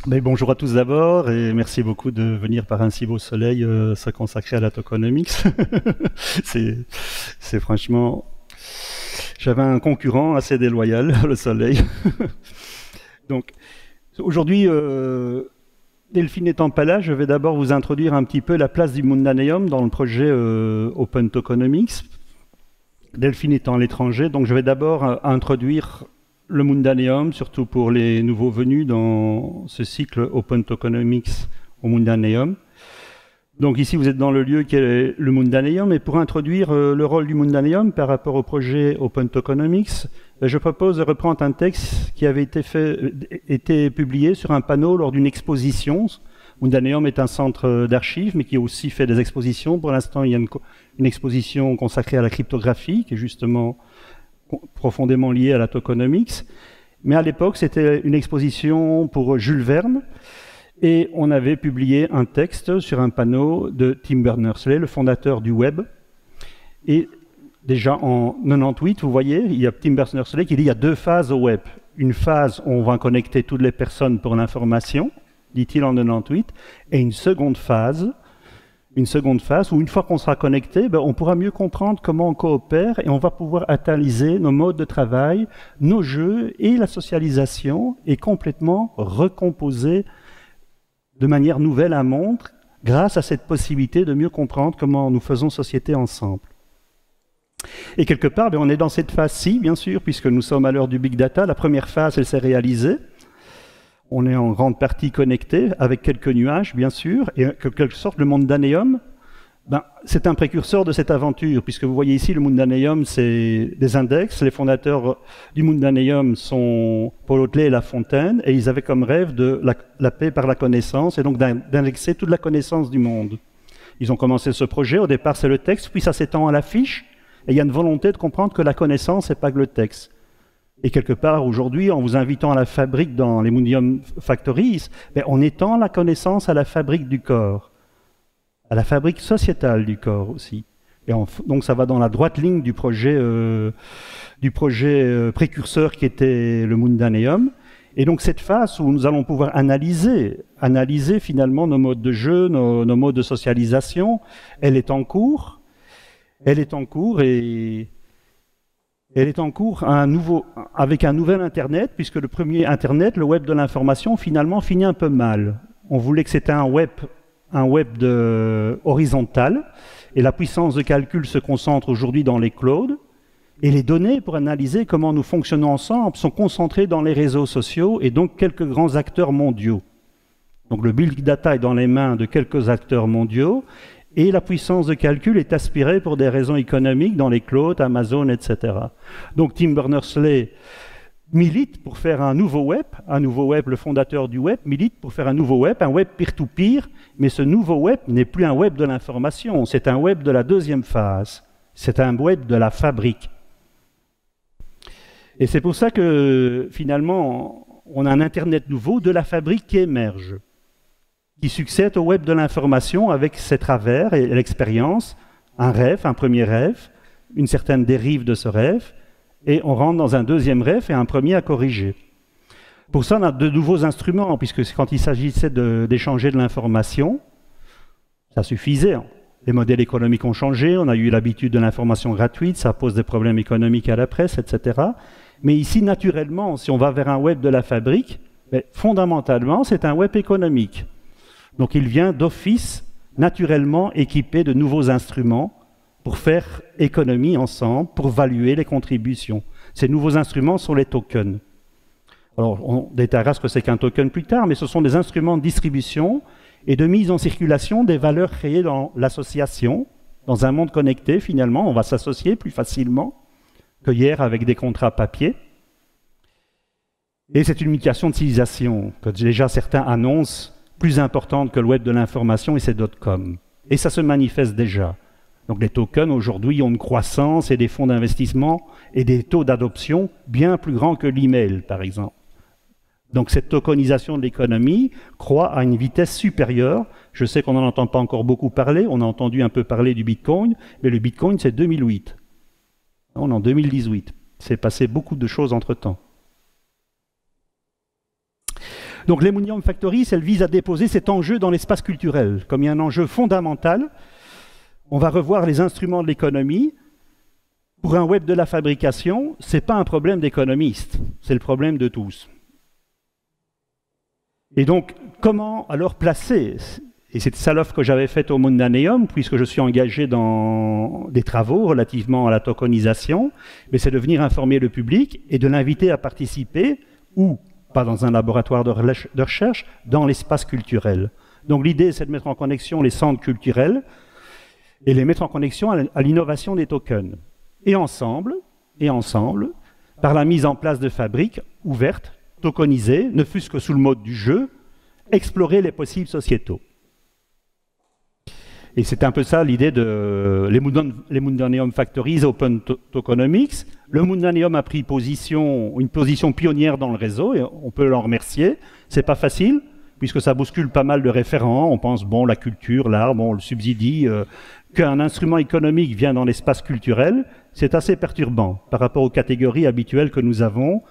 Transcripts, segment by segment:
Mais bonjour à tous d'abord et merci beaucoup de venir par un si beau soleil se consacrer à la tokenomics. c'est, c'est franchement... J'avais un concurrent assez déloyal, le soleil. Donc aujourd'hui, Delphine n'étant pas là, je vais d'abord vous introduire un petit peu la place du Mundaneum dans le projet Open Tokenomics. Delphine étant à l'étranger, donc je vais d'abord introduire le Mundaneum, surtout pour les nouveaux venus dans ce cycle Open Tokenomics au Mundaneum. Donc ici, vous êtes dans le lieu qui est le Mundaneum, et pour introduire le rôle du Mundaneum par rapport au projet Open Tokenomics, je propose de reprendre un texte qui avait été publié sur un panneau lors d'une exposition. Mundaneum est un centre d'archives, mais qui a aussi fait des expositions. Pour l'instant, il y a une exposition consacrée à la cryptographie, qui est justement profondément liée à la tokenomics. Mais à l'époque, c'était une exposition pour Jules Verne, et on avait publié un texte sur un panneau de Tim Berners-Lee, le fondateur du web. Et déjà en 98, vous voyez, il y a Tim Berners-Lee qui dit qu'il y a deux phases au web. Une phase où on va connecter toutes les personnes pour l'information, dit-il en 98, et une seconde phase où une fois qu'on sera connecté, on pourra mieux comprendre comment on coopère et on va pouvoir analyser nos modes de travail, nos jeux et la socialisation et complètement recomposer de manière nouvelle un monde grâce à cette possibilité de mieux comprendre comment nous faisons société ensemble. Et quelque part, on est dans cette phase-ci, bien sûr, puisque nous sommes à l'heure du big data. La première phase, elle s'est réalisée. On est en grande partie connecté, avec quelques nuages, bien sûr, et en quelque sorte, le Mundaneum, c'est un précurseur de cette aventure, puisque vous voyez ici, le Mundaneum, c'est des index. Les fondateurs du Mundaneum sont Paul Hotelet et La Fontaine, et ils avaient comme rêve de la paix par la connaissance, et donc d'indexer toute la connaissance du monde. Ils ont commencé ce projet, au départ c'est le texte, puis ça s'étend à la fiche, et il y a une volonté de comprendre que la connaissance, c'est pas que le texte. Et quelque part, aujourd'hui, en vous invitant à la fabrique dans les Mundaneum Factories, on étend la connaissance à la fabrique du corps, à la fabrique sociétale du corps aussi. Et donc ça va dans la droite ligne du projet précurseur qui était le Mundaneum. Et donc cette phase où nous allons pouvoir analyser finalement nos modes de jeu, nos modes de socialisation, elle est en cours. Elle est en cours avec un nouvel Internet, puisque le premier Internet, le web de l'information, finalement finit un peu mal. On voulait que c'était un web horizontal, et la puissance de calcul se concentre aujourd'hui dans les clouds, et les données pour analyser comment nous fonctionnons ensemble sont concentrées dans les réseaux sociaux et donc quelques grands acteurs mondiaux. Donc le big data est dans les mains de quelques acteurs mondiaux, et la puissance de calcul est aspirée pour des raisons économiques dans les clouds, Amazon, etc. Donc Tim Berners-Lee milite pour faire un nouveau web, le fondateur du web milite pour faire un nouveau web, un web peer-to-peer, mais ce nouveau web n'est plus un web de l'information, c'est un web de la deuxième phase, c'est un web de la fabrique. Et c'est pour ça que finalement, on a un Internet nouveau de la fabrique qui émerge, qui succède au web de l'information avec ses travers et l'expérience, un rêve, un premier rêve, une certaine dérive de ce rêve, et on rentre dans un deuxième rêve et un premier à corriger. Pour ça, on a de nouveaux instruments, puisque quand il s'agissait d'échanger de l'information, ça suffisait. Les modèles économiques ont changé, on a eu l'habitude de l'information gratuite, ça pose des problèmes économiques à la presse, etc. Mais ici, naturellement, si on va vers un web de la fabrique, fondamentalement, c'est un web économique. Donc il vient d'office, naturellement, équipé de nouveaux instruments pour faire économie ensemble, pour valuer les contributions. Ces nouveaux instruments sont les tokens. Alors, on détaillera ce que c'est qu'un token plus tard, mais ce sont des instruments de distribution et de mise en circulation des valeurs créées dans l'association. Dans un monde connecté, finalement, on va s'associer plus facilement que hier avec des contrats papier. Et c'est une mutation de civilisation que déjà certains annoncent plus importante que le web de l'information, et c'est .com. Et ça se manifeste déjà. Donc les tokens aujourd'hui ont une croissance et des fonds d'investissement et des taux d'adoption bien plus grands que l'email, par exemple. Donc cette tokenisation de l'économie croît à une vitesse supérieure. Je sais qu'on n'en entend pas encore beaucoup parler, on a entendu un peu parler du Bitcoin, mais le Bitcoin c'est 2008. On est en 2018. Il s'est passé beaucoup de choses entre-temps. Donc l'Emonium Factories, elle vise à déposer cet enjeu dans l'espace culturel. Comme il y a un enjeu fondamental, on va revoir les instruments de l'économie. Pour un web de la fabrication, ce n'est pas un problème d'économiste, c'est le problème de tous. Et donc, comment alors placer, et c'est ça l'offre que j'avais faite au Mundaneum, puisque je suis engagé dans des travaux relativement à la tokenisation, mais c'est de venir informer le public et de l'inviter à participer, ou pas dans un laboratoire de recherche, dans l'espace culturel. Donc l'idée, c'est de mettre en connexion les centres culturels et les mettre en connexion à l'innovation des tokens. Et ensemble, par la mise en place de fabriques ouvertes, tokenisées, ne fût-ce que sous le mode du jeu, explorer les possibles sociétaux. Et c'est un peu ça l'idée de les Mundaneum Factories Open Tokenomics. Le Mundaneum a pris une position pionnière dans le réseau, et on peut l'en remercier. C'est pas facile, puisque ça bouscule pas mal de référents. On pense, bon, la culture, l'art, bon, on le subsidie. Qu'un instrument économique vient dans l'espace culturel, c'est assez perturbant par rapport aux catégories habituelles que nous avons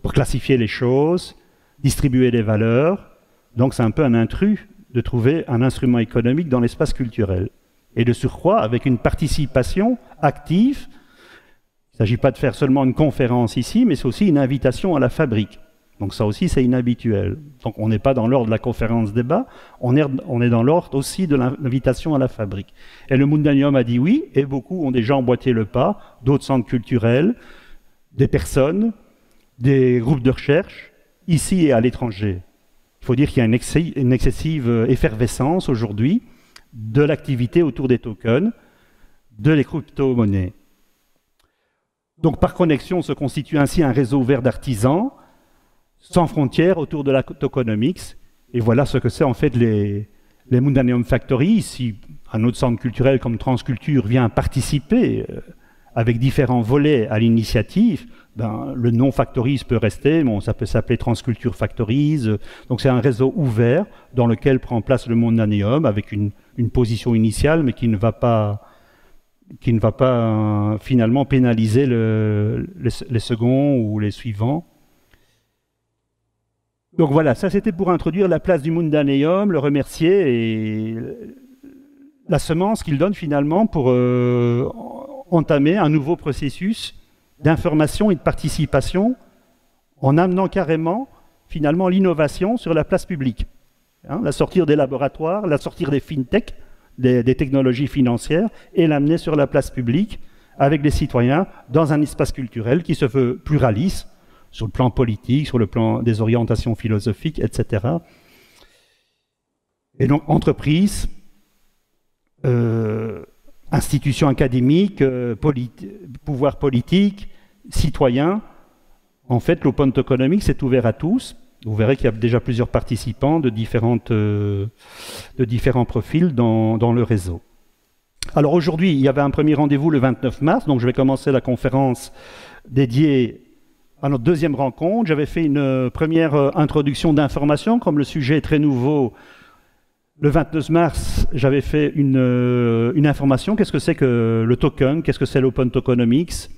pour classifier les choses, distribuer les valeurs. Donc c'est un peu un intrus de trouver un instrument économique dans l'espace culturel. Et de surcroît, avec une participation active, il ne s'agit pas de faire seulement une conférence ici, mais c'est aussi une invitation à la fabrique. Donc ça aussi, c'est inhabituel. Donc on n'est pas dans l'ordre de la conférence-débat, on est dans l'ordre aussi de l'invitation à la fabrique. Et le Mundaneum a dit oui, et beaucoup ont déjà emboîté le pas, d'autres centres culturels, des personnes, des groupes de recherche, ici et à l'étranger. Il faut dire qu'il y a une excessive effervescence aujourd'hui de l'activité autour des tokens, de les crypto-monnaies. Donc par connexion se constitue ainsi un réseau ouvert d'artisans, sans frontières autour de la tokenomics. Et voilà ce que c'est en fait les Mundaneum Factories. Si un autre centre culturel comme Transculture vient participer avec différents volets à l'initiative, ben, le nom Factories peut rester, bon, ça peut s'appeler Transculture Factories. Donc c'est un réseau ouvert dans lequel prend place le Mundaneum avec une position initiale, mais qui ne va pas finalement pénaliser les seconds ou les suivants. Donc voilà, ça c'était pour introduire la place du Mundaneum, le remercier et la semence qu'il donne finalement pour entamer un nouveau processus d'information et de participation en amenant carrément finalement l'innovation sur la place publique. Hein, la sortir des laboratoires, la sortir des fintech, des technologies financières et l'amener sur la place publique avec les citoyens dans un espace culturel qui se veut pluraliste, sur le plan politique, sur le plan des orientations philosophiques, etc. Et donc, entreprises, institutions académiques, pouvoir politique, citoyens, en fait, l'Open Tokenomics est ouvert à tous. Vous verrez qu'il y a déjà plusieurs participants de différents profils dans le réseau. Alors aujourd'hui, il y avait un premier rendez-vous le 29 mars, donc je vais commencer la conférence dédiée à notre deuxième rencontre. J'avais fait une première introduction d'information, comme le sujet est très nouveau. Le 29 mars, j'avais fait une information. Qu'est-ce que c'est que le token? Qu'est-ce que c'est l'Open Tokenomics?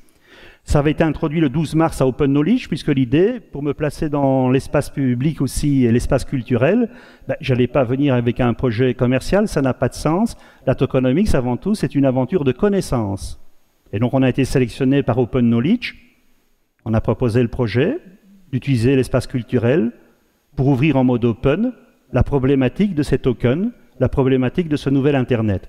Ça avait été introduit le 12 mars à Open Knowledge, puisque l'idée, pour me placer dans l'espace public aussi et l'espace culturel, ben, je n'allais pas venir avec un projet commercial, ça n'a pas de sens. La tokenomics, avant tout, c'est une aventure de connaissance. Et donc on a été sélectionné par Open Knowledge. On a proposé le projet d'utiliser l'espace culturel pour ouvrir en mode open la problématique de ces tokens, la problématique de ce nouvel Internet.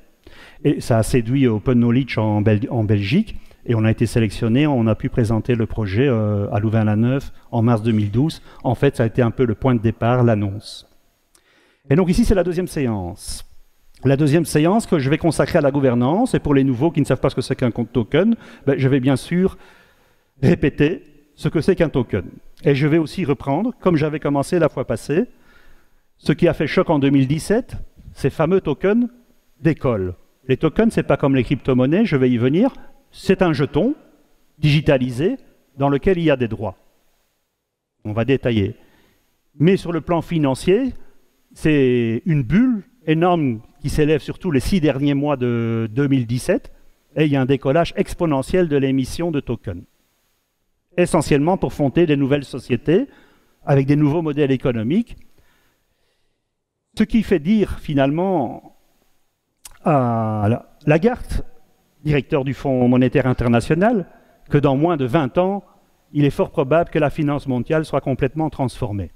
Et ça a séduit Open Knowledge en Belgique, et on a été sélectionné, on a pu présenter le projet à Louvain-la-Neuve en mars 2012. En fait, ça a été un peu le point de départ, l'annonce. Et donc ici, c'est la deuxième séance. La deuxième séance que je vais consacrer à la gouvernance, et pour les nouveaux qui ne savent pas ce que c'est qu'un compte token, ben, je vais bien sûr répéter ce que c'est qu'un token. Et je vais aussi reprendre, comme j'avais commencé la fois passée, ce qui a fait choc en 2017, ces fameux tokens d'école. Les tokens, ce n'est pas comme les crypto-monnaies, je vais y venir, c'est un jeton digitalisé dans lequel il y a des droits. On va détailler. Mais sur le plan financier, c'est une bulle énorme qui s'élève surtout les 6 derniers mois de 2017, et il y a un décollage exponentiel de l'émission de tokens. Essentiellement pour fonder des nouvelles sociétés avec des nouveaux modèles économiques Ce qui fait dire finalement à Lagarde, directeur du Fonds monétaire international, que dans moins de 20 ans, il est fort probable que la finance mondiale soit complètement transformée.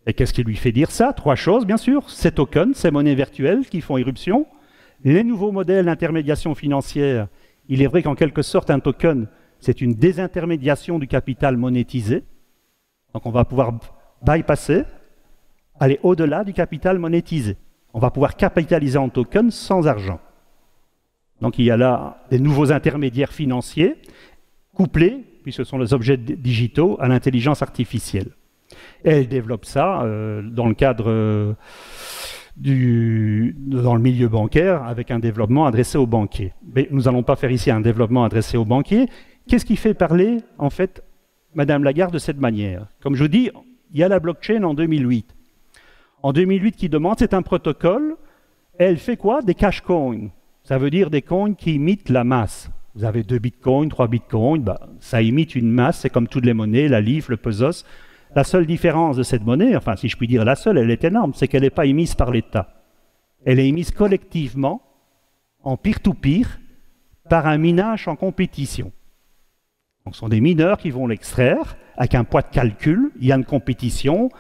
Et qu'est-ce qui lui fait dire ça? 3 choses, bien sûr. Ces tokens, ces monnaies virtuelles qui font irruption, les nouveaux modèles d'intermédiation financière. Il est vrai qu'en quelque sorte, un token, c'est une désintermédiation du capital monétisé. Donc on va pouvoir bypasser, aller au-delà du capital monétisé. On va pouvoir capitaliser en token sans argent. Donc il y a là des nouveaux intermédiaires financiers couplés, puisque ce sont les objets digitaux, à l'intelligence artificielle. Et elle développe ça dans le cadre dans le milieu bancaire, avec un développement adressé aux banquiers. Mais nous n'allons pas faire ici un développement adressé aux banquiers. Qu'est-ce qui fait parler, en fait, Madame Lagarde de cette manière? Comme je vous dis, il y a la blockchain en 2008. En 2008, qui demande, c'est un protocole. Elle fait quoi? Des cash coins. Ça veut dire des coins qui imitent la masse. Vous avez 2 bitcoins, 3 bitcoins, ça imite une masse, c'est comme toutes les monnaies, la livre, le pesos. La seule différence de cette monnaie, enfin si je puis dire la seule, elle est énorme, c'est qu'elle n'est pas émise par l'État. Elle est émise collectivement, en peer-to-peer, par un minage en compétition. Donc, ce sont des mineurs qui vont l'extraire, avec un poids de calcul, il y a une compétition,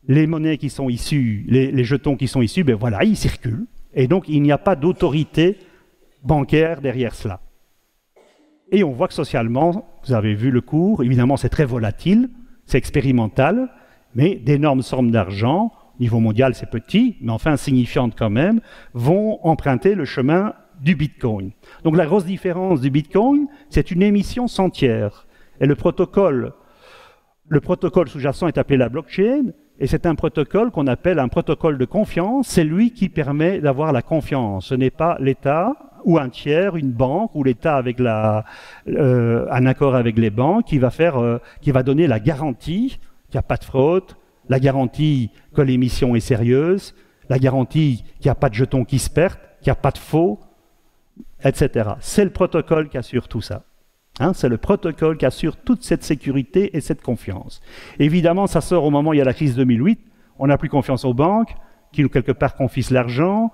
les monnaies qui sont issues, les jetons qui sont issus, ben voilà, ils circulent, et donc il n'y a pas d'autorité bancaire derrière cela. Et on voit que socialement, vous avez vu le cours, évidemment c'est très volatile, c'est expérimental, mais d'énormes sommes d'argent, au niveau mondial c'est petit, mais enfin insignifiantes quand même, vont emprunter le chemin du Bitcoin. Donc la grosse différence du Bitcoin, c'est une émission sentière. Et le protocole sous-jacent est appelé la blockchain, et c'est un protocole qu'on appelle un protocole de confiance, c'est lui qui permet d'avoir la confiance. Ce n'est pas l'État ou un tiers, une banque, ou l'État avec un accord avec les banques qui va donner la garantie qu'il n'y a pas de fraude, la garantie que l'émission est sérieuse, la garantie qu'il n'y a pas de jetons qui se perdent, qu'il n'y a pas de faux, etc. C'est le protocole qui assure tout ça. Hein, c'est le protocole qui assure toute cette sécurité et cette confiance. Évidemment, ça sort au moment où il y a la crise 2008, on n'a plus confiance aux banques, qui quelque part confisquent l'argent,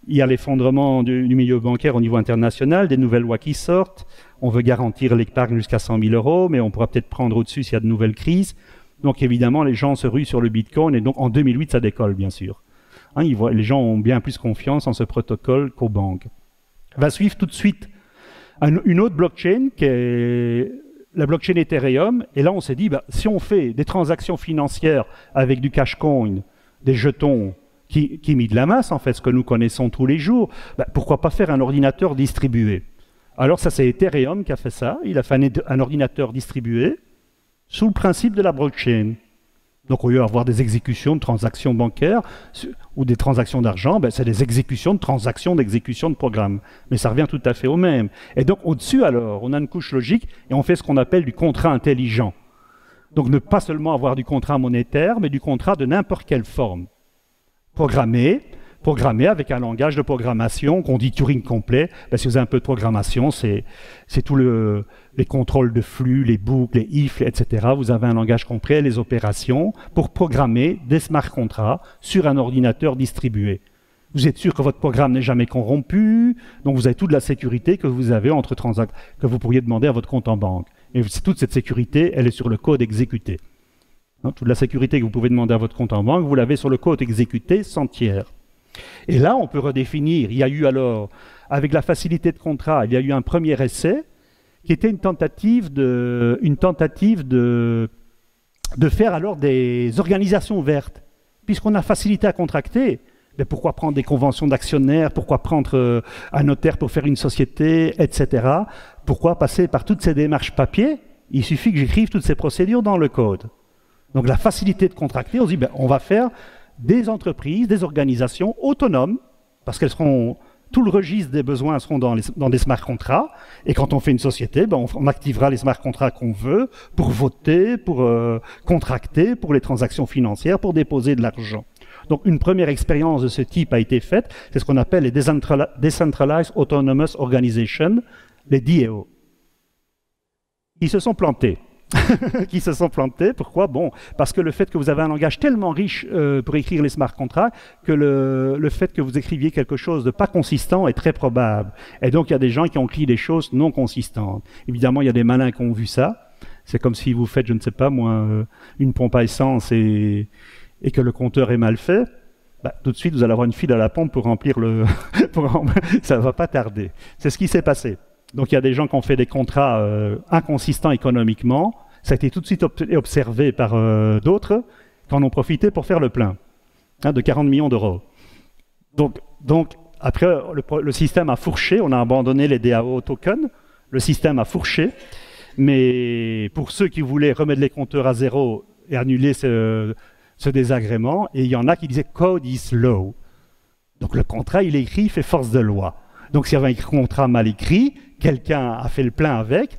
il y a l'effondrement du milieu bancaire au niveau international, des nouvelles lois qui sortent, on veut garantir l'épargne jusqu'à 100 000 €, mais on pourra peut-être prendre au-dessus s'il y a de nouvelles crises. Donc évidemment, les gens se ruent sur le Bitcoin, et donc en 2008, ça décolle, bien sûr. Hein, les gens ont bien plus confiance en ce protocole qu'aux banques. Va suivre tout de suite une autre blockchain, qui est la blockchain Ethereum, et là on s'est dit, si on fait des transactions financières avec du cash coin, des jetons qui imitent la masse, en fait, ce que nous connaissons tous les jours, pourquoi pas faire un ordinateur distribué? Alors ça c'est Ethereum qui a fait ça, il a fait un ordinateur distribué sous le principe de la blockchain. Donc au lieu d'avoir des exécutions de transactions bancaires ou des transactions d'argent, c'est des exécutions de transactions d'exécution de programmes. Mais ça revient tout à fait au même. Et donc au-dessus alors, on a une couche logique et on fait ce qu'on appelle du contrat intelligent. Donc ne pas seulement avoir du contrat monétaire, mais du contrat de n'importe quelle forme. Programmé avec un langage de programmation qu'on dit Turing complet. Si vous avez un peu de programmation, c'est tous les contrôles de flux, les boucles, les if, etc. Vous avez un langage complet, les opérations, pour programmer des smart contracts sur un ordinateur distribué. Vous êtes sûr que votre programme n'est jamais corrompu, donc vous avez toute la sécurité que vous avez que vous pourriez demander à votre compte en banque. Et toute cette sécurité, elle est sur le code exécuté. Toute la sécurité que vous pouvez demander à votre compte en banque, vous l'avez sur le code exécuté sans tiers. Et là, on peut redéfinir. Il y a eu alors, avec la facilité de contrat, il y a eu un premier essai qui était une tentative de faire alors des organisations ouvertes. Puisqu'on a facilité à contracter, pourquoi prendre des conventions d'actionnaires, pourquoi prendre un notaire pour faire une société, etc. Pourquoi passer par toutes ces démarches papier? Il suffit que j'écrive toutes ces procédures dans le code. Donc la facilité de contracter, on se dit, on va faire des entreprises, des organisations autonomes, parce qu'elles seront, tout le registre des besoins seront dans des smart contracts, et quand on fait une société, on activera les smart contracts qu'on veut pour voter, pour contracter, pour les transactions financières, pour déposer de l'argent. Donc une première expérience de ce type a été faite, c'est ce qu'on appelle les Decentralized Autonomous Organizations, les DAO. Ils se sont plantés. qui se sont plantés. Pourquoi? Bon, parce que le fait que vous avez un langage tellement riche pour écrire les smart contracts que le fait que vous écriviez quelque chose de pas consistant est très probable. Et donc, il y a des gens qui ont écrit des choses non consistantes. Évidemment, il y a des malins qui ont vu ça. C'est comme si vous faites, je ne sais pas moi, une pompe à essence et que le compteur est mal fait. Bah, tout de suite, vous allez avoir une file à la pompe pour remplir le... Ça ne va pas tarder. C'est ce qui s'est passé. Donc il y a des gens qui ont fait des contrats inconsistants économiquement. Ça a été tout de suite observé par d'autres qui en ont profité pour faire le plein de 40 millions d'euros. Donc après, le système a fourché. On a abandonné les DAO tokens. Le système a fourché. Mais pour ceux qui voulaient remettre les compteurs à zéro et annuler ce désagrément, et il y en a qui disaient « code is law ». Donc le contrat, il est écrit, il fait force de loi. Donc s'il y avait un contrat mal écrit, quelqu'un a fait le plein avec,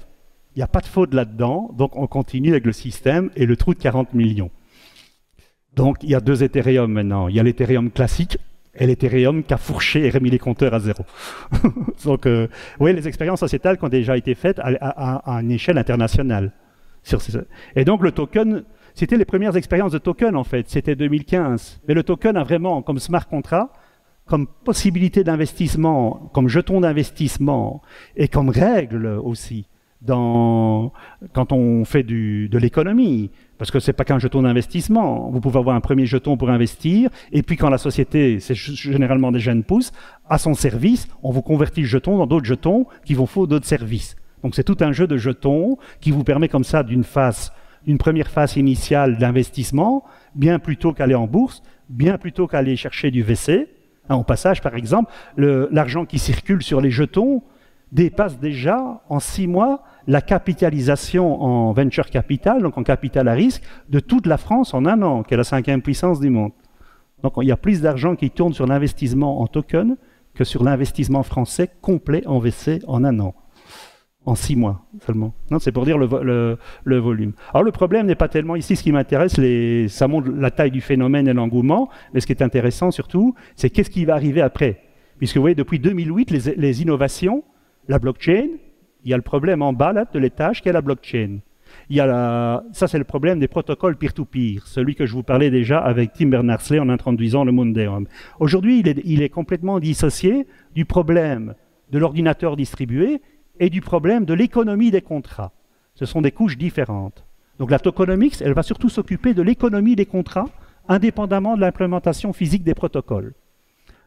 il n'y a pas de faute là-dedans, donc on continue avec le système et le trou de 40 millions. Donc il y a deux Ethereum maintenant. Il y a l'Ethereum classique et l'Ethereum qui a fourché et remis les compteurs à zéro. Donc oui, les expériences sociétales qui ont déjà été faites à une échelle internationale. Et donc le token, c'était les premières expériences de token en fait, c'était 2015. Mais le token a vraiment, comme smart contract, comme possibilité d'investissement, comme jeton d'investissement et comme règle aussi quand on fait de l'économie. Parce que ce n'est pas qu'un jeton d'investissement. Vous pouvez avoir un premier jeton pour investir et puis quand la société, c'est généralement des jeunes pousses, à son service, on vous convertit le jeton dans d'autres jetons qui vont faire d'autres services. Donc c'est tout un jeu de jetons qui vous permet comme ça d'une première phase initiale d'investissement, bien plutôt qu'aller en bourse, bien plutôt qu'aller chercher du VC. Au passage, par exemple, l'argent qui circule sur les jetons dépasse déjà en 6 mois la capitalisation en venture capital, donc en capital à risque, de toute la France en 1 an, qui est la 5e puissance du monde. Donc il y a plus d'argent qui tourne sur l'investissement en token que sur l'investissement français complet en VC en 1 an. En 6 mois seulement. C'est pour dire le volume. Alors le problème n'est pas tellement ici, ce qui m'intéresse, ça montre la taille du phénomène et l'engouement, mais ce qui est intéressant surtout, c'est qu'est-ce qui va arriver après. Puisque vous voyez, depuis 2008, les innovations, la blockchain, il y a le problème en bas là, de l'étage qui est la blockchain. Ça c'est le problème des protocoles peer-to-peer, celui que je vous parlais déjà avec Tim Berners-Lee en introduisant le Mondeum. Aujourd'hui, il est complètement dissocié du problème de l'ordinateur distribué et du problème de l'économie des contrats. Ce sont des couches différentes. Donc la tokenomics, elle va surtout s'occuper de l'économie des contrats, indépendamment de l'implémentation physique des protocoles.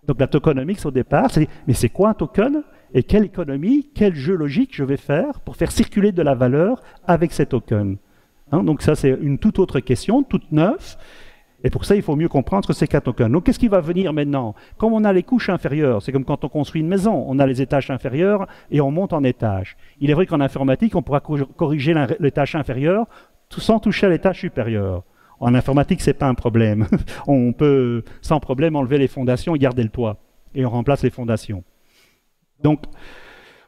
Donc la tokenomics, au départ, mais c'est quoi un token? Et quelle économie, quel jeu logique je vais faire pour faire circuler de la valeur avec ces tokens? Donc ça, c'est une toute autre question, toute neuve. Et pour ça, il faut mieux comprendre ce que c'est qu'un token. Donc qu'est-ce qui va venir maintenant? Comme on a les couches inférieures, c'est comme quand on construit une maison, on a les étages inférieurs et on monte en étages. Il est vrai qu'en informatique, on pourra corriger l'étage inférieur sans toucher à l'étage supérieur. En informatique, ce n'est pas un problème. On peut sans problème enlever les fondations et garder le toit. Et on remplace les fondations.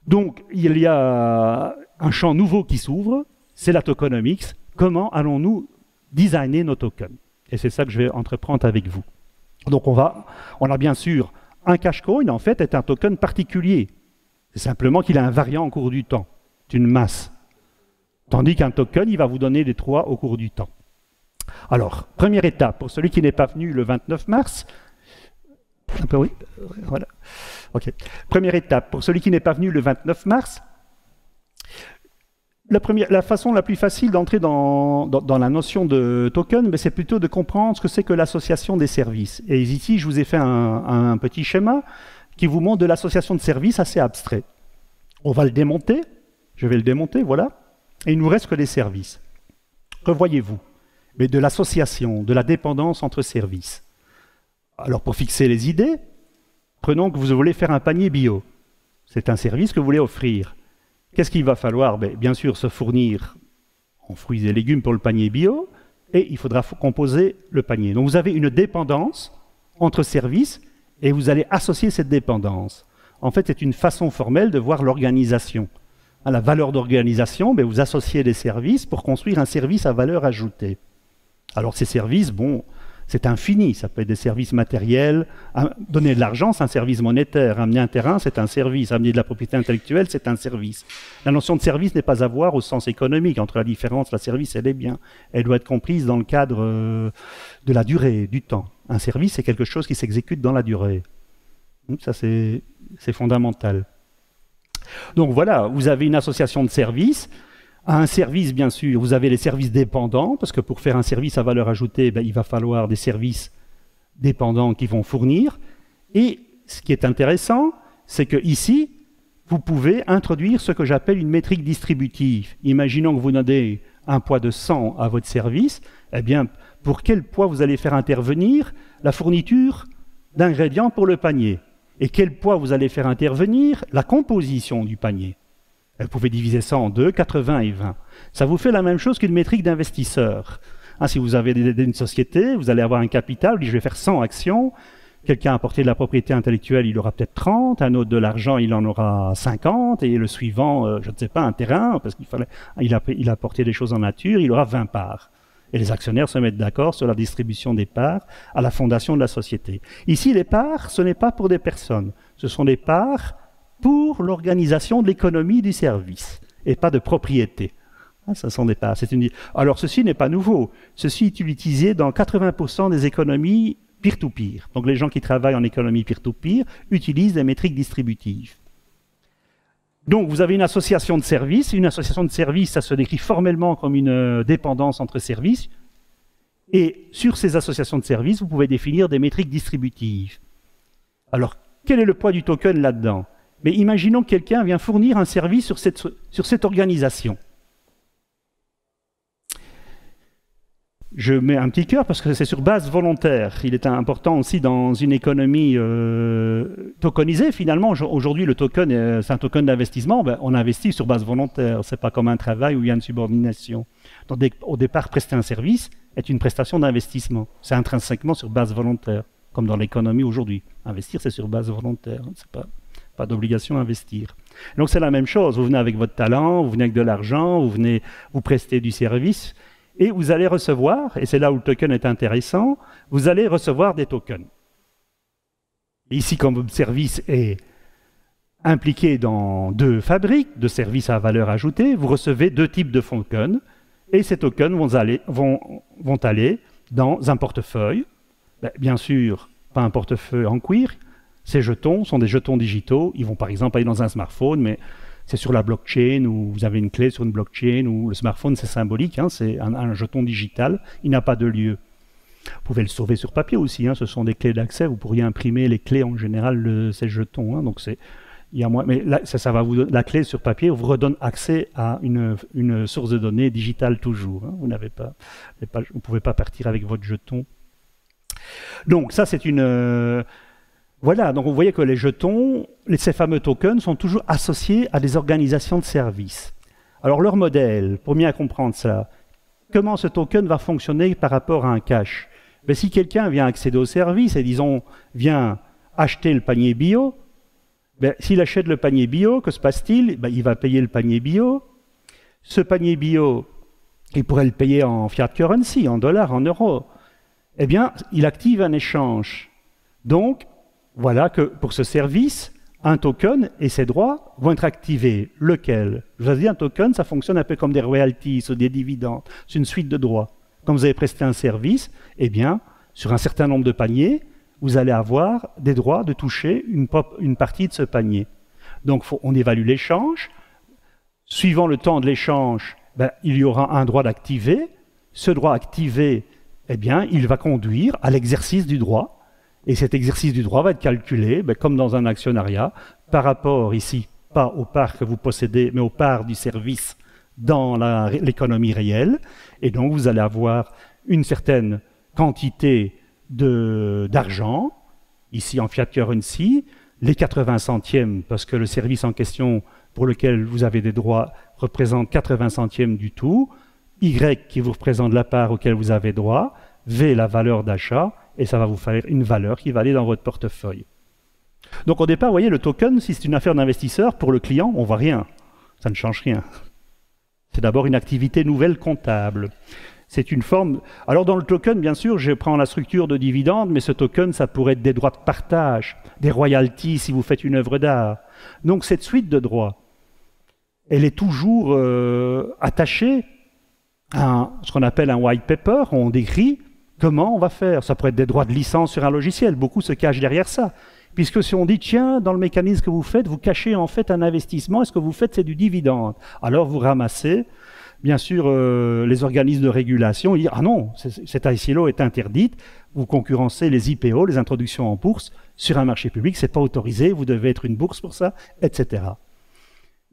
Donc il y a un champ nouveau qui s'ouvre, c'est la tokenomics. Comment allons-nous designer nos tokens? Et c'est ça que je vais entreprendre avec vous. Donc on a bien sûr un cashcoin, en fait, est un token particulier. C'est simplement qu'il a un variant au cours du temps. C'est une masse. Tandis qu'un token, il va vous donner des 3 au cours du temps. Alors, première étape, pour celui qui n'est pas venu le 29 mars, un peu oui, voilà. Ok. Première étape, pour celui qui n'est pas venu le 29 mars, la façon la plus facile d'entrer dans la notion de token, c'est plutôt de comprendre ce que c'est que l'association des services. Et ici, je vous ai fait un petit schéma qui vous montre de l'association de services assez abstrait. On va le démonter, je vais le démonter, voilà, et il ne nous reste que des services. Revoyez-vous, mais de l'association, de la dépendance entre services. Alors pour fixer les idées, prenons que vous voulez faire un panier bio. C'est un service que vous voulez offrir. Qu'est-ce qu'il va falloir? Bien sûr se fournir en fruits et légumes pour le panier bio, et il faudra composer le panier. Donc vous avez une dépendance entre services, et vous allez associer cette dépendance. En fait, c'est une façon formelle de voir l'organisation. La valeur d'organisation, vous associez des services pour construire un service à valeur ajoutée. Alors ces services, c'est infini. Ça peut être des services matériels. Donner de l'argent, c'est un service monétaire. Amener un terrain, c'est un service. Amener de la propriété intellectuelle, c'est un service. La notion de service n'est pas à voir au sens économique. Entre la différence, la service et les biens. Elle doit être comprise dans le cadre de la durée, du temps. Un service, c'est quelque chose qui s'exécute dans la durée. Ça, c'est fondamental. Donc voilà, vous avez une association de services. À un service, bien sûr, vous avez les services dépendants, parce que pour faire un service à valeur ajoutée, il va falloir des services dépendants qui vont fournir. Et ce qui est intéressant, c'est que ici, vous pouvez introduire ce que j'appelle une métrique distributive. Imaginons que vous donnez un poids de 100 à votre service, eh bien, pour quel poids vous allez faire intervenir la fourniture d'ingrédients pour le panier? Et quel poids vous allez faire intervenir la composition du panier? Vous pouvez diviser ça en 2, 80 et 20. Ça vous fait la même chose qu'une métrique d'investisseur. Si vous avez une société, vous allez avoir un capital, vous dites, je vais faire 100 actions, quelqu'un a apporté de la propriété intellectuelle, il aura peut-être 30, un autre de l'argent, il en aura 50, et le suivant, je ne sais pas, un terrain, parce qu'il a apporté des choses en nature, il aura 20 parts. Et les actionnaires se mettent d'accord sur la distribution des parts à la fondation de la société. Ici, les parts, ce n'est pas pour des personnes, ce sont des parts pour l'organisation de l'économie du service, et pas de propriété. Ce sont des parts. Alors, ceci n'est pas nouveau. Ceci est utilisé dans 80% des économies peer-to-peer. Donc, les gens qui travaillent en économie peer-to-peer utilisent des métriques distributives. Donc, vous avez une association de services. Une association de services, ça se décrit formellement comme une dépendance entre services. Et sur ces associations de services, vous pouvez définir des métriques distributives. Alors, quel est le poids du token là-dedans? Mais imaginons que quelqu'un vient fournir un service sur cette organisation. Je mets un petit cœur parce que c'est sur base volontaire. Il est important aussi dans une économie tokenisée. Finalement, aujourd'hui, le token, c'est un token d'investissement. On investit sur base volontaire. Ce n'est pas comme un travail où il y a une subordination. Donc, au départ, prester un service est une prestation d'investissement. C'est intrinsèquement sur base volontaire, comme dans l'économie aujourd'hui. Investir, c'est sur base volontaire. C'est pas d'obligation à investir. Donc c'est la même chose, vous venez avec votre talent, vous venez avec de l'argent, vous prestez du service, et vous allez recevoir, et c'est là où le token est intéressant, vous allez recevoir des tokens. Et ici, comme votre service est impliqué dans 2 fabriques de services à valeur ajoutée, vous recevez 2 types de tokens, et ces tokens vont aller dans un portefeuille, bien sûr, pas un portefeuille en cuir. Ces jetons sont des jetons digitaux. Ils vont par exemple aller dans un smartphone, mais c'est sur la blockchain, ou vous avez une clé sur une blockchain, ou le smartphone, c'est symbolique, c'est un jeton digital. Il n'a pas de lieu. Vous pouvez le sauver sur papier aussi. Ce sont des clés d'accès. Vous pourriez imprimer les clés en général de ces jetons. Donc mais là, ça va vous donner, la clé sur papier vous redonne accès à une source de données digitale toujours. Vous ne pouvez pas partir avec votre jeton. Donc ça, c'est une... Voilà, donc vous voyez que les jetons, ces fameux tokens, sont toujours associés à des organisations de services. Alors leur modèle, pour bien comprendre ça, comment ce token va fonctionner par rapport à un cash? Si quelqu'un vient accéder au service et disons vient acheter le panier bio, s'il achète le panier bio, que se passe-t-il? Il va payer le panier bio. Ce panier bio, il pourrait le payer en fiat currency, en dollars, en euros. Eh bien, il active un échange. Donc, voilà que pour ce service, un token et ses droits vont être activés. Lequel? Je vous ai dit, un token, ça fonctionne un peu comme des royalties ou des dividendes. C'est une suite de droits. Quand vous avez presté un service, eh bien, sur un certain nombre de paniers, vous allez avoir des droits de toucher une partie de ce panier. Donc, on évalue l'échange. Suivant le temps de l'échange, il y aura un droit d'activer. Ce droit activé, eh bien, il va conduire à l'exercice du droit. Et cet exercice du droit va être calculé, comme dans un actionnariat, par rapport ici, pas aux parts que vous possédez, mais aux parts du service dans l'économie réelle. Et donc, vous allez avoir une certaine quantité d'argent, ici en fiat currency, les 80 centièmes, parce que le service en question pour lequel vous avez des droits représente 80 centièmes du tout, Y qui vous représente la part auquel vous avez droit, V la valeur d'achat, et ça va vous faire une valeur qui va aller dans votre portefeuille. Donc au départ, vous voyez, le token, si c'est une affaire d'investisseur, pour le client, on ne voit rien. Ça ne change rien. C'est d'abord une activité nouvelle comptable. C'est une forme... Alors dans le token, bien sûr, je prends la structure de dividende, mais ce token, ça pourrait être des droits de partage, des royalties si vous faites une œuvre d'art. Donc cette suite de droits, elle est toujours attachée à ce qu'on appelle un white paper, où on décrit comment on va faire. Ça pourrait être des droits de licence sur un logiciel, beaucoup se cachent derrière ça. Puisque si on dit, tiens, dans le mécanisme que vous faites, vous cachez en fait un investissement, et ce que vous faites, c'est du dividende. Alors vous ramassez... Bien sûr, les organismes de régulation, ils disent « Ah non, cette ICO est interdite, vous concurrencez les IPO, les introductions en bourse, sur un marché public, c'est pas autorisé, vous devez être une bourse pour ça, etc. »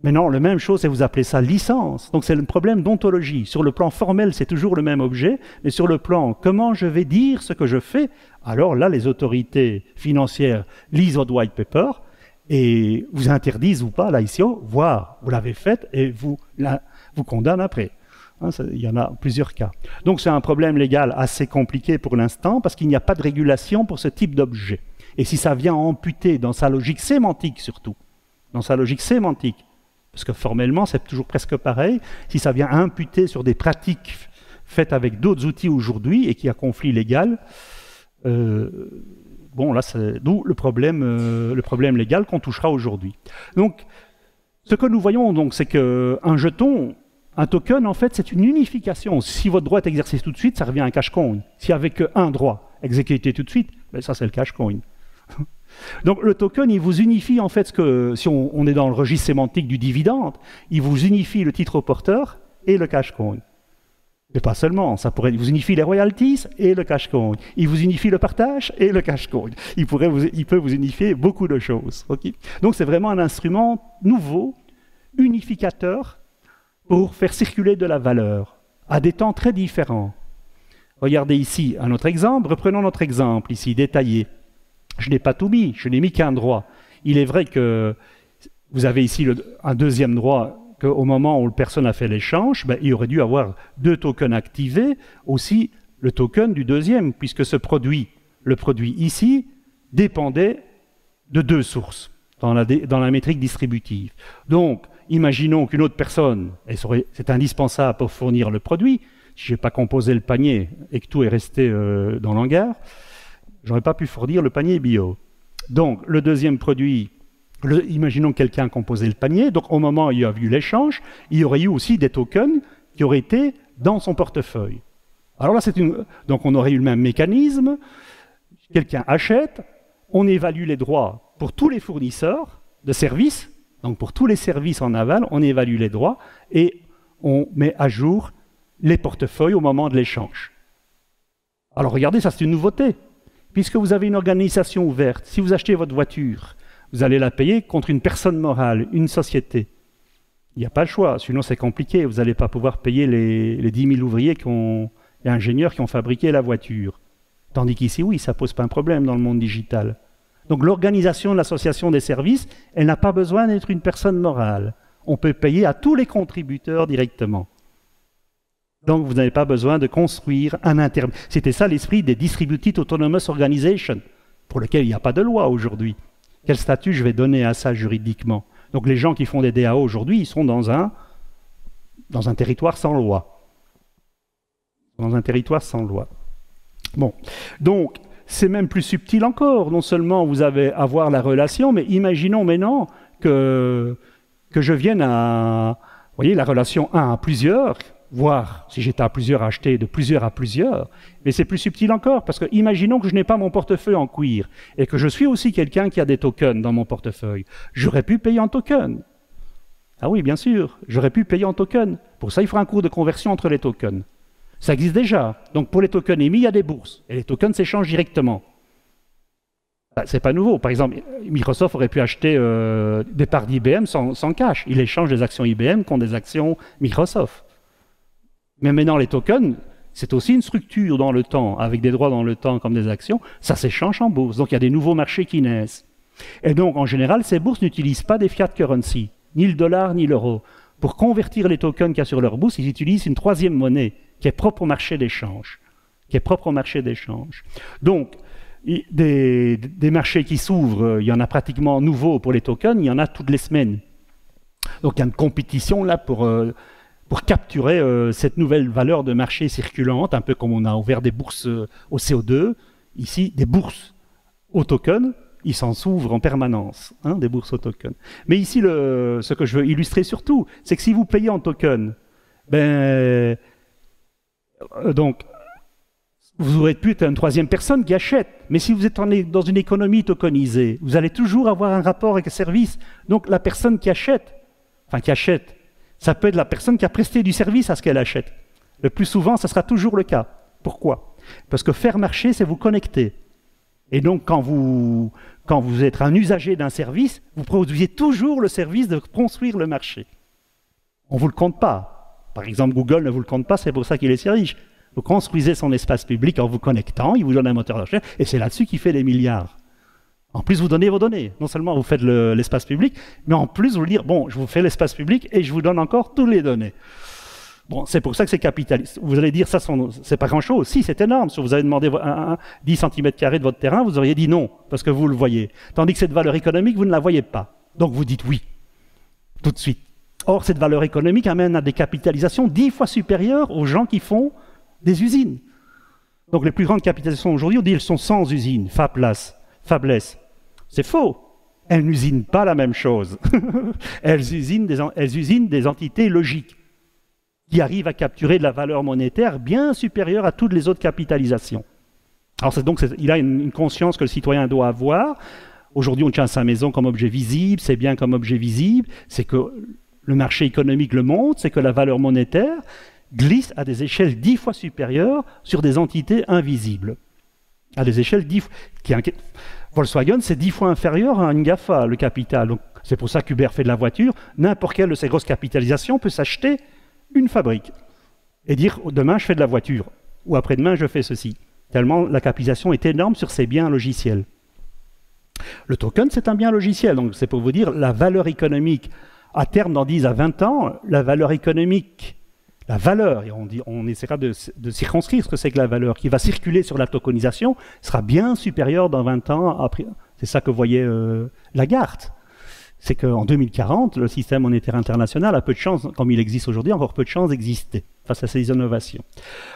Mais non, la même chose, c'est vous appelez ça licence. Donc c'est le problème d'ontologie. Sur le plan formel, c'est toujours le même objet, mais sur le plan comment je vais dire ce que je fais, alors là, les autorités financières lisent votre white paper et vous interdisent ou pas l'ICO, voire vous l'avez faite et vous condamne après. Hein, il y en a plusieurs cas. Donc c'est un problème légal assez compliqué pour l'instant parce qu'il n'y a pas de régulation pour ce type d'objet. Et si ça vient amputer dans sa logique sémantique surtout, dans sa logique sémantique, parce que formellement c'est toujours presque pareil, si ça vient imputer sur des pratiques faites avec d'autres outils aujourd'hui et qui a conflit légal, bon là c'est d'où le problème légal qu'on touchera aujourd'hui. Donc ce que nous voyons donc c'est qu'un jeton, un token, en fait, c'est une unification. Si votre droit est exercé tout de suite, ça revient à un cash coin. S'il n'y avait qu'un droit exécuté tout de suite, ben ça, c'est le cash coin. Donc, le token, il vous unifie, en fait, si on est dans le registre sémantique du dividende, il vous unifie le titre au porteur et le cash coin. Mais pas seulement, il vous unifie les royalties et le cash coin. Il vous unifie le partage et le cash coin. Il peut vous unifier beaucoup de choses. Okay. Donc, c'est vraiment un instrument nouveau, unificateur, pour faire circuler de la valeur à des temps très différents. Regardez ici un autre exemple. Reprenons notre exemple ici, détaillé. Je n'ai pas tout mis, je n'ai mis qu'un droit. Il est vrai que vous avez ici un deuxième droit, qu'au moment où la personne a fait l'échange, ben, il aurait dû avoir 2 tokens activés, aussi le token du deuxième, puisque le produit ici, dépendait de 2 sources dans la métrique distributive. Donc, imaginons qu'une autre personne, c'est indispensable pour fournir le produit, si je n'ai pas composé le panier et que tout est resté dans l'hangar, je n'aurais pas pu fournir le panier bio. Donc, le deuxième produit, imaginons que quelqu'un a composé le panier, donc au moment où il y a eu l'échange, il y aurait eu aussi des tokens qui auraient été dans son portefeuille. Alors là, donc on aurait eu le même mécanisme, quelqu'un achète, on évalue les droits pour tous les fournisseurs de services. Donc pour tous les services en aval, on évalue les droits et on met à jour les portefeuilles au moment de l'échange. Alors regardez, ça c'est une nouveauté. Puisque vous avez une organisation ouverte, si vous achetez votre voiture, vous allez la payer contre une personne morale, une société. Il n'y a pas le choix, sinon c'est compliqué. Vous n'allez pas pouvoir payer les 10 000 ouvriers et ingénieurs qui ont fabriqué la voiture. Tandis qu'ici, oui, ça ne pose pas un problème dans le monde digital. Donc l'organisation de l'association des services, elle n'a pas besoin d'être une personne morale. On peut payer à tous les contributeurs directement. Donc vous n'avez pas besoin de construire un intermédiaire. C'était ça l'esprit des Distributed Autonomous Organizations, pour lequel il n'y a pas de loi aujourd'hui. Quel statut je vais donner à ça juridiquement? Donc les gens qui font des DAO aujourd'hui, ils sont dans un territoire sans loi. Dans un territoire sans loi. Bon, donc c'est même plus subtil encore. Non seulement vous avez à voir la relation, mais imaginons maintenant que je vienne à... Vous voyez, la relation 1 à plusieurs, voire, si j'étais à plusieurs, acheter de plusieurs à plusieurs. Mais c'est plus subtil encore, parce que imaginons que je n'ai pas mon portefeuille en cuir, et que je suis aussi quelqu'un qui a des tokens dans mon portefeuille. J'aurais pu payer en token. Ah oui, bien sûr, j'aurais pu payer en token. Pour ça, il faut un cours de conversion entre les tokens. Ça existe déjà. Donc pour les tokens émis, il y a des bourses. Et les tokens s'échangent directement. C'est pas nouveau. Par exemple, Microsoft aurait pu acheter des parts d'IBM sans cash. Il échange des actions IBM contre des actions Microsoft. Mais maintenant, les tokens, c'est aussi une structure dans le temps, avec des droits dans le temps comme des actions. Ça s'échange en bourse. Donc il y a des nouveaux marchés qui naissent. Et donc, en général, ces bourses n'utilisent pas des fiat currency, ni le dollar, ni l'euro. Pour convertir les tokens qu'il y a sur leur bourse, ils utilisent une troisième monnaie qui est propre au marché d'échange. Donc, des marchés qui s'ouvrent, il y en a pratiquement nouveaux pour les tokens, il y en a toutes les semaines. Donc il y a une compétition là pour pour capturer cette nouvelle valeur de marché circulante, un peu comme on a ouvert des bourses au CO2, ici des bourses au token, ils s'en s'ouvrent en permanence, hein, des bourses au token. Mais ici, ce que je veux illustrer surtout, c'est que si vous payez en token, donc vous aurez peut-être une troisième personne qui achète, mais si vous êtes dans une économie tokenisée, vous allez toujours avoir un rapport avec le service. Donc la personne qui achète, ça peut être la personne qui a presté du service à ce qu'elle achète. Le plus souvent, ça sera toujours le cas. Pourquoi? Parce que faire marcher, c'est vous connecter. Et donc, quand vous êtes un usager d'un service, vous produisez toujours le service de construire le marché. On ne vous le compte pas. Par exemple, Google ne vous le compte pas, c'est pour ça qu'il est si riche. Vous construisez son espace public en vous connectant, il vous donne un moteur de recherche, et c'est là-dessus qu'il fait des milliards. En plus, vous donnez vos données. Non seulement vous faites l'espace public, mais en plus, vous dire, bon, je vous fais l'espace public et je vous donne encore toutes les données. Bon, c'est pour ça que c'est capitaliste. Vous allez dire, ça, c'est pas grand-chose. Si, c'est énorme. Si vous avez demandé 10 cm² de votre terrain, vous auriez dit non, parce que vous le voyez. Tandis que cette valeur économique, vous ne la voyez pas. Donc vous dites oui, tout de suite. Or, cette valeur économique amène à des capitalisations 10 fois supérieures aux gens qui font des usines. Donc les plus grandes capitalisations aujourd'hui, on dit elles sont sans usine, fabless. C'est faux. Elles n'usinent pas la même chose. elles usinent des entités logiques qui arrivent à capturer de la valeur monétaire bien supérieure à toutes les autres capitalisations. Alors il a une conscience que le citoyen doit avoir. Aujourd'hui, on tient sa maison comme objet visible, c'est bien comme objet visible, c'est que le marché économique le montre, c'est que la valeur monétaire glisse à des échelles 10 fois supérieures sur des entités invisibles. À des échelles 10 fois... Volkswagen, c'est 10 fois inférieur à une GAFA, le capital. Donc, c'est pour ça qu'Uber fait de la voiture. N'importe quelle de ces grosses capitalisations peut s'acheter une fabrique et dire demain je fais de la voiture ou après-demain je fais ceci. Tellement la capitalisation est énorme sur ces biens logiciels. Le token, c'est un bien logiciel. Donc, c'est pour vous dire la valeur économique à terme, dans 10 à 20 ans, la valeur économique, la valeur, et on essaiera de circonscrire ce que c'est que la valeur, qui va circuler sur la tokenisation, sera bien supérieure dans 20 ans. Après, c'est ça que voyait Lagarde. C'est qu'en 2040, le système monétaire international a peu de chance, comme il existe aujourd'hui, encore peu de chance d'exister face à ces innovations.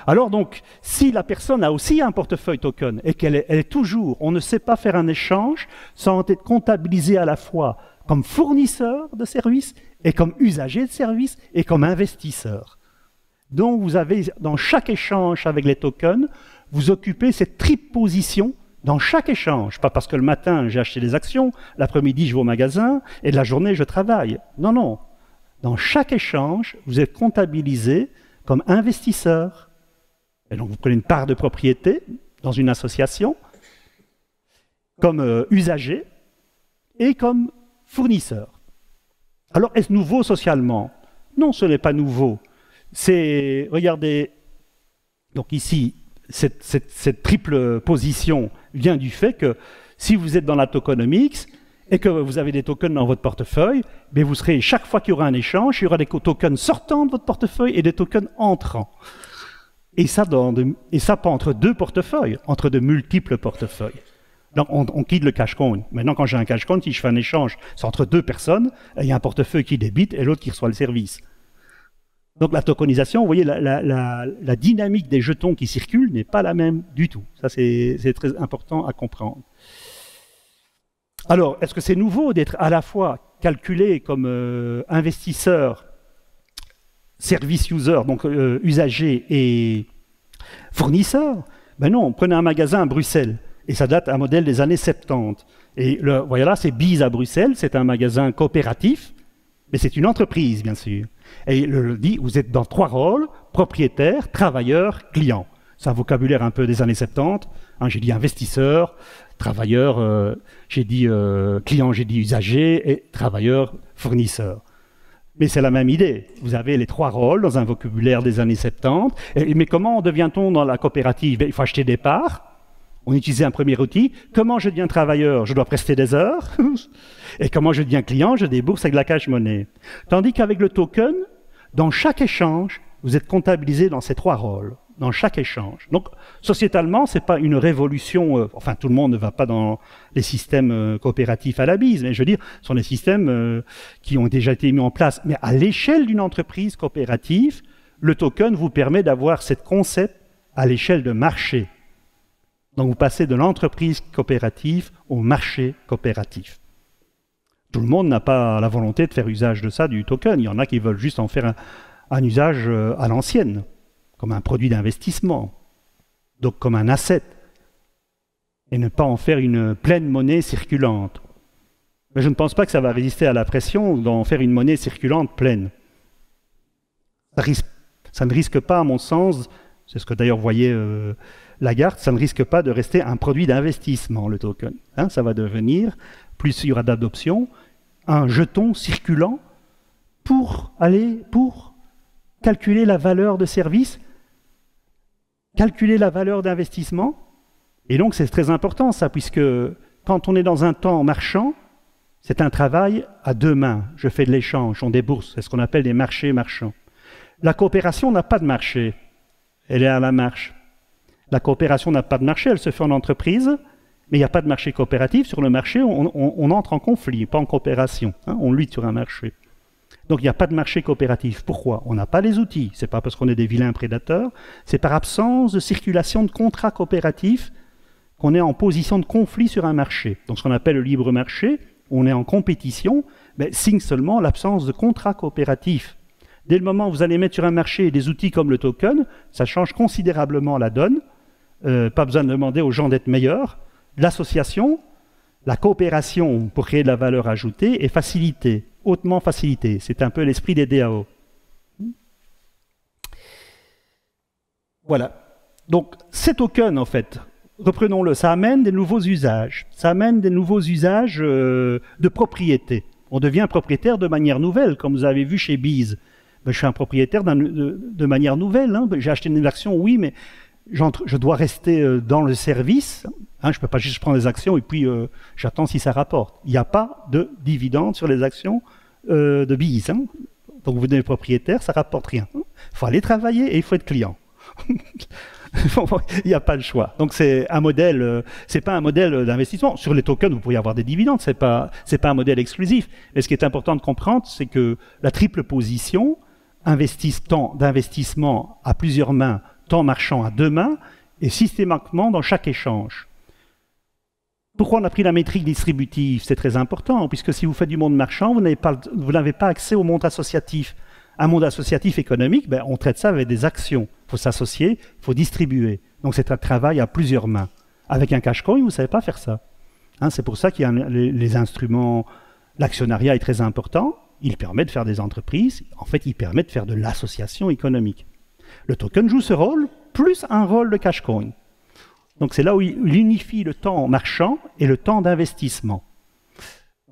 Alors donc, si la personne a aussi un portefeuille token et qu'elle est toujours, on ne sait pas faire un échange sans être comptabilisé à la fois comme fournisseur de services et comme usager de services et comme investisseur. Donc vous avez, dans chaque échange avec les tokens, vous occupez cette triple position dans chaque échange. Pas parce que le matin j'ai acheté des actions, l'après-midi je vais au magasin et la journée je travaille. Non, non. Dans chaque échange, vous êtes comptabilisé comme investisseur. Et donc vous prenez une part de propriété dans une association, comme usager et comme fournisseur. Alors est-ce nouveau socialement? Non, ce n'est pas nouveau. C'est, regardez, donc ici, cette triple position vient du fait que si vous êtes dans la tokenomics et que vous avez des tokens dans votre portefeuille, mais vous serez, chaque fois qu'il y aura un échange, il y aura des tokens sortant de votre portefeuille et des tokens entrant. Et ça pas entre deux portefeuilles, entre de multiples portefeuilles. Donc on quitte le cash coin. Maintenant, quand j'ai un cash coin, si je fais un échange, c'est entre deux personnes, il y a un portefeuille qui débite et l'autre qui reçoit le service. Donc la tokenisation, vous voyez, la dynamique des jetons qui circulent n'est pas la même du tout. Ça, c'est très important à comprendre. Alors, est-ce que c'est nouveau d'être à la fois calculé comme investisseur, service user, donc usager et fournisseur? Ben non, prenez un magasin à Bruxelles, et ça date un modèle des années 70. Et voyez là, c'est Bise à Bruxelles, c'est un magasin coopératif, mais c'est une entreprise, bien sûr. Et il le dit, vous êtes dans trois rôles, propriétaire, travailleur, client. C'est un vocabulaire un peu des années 70. Hein, j'ai dit investisseur, travailleur, j'ai dit client, j'ai dit usager, et travailleur, fournisseur. Mais c'est la même idée. Vous avez les trois rôles dans un vocabulaire des années 70. Mais comment devient-on dans la coopérative? Il faut acheter des parts. On utilise un premier outil. Comment je deviens travailleur? Je dois prester des heures. Et comment je deviens client? Je débourse avec la cash money. Tandis qu'avec le token, dans chaque échange, vous êtes comptabilisé dans ces trois rôles. dans chaque échange. Donc, sociétalement, ce n'est pas une révolution, enfin, tout le monde ne va pas dans les systèmes coopératifs à la bise, mais je veux dire, ce sont des systèmes qui ont déjà été mis en place. Mais à l'échelle d'une entreprise coopérative, le token vous permet d'avoir ce concept à l'échelle de marché. Donc, vous passez de l'entreprise coopérative au marché coopératif. Tout le monde n'a pas la volonté de faire usage de ça, du token. Il y en a qui veulent juste en faire un usage à l'ancienne, comme un produit d'investissement, donc comme un asset, et ne pas en faire une pleine monnaie circulante. Mais je ne pense pas que ça va résister à la pression d'en faire une monnaie circulante pleine. Ça ne risque pas, à mon sens, c'est ce que d'ailleurs voyait Lagarde, ça ne risque pas de rester un produit d'investissement, le token. Hein, ça va devenir, plus il y aura d'adoption, un jeton circulant pour calculer la valeur de service, calculer la valeur d'investissement. Et donc c'est très important ça, puisque quand on est dans un temps marchand, c'est un travail à deux mains. Je fais de l'échange, on débourse, c'est ce qu'on appelle des marchés marchands. La coopération n'a pas de marché, elle est à la marche. La coopération n'a pas de marché, elle se fait en entreprise, mais il n'y a pas de marché coopératif. Sur le marché, on entre en conflit, pas en coopération. Hein, on lutte sur un marché. Donc il n'y a pas de marché coopératif. Pourquoi? On n'a pas les outils. Ce n'est pas parce qu'on est des vilains prédateurs, c'est par absence de circulation de contrats coopératifs qu'on est en position de conflit sur un marché. Donc ce qu'on appelle le libre marché, on est en compétition, mais signe seulement l'absence de contrats coopératifs. Dès le moment où vous allez mettre sur un marché des outils comme le token, ça change considérablement la donne. Pas besoin de demander aux gens d'être meilleurs. L'association, la coopération pour créer de la valeur ajoutée est facilitée, hautement facilitée. C'est un peu l'esprit des DAO. Voilà. Donc, ces tokens, en fait, reprenons-le, ça amène des nouveaux usages. Ça amène des nouveaux usages de propriété. On devient propriétaire de manière nouvelle, comme vous avez vu chez Bees. Ben, je suis un propriétaire de manière nouvelle. Hein. J'ai acheté une action, oui, mais je dois rester dans le service. Hein, je ne peux pas juste prendre des actions et puis j'attends si ça rapporte. Il n'y a pas de dividende sur les actions de Bees. Hein. Donc vous devenez propriétaire, ça ne rapporte rien. Il faut aller travailler et il faut être client. Il n'y a pas le choix. Donc c'est un modèle, c'est pas un modèle d'investissement. Sur les tokens, vous pourriez avoir des dividendes, c'est pas un modèle exclusif. Mais ce qui est important de comprendre, c'est que la triple position, temps d'investissement à plusieurs mains, temps marchand à deux mains, est systématiquement dans chaque échange. Pourquoi on a pris la métrique distributive? C'est très important, puisque si vous faites du monde marchand, vous n'avez pas accès au monde associatif. Un monde associatif économique, ben, on traite ça avec des actions. Il faut s'associer, il faut distribuer. Donc c'est un travail à plusieurs mains. Avec un cash coin, vous ne savez pas faire ça. Hein, c'est pour ça qu'il y a les instruments, l'actionnariat est très important. Il permet de faire des entreprises. En fait, il permet de faire de l'association économique. Le token joue ce rôle, plus un rôle de cash coin. Donc c'est là où il unifie le temps marchand et le temps d'investissement.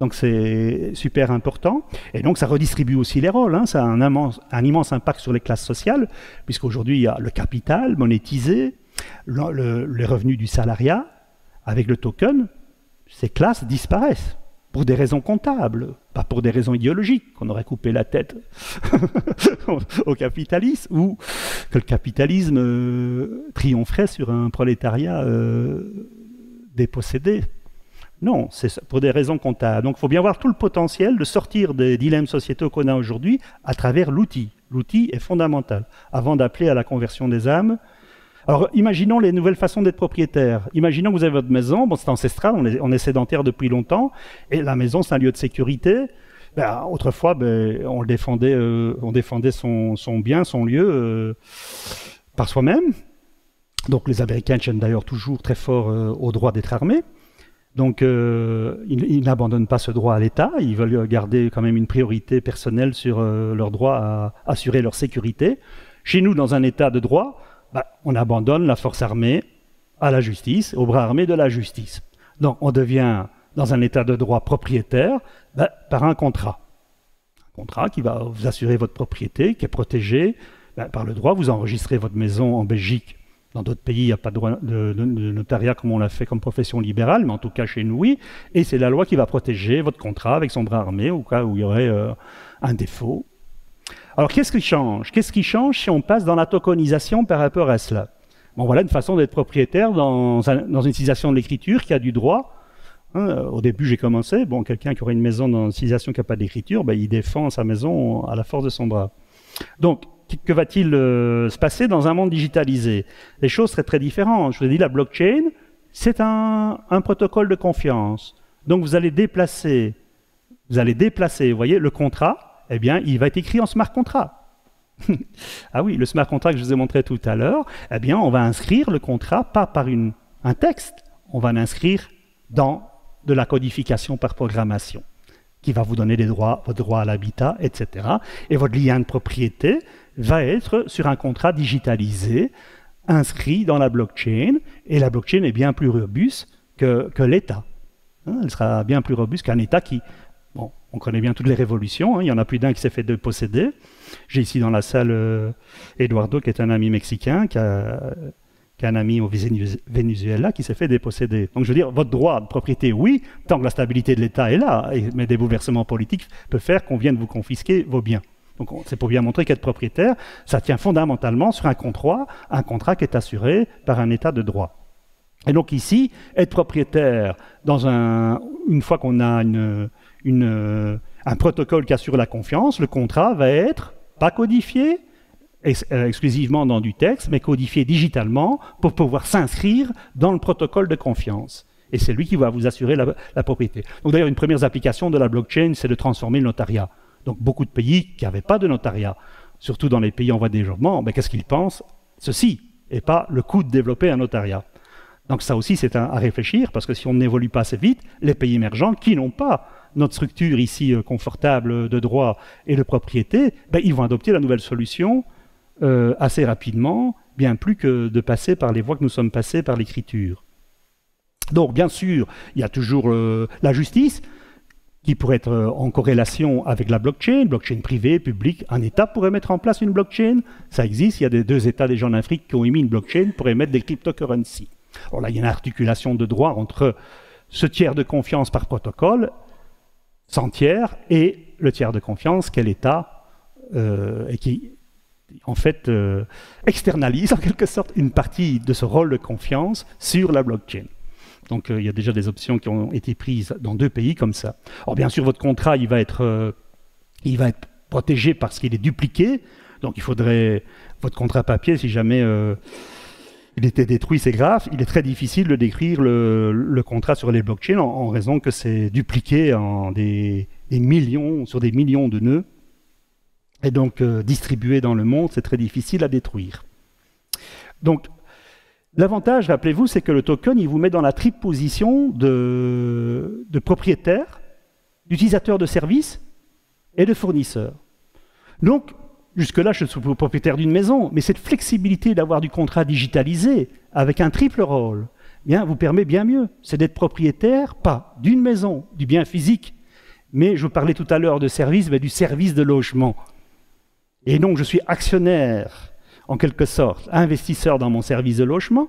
Donc c'est super important. Et donc ça redistribue aussi les rôles. Hein. Ça a un immense impact sur les classes sociales, puisqu'aujourd'hui il y a le capital monétisé, les revenus du salariat. Avec le token, ces classes disparaissent. Pour des raisons comptables, pas pour des raisons idéologiques, qu'on aurait coupé la tête au capitalisme, ou que le capitalisme triompherait sur un prolétariat dépossédé. Non, c'est pour des raisons comptables. Donc il faut bien voir tout le potentiel de sortir des dilemmes sociétaux qu'on a aujourd'hui à travers l'outil. L'outil est fondamental. Avant d'appeler à la conversion des âmes, alors, imaginons les nouvelles façons d'être propriétaire. Imaginons que vous avez votre maison, bon, c'est ancestral, on est sédentaire depuis longtemps, et la maison, c'est un lieu de sécurité. Ben, autrefois, ben, on défendait son bien, son lieu, par soi-même. Donc, les Américains tiennent d'ailleurs toujours très fort au droit d'être armés. Donc, ils n'abandonnent pas ce droit à l'État. Ils veulent garder quand même une priorité personnelle sur leur droit à assurer leur sécurité. Chez nous, dans un État de droit, on abandonne la force armée à la justice, au bras armé de la justice. Donc on devient, dans un état de droit propriétaire, par un contrat. Un contrat qui va vous assurer votre propriété, qui est protégé par le droit. Vous enregistrez votre maison en Belgique. Dans d'autres pays, il n'y a pas de droit de notariat comme on l'a fait comme profession libérale, mais en tout cas chez nous, oui. Et c'est la loi qui va protéger votre contrat avec son bras armé au cas où il y aurait un défaut. Alors, qu'est-ce qui change? Qu'est-ce qui change si on passe dans la tokenisation par rapport à cela? Bon, voilà une façon d'être propriétaire dans une civilisation de l'écriture qui a du droit. Au début, j'ai commencé. Bon, quelqu'un qui aurait une maison dans une civilisation qui n'a pas d'écriture, ben, il défend sa maison à la force de son bras. Donc, que va-t-il se passer dans un monde digitalisé? Les choses seraient très différentes. Je vous ai dit, la blockchain, c'est un protocole de confiance. Donc, vous allez déplacer, vous voyez, le contrat, eh bien, il va être écrit en smart contract. Ah oui, le smart contract que je vous ai montré tout à l'heure, eh bien, on va inscrire le contrat pas par un texte, on va l'inscrire dans de la codification par programmation, qui va vous donner votre droit à l'habitat, etc. Et votre lien de propriété va être sur un contrat digitalisé, inscrit dans la blockchain, et la blockchain est bien plus robuste que l'État. Elle sera bien plus robuste qu'un État qui... Bon, on connaît bien toutes les révolutions, il y en a plus d'un qui s'est fait déposséder. J'ai ici dans la salle Eduardo, qui est un ami mexicain, qui a un ami au Venezuela qui s'est fait déposséder. Donc je veux dire, votre droit de propriété, oui, tant que la stabilité de l'État est là, mais des bouleversements politiques peuvent faire qu'on vienne vous confisquer vos biens. Donc c'est pour bien montrer qu'être propriétaire, ça tient fondamentalement sur un contrat qui est assuré par un État de droit. Et donc ici, être propriétaire, une fois qu'on a un protocole qui assure la confiance, le contrat va être pas codifié exclusivement dans du texte, mais codifié digitalement pour pouvoir s'inscrire dans le protocole de confiance. Et c'est lui qui va vous assurer la propriété. Donc d'ailleurs, une première application de la blockchain, c'est de transformer le notariat. Donc beaucoup de pays qui n'avaient pas de notariat, surtout dans les pays en voie de développement, ben, qu'est-ce qu'ils pensent? Ceci, et pas le coût de développer un notariat. Donc ça aussi, c'est à réfléchir, parce que si on n'évolue pas assez vite, les pays émergents qui n'ont pas notre structure ici confortable de droit et de propriété, ben, ils vont adopter la nouvelle solution assez rapidement, bien plus que de passer par les voies que nous sommes passés par l'écriture. Donc bien sûr, il y a toujours la justice, qui pourrait être en corrélation avec la blockchain privée, publique. Un État pourrait mettre en place une blockchain, ça existe, il y a deux États déjà en Afrique qui ont émis une blockchain pour émettre des cryptocurrencies. Alors là, il y a une articulation de droit entre ce tiers de confiance par protocole, sans tiers, et le tiers de confiance qu'est l'État, et qui, en fait, externalise en quelque sorte une partie de ce rôle de confiance sur la blockchain. Donc il y a déjà des options qui ont été prises dans 2 pays comme ça. Alors bien sûr, votre contrat, il va être protégé parce qu'il est dupliqué. Donc il faudrait, votre contrat papier, si jamais il était détruit, c'est grave. Il est très difficile de décrire le contrat sur les blockchains en raison que c'est dupliqué en sur des millions de nœuds. Et donc distribué dans le monde, c'est très difficile à détruire. Donc l'avantage, rappelez-vous, c'est que le token, il vous met dans la triple position de propriétaire, d'utilisateur de services et de fournisseur. Donc, jusque-là, je suis propriétaire d'une maison, mais cette flexibilité d'avoir du contrat digitalisé avec un triple rôle, bien, vous permet bien mieux. C'est d'être propriétaire, pas d'une maison, du bien physique, mais je vous parlais tout à l'heure de service, mais du service de logement. Et donc, je suis actionnaire, en quelque sorte, investisseur dans mon service de logement.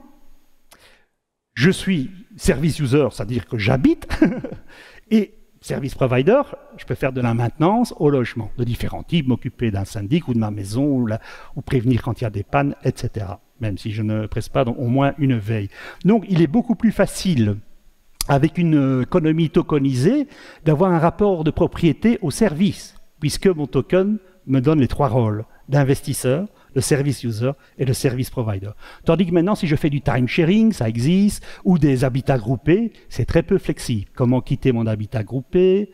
Je suis service user, c'est-à-dire que j'habite, et service provider, je peux faire de la maintenance au logement, de différents types, m'occuper d'un syndic ou de ma maison, ou prévenir quand il y a des pannes, etc. Même si je ne presse pas donc, au moins une veille. Donc il est beaucoup plus facile, avec une économie tokenisée, d'avoir un rapport de propriété au service, puisque mon token me donne les 3 rôles d'investisseur, le service user et le service provider. Tandis que maintenant, si je fais du time sharing, ça existe, ou des habitats groupés, c'est très peu flexible. Comment quitter mon habitat groupé?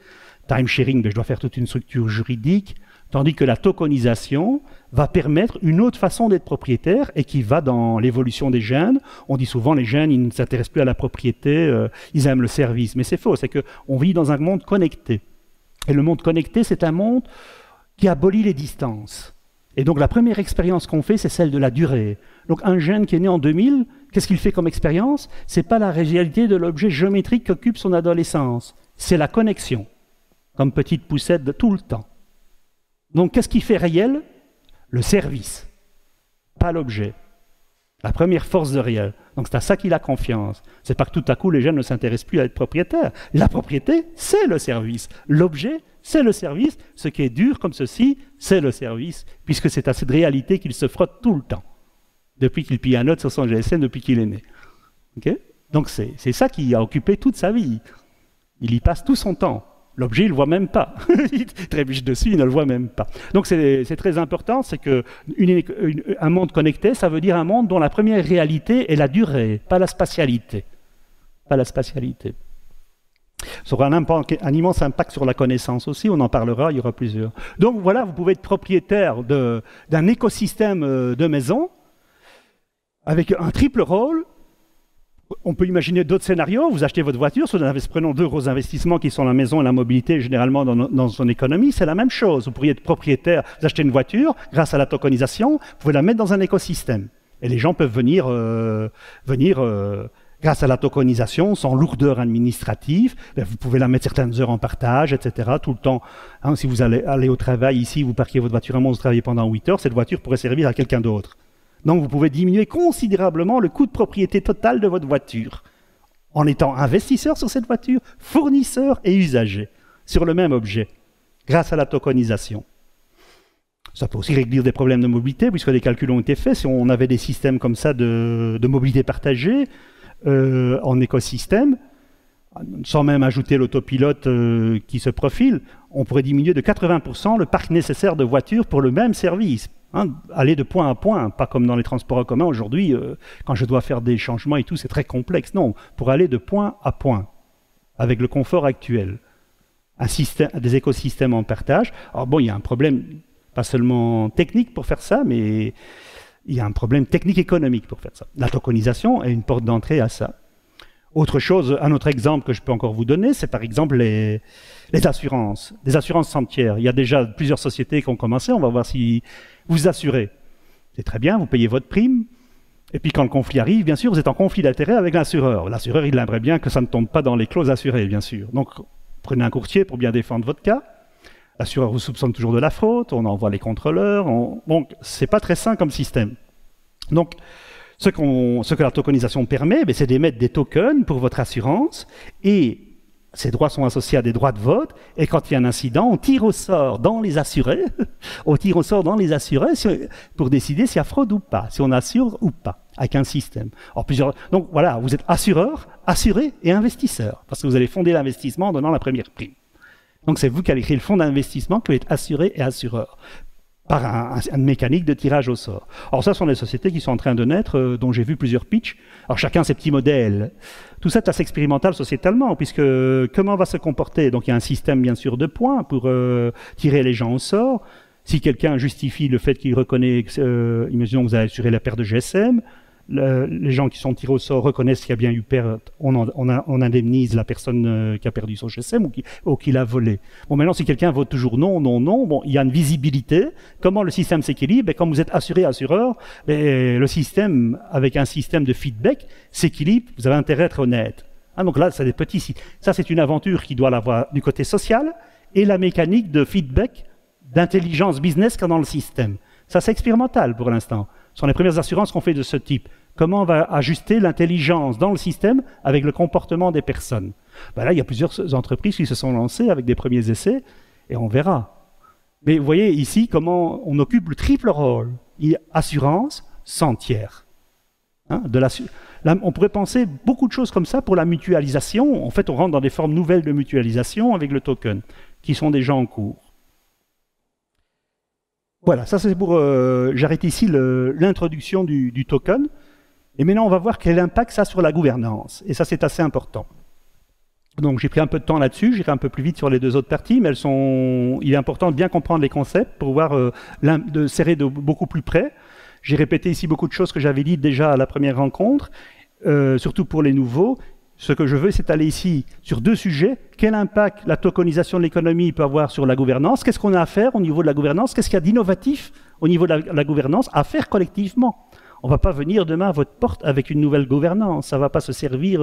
Time sharing, je dois faire toute une structure juridique, tandis que la tokenisation va permettre une autre façon d'être propriétaire et qui va dans l'évolution des jeunes. On dit souvent les jeunes, ils ne s'intéressent plus à la propriété, ils aiment le service. Mais c'est faux, c'est qu'on vit dans un monde connecté. Et le monde connecté, c'est un monde qui abolit les distances. Et donc la première expérience qu'on fait, c'est celle de la durée. Donc un jeune qui est né en 2000, qu'est-ce qu'il fait comme expérience? C'est pas la réalité de l'objet géométrique qu'occupe son adolescence, c'est la connexion, comme petite poussette de tout le temps. Donc qu'est-ce qui fait réel? Le service, pas l'objet. La première force de réel. Donc c'est à ça qu'il a confiance. C'est pas que tout à coup les jeunes ne s'intéressent plus à être propriétaires. La propriété, c'est le service. L'objet, c'est le service. Ce qui est dur comme ceci, c'est le service, puisque c'est à cette réalité qu'il se frotte tout le temps. Depuis qu'il pianote sur son GSM, depuis qu'il est né. Okay? Donc c'est ça qui a occupé toute sa vie. Il y passe tout son temps. L'objet, il ne le voit même pas. Il trébuche dessus, il ne le voit même pas. Donc c'est très important, c'est qu'un monde connecté, ça veut dire un monde dont la première réalité est la durée, pas la spatialité. Pas la spatialité. Ça aura un immense impact sur la connaissance aussi, on en parlera, il y aura plusieurs. Donc voilà, vous pouvez être propriétaire d'un écosystème de maisons avec un triple rôle. On peut imaginer d'autres scénarios. Vous achetez votre voiture, prenons deux gros investissements qui sont la maison et la mobilité généralement dans son économie, c'est la même chose. Vous pourriez être propriétaire, vous achetez une voiture, grâce à la tokenisation, vous pouvez la mettre dans un écosystème. Et les gens peuvent venir grâce à la tokenisation, sans lourdeur administrative. Vous pouvez la mettre certaines heures en partage, etc. Tout le temps. Hein, si vous allez au travail ici, vous parquez votre voiture à Mons, vous travaillez pendant 8 heures, cette voiture pourrait servir à quelqu'un d'autre. Donc vous pouvez diminuer considérablement le coût de propriété total de votre voiture en étant investisseur sur cette voiture, fournisseur et usager sur le même objet, grâce à la tokenisation. Ça peut aussi régler des problèmes de mobilité, puisque des calculs ont été faits. Si on avait des systèmes comme ça de mobilité partagée en écosystème, sans même ajouter l'autopilote qui se profile, on pourrait diminuer de 80% le parc nécessaire de voitures pour le même service. Hein, aller de point à point, pas comme dans les transports en commun aujourd'hui, quand je dois faire des changements et tout, c'est très complexe. Non, pour aller de point à point, avec le confort actuel. Des écosystèmes en partage. Alors bon, il y a un problème, pas seulement technique pour faire ça, mais il y a un problème technique économique pour faire ça. La tokenisation est une porte d'entrée à ça. Autre chose, un autre exemple que je peux encore vous donner, c'est par exemple les assurances, des assurances sentières. Il y a déjà plusieurs sociétés qui ont commencé, on va voir si vous assurez. C'est très bien, vous payez votre prime, et puis quand le conflit arrive, bien sûr, vous êtes en conflit d'intérêt avec l'assureur. L'assureur, il aimerait bien que ça ne tombe pas dans les clauses assurées, bien sûr. Donc, prenez un courtier pour bien défendre votre cas. L'assureur vous soupçonne toujours de la faute, on envoie les contrôleurs. Donc, c'est pas très sain comme système. Donc, ce que la tokenisation permet, c'est d'émettre des tokens pour votre assurance, et ces droits sont associés à des droits de vote, et quand il y a un incident, on tire au sort dans les assurés, pour décider s'il y a fraude ou pas, si on assure ou pas, avec un système. Donc voilà, vous êtes assureur, assuré et investisseur, parce que vous allez fonder l'investissement en donnant la première prime. Donc c'est vous qui allez créer le fonds d'investissement qui va être assuré et assureur, par une mécanique de tirage au sort. Alors ça, ce sont des sociétés qui sont en train de naître, dont j'ai vu plusieurs pitchs. Alors chacun ses petits modèles. Tout ça est assez expérimental sociétalement, puisque comment va se comporter? Donc il y a un système bien sûr de points pour tirer les gens au sort. Si quelqu'un justifie le fait qu'il reconnaît, imaginons que vous avez assuré la perte de GSM, les gens qui sont tirés au sort reconnaissent qu'il y a bien eu perte, on indemnise la personne qui a perdu son GSM ou qui l'a volé. Bon, maintenant, si quelqu'un vote toujours non, bon, il y a une visibilité. Comment le système s'équilibre? Comme vous êtes assureur, le système, avec un système de feedback, s'équilibre, vous avez intérêt à être honnête. Ah, donc là, c'est des petits. Ça, c'est une aventure qui doit l'avoir du côté social et la mécanique de feedback, d'intelligence business qu'il y a dans le système. Ça, c'est expérimental pour l'instant. Ce sont les premières assurances qu'on fait de ce type. Comment on va ajuster l'intelligence dans le système avec le comportement des personnes? Là, il y a plusieurs entreprises qui se sont lancées avec des premiers essais, et on verra. Mais vous voyez ici comment on occupe le triple rôle. Assurance, sentière. Hein, on pourrait penser beaucoup de choses comme ça pour la mutualisation. En fait, on rentre dans des formes nouvelles de mutualisation avec le token, qui sont déjà en cours. Voilà, ça c'est pour... j'arrête ici l'introduction du token. Et maintenant, on va voir quel impact ça a sur la gouvernance. Et ça, c'est assez important. Donc, j'ai pris un peu de temps là-dessus. J'irai un peu plus vite sur les deux autres parties, mais il est important de bien comprendre les concepts pour voir de serrer de beaucoup plus près. J'ai répété ici beaucoup de choses que j'avais dites déjà à la première rencontre, surtout pour les nouveaux. Ce que je veux, c'est aller ici sur deux sujets. Quel impact la tokenisation de l'économie peut avoir sur la gouvernance? Qu'est-ce qu'on a à faire au niveau de la gouvernance? Qu'est-ce qu'il y a d'innovatif au niveau de la gouvernance à faire collectivement? On ne va pas venir demain à votre porte avec une nouvelle gouvernance. Ça ne va pas se servir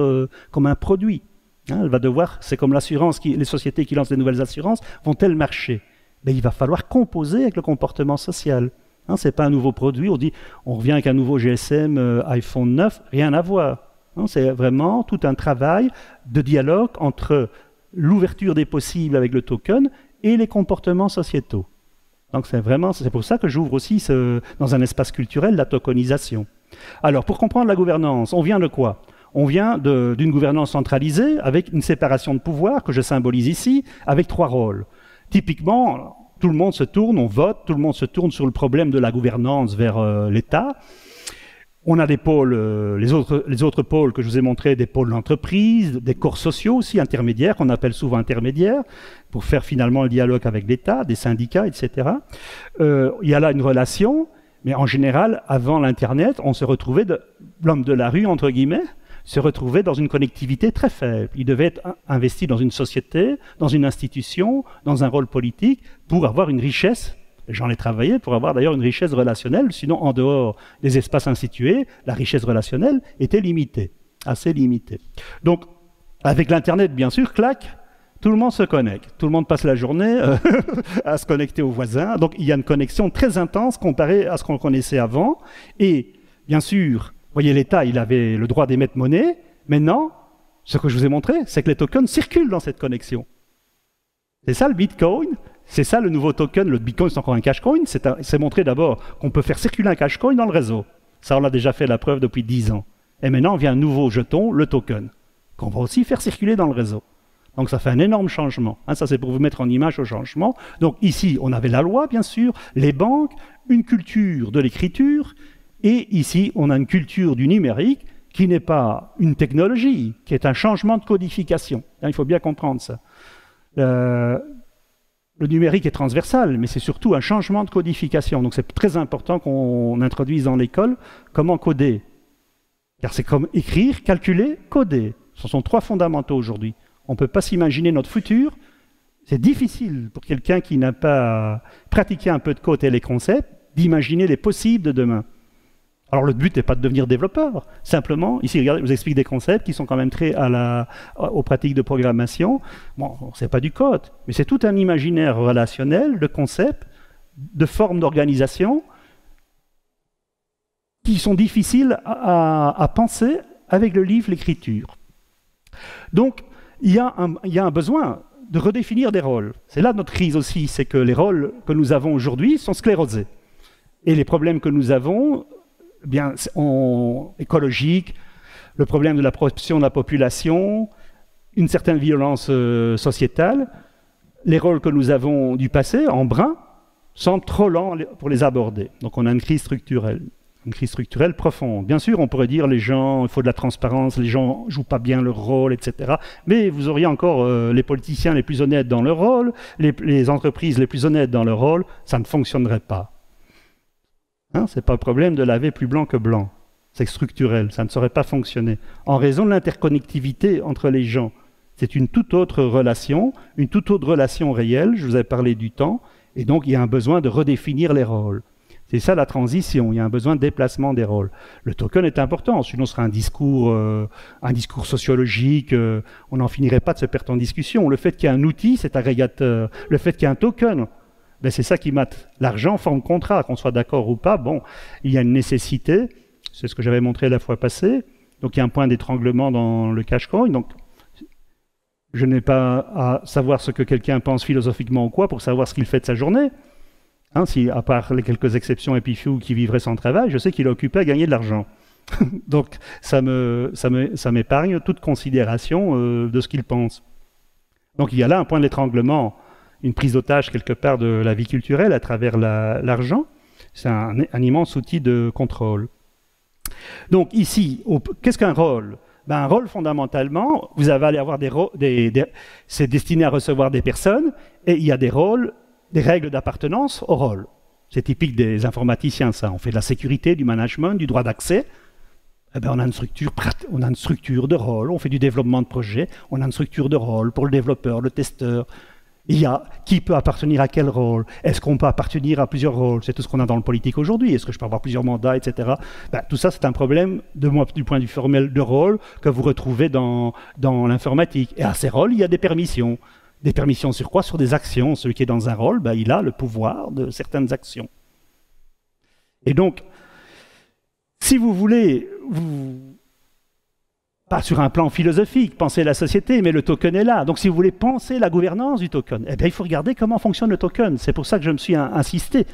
comme un produit. Hein, elle va devoir, c'est comme l'assurance, les sociétés qui lancent des nouvelles assurances, vont-elles marcher? Mais il va falloir composer avec le comportement social. Hein, ce n'est pas un nouveau produit, on dit on revient avec un nouveau GSM iPhone 9, rien à voir. Hein, c'est vraiment tout un travail de dialogue entre l'ouverture des possibles avec le token et les comportements sociétaux. Donc c'est pour ça que j'ouvre aussi dans un espace culturel la tokenisation. Alors pour comprendre la gouvernance, on vient de quoi? On vient d'une gouvernance centralisée avec une séparation de pouvoir que je symbolise ici, avec 3 rôles. Typiquement, tout le monde se tourne, on vote, tout le monde se tourne sur le problème de la gouvernance vers l'État. On a des pôles, les autres pôles que je vous ai montrés, des pôles d'entreprise, des corps sociaux aussi intermédiaires, qu'on appelle souvent intermédiaires, pour faire finalement le dialogue avec l'État, des syndicats, etc. Il y a là une relation, mais en général, avant l'Internet, on se retrouvait, l'homme de la rue, entre guillemets, se retrouvait dans une connectivité très faible. Il devait être investi dans une société, dans une institution, dans un rôle politique, pour avoir une richesse. J'en ai travaillé pour avoir d'ailleurs une richesse relationnelle, sinon en dehors des espaces institués, la richesse relationnelle était limitée, assez limitée. Donc, avec l'Internet, bien sûr, clac, tout le monde se connecte. Tout le monde passe la journée à se connecter aux voisins. Donc, il y a une connexion très intense comparée à ce qu'on connaissait avant. Et, bien sûr, vous voyez, l'État, il avait le droit d'émettre monnaie. Maintenant, ce que je vous ai montré, c'est que les tokens circulent dans cette connexion. C'est ça le Bitcoin. C'est ça le nouveau token. Le Bitcoin, c'est encore un cash coin. C'est montré d'abord qu'on peut faire circuler un cash coin dans le réseau. Ça, on l'a déjà fait la preuve depuis 10 ans. Et maintenant, vient un nouveau jeton, le token, qu'on va aussi faire circuler dans le réseau. Donc ça fait un énorme changement. Hein, ça, c'est pour vous mettre en image au changement. Donc ici, on avait la loi, bien sûr, les banques, une culture de l'écriture. Et ici, on a une culture du numérique qui n'est pas une technologie, qui est un changement de codification. Hein, il faut bien comprendre ça. Le numérique est transversal, mais c'est surtout un changement de codification. Donc c'est très important qu'on introduise dans l'école comment coder. Car c'est comme écrire, calculer, coder. Ce sont 3 fondamentaux aujourd'hui. On ne peut pas s'imaginer notre futur. C'est difficile pour quelqu'un qui n'a pas pratiqué un peu de code et les concepts d'imaginer les possibles de demain. Alors le but n'est pas de devenir développeur, simplement, ici, regardez, je vous explique des concepts qui sont quand même très aux pratiques de programmation. Bon, c'est pas du code, mais c'est tout un imaginaire relationnel, de concepts, de formes d'organisation qui sont difficiles à penser avec le livre, l'écriture. Donc, il y a un besoin de redéfinir des rôles. C'est là notre crise aussi, c'est que les rôles que nous avons aujourd'hui sont sclérosés. Et les problèmes que nous avons, bien, écologiques, le problème de la protection de la population, une certaine violence sociétale, les rôles que nous avons du passé, en brun, semblent trop lents pour les aborder. Donc on a une crise structurelle profonde. Bien sûr, on pourrait dire les gens, il faut de la transparence, les gens ne jouent pas bien leur rôle, etc. Mais vous auriez encore les politiciens les plus honnêtes dans leur rôle, les entreprises les plus honnêtes dans leur rôle, ça ne fonctionnerait pas. Hein, ce n'est pas le problème de laver plus blanc que blanc. C'est structurel, ça ne saurait pas fonctionner. En raison de l'interconnectivité entre les gens, c'est une toute autre relation réelle, je vous ai parlé du temps, et donc il y a un besoin de redéfinir les rôles. C'est ça la transition, il y a un besoin de déplacement des rôles. Le token est important, sinon ce sera un discours sociologique, on n'en finirait pas de se perdre en discussion. Le fait qu'il y ait un outil, cet agrégateur, le fait qu'il y ait un token, ben c'est ça qui mate. L'argent forme contrat, qu'on soit d'accord ou pas. Bon, il y a une nécessité, c'est ce que j'avais montré la fois passée. Donc il y a un point d'étranglement dans le cash coin. Donc je n'ai pas à savoir ce que quelqu'un pense philosophiquement ou quoi pour savoir ce qu'il fait de sa journée. Hein, si, à part les quelques exceptions épiphies qui vivraient sans travail, je sais qu'il est occupé à gagner de l'argent. Donc ça m'épargne toute considération de ce qu'il pense. Donc il y a là un point d'étranglement, une prise d'otage quelque part de la vie culturelle à travers l'argent. C'est un immense outil de contrôle. Donc ici, qu'est-ce qu'un rôle? Ben, un rôle, fondamentalement, vous allez avoir c'est destiné à recevoir des personnes, et il y a des rôles, des règles d'appartenance au rôle. C'est typique des informaticiens, ça. On fait de la sécurité, du management, du droit d'accès. Eh ben, on a une structure de rôle, on fait du développement de projet, on a une structure de rôle pour le développeur, le testeur. Il y a qui peut appartenir à quel rôle? Est-ce qu'on peut appartenir à plusieurs rôles? C'est tout ce qu'on a dans le politique aujourd'hui. Est-ce que je peux avoir plusieurs mandats, etc. Ben, tout ça, c'est un problème, du point de vue formel de rôle, que vous retrouvez dans l'informatique. Et à ces rôles, il y a des permissions. Des permissions sur quoi? Sur des actions. Celui qui est dans un rôle, ben, il a le pouvoir de certaines actions. Et donc, si vous voulez, pas sur un plan philosophique, penser la société, mais le token est là. Donc si vous voulez penser la gouvernance du token, eh bien, il faut regarder comment fonctionne le token. C'est pour ça que je me suis insisté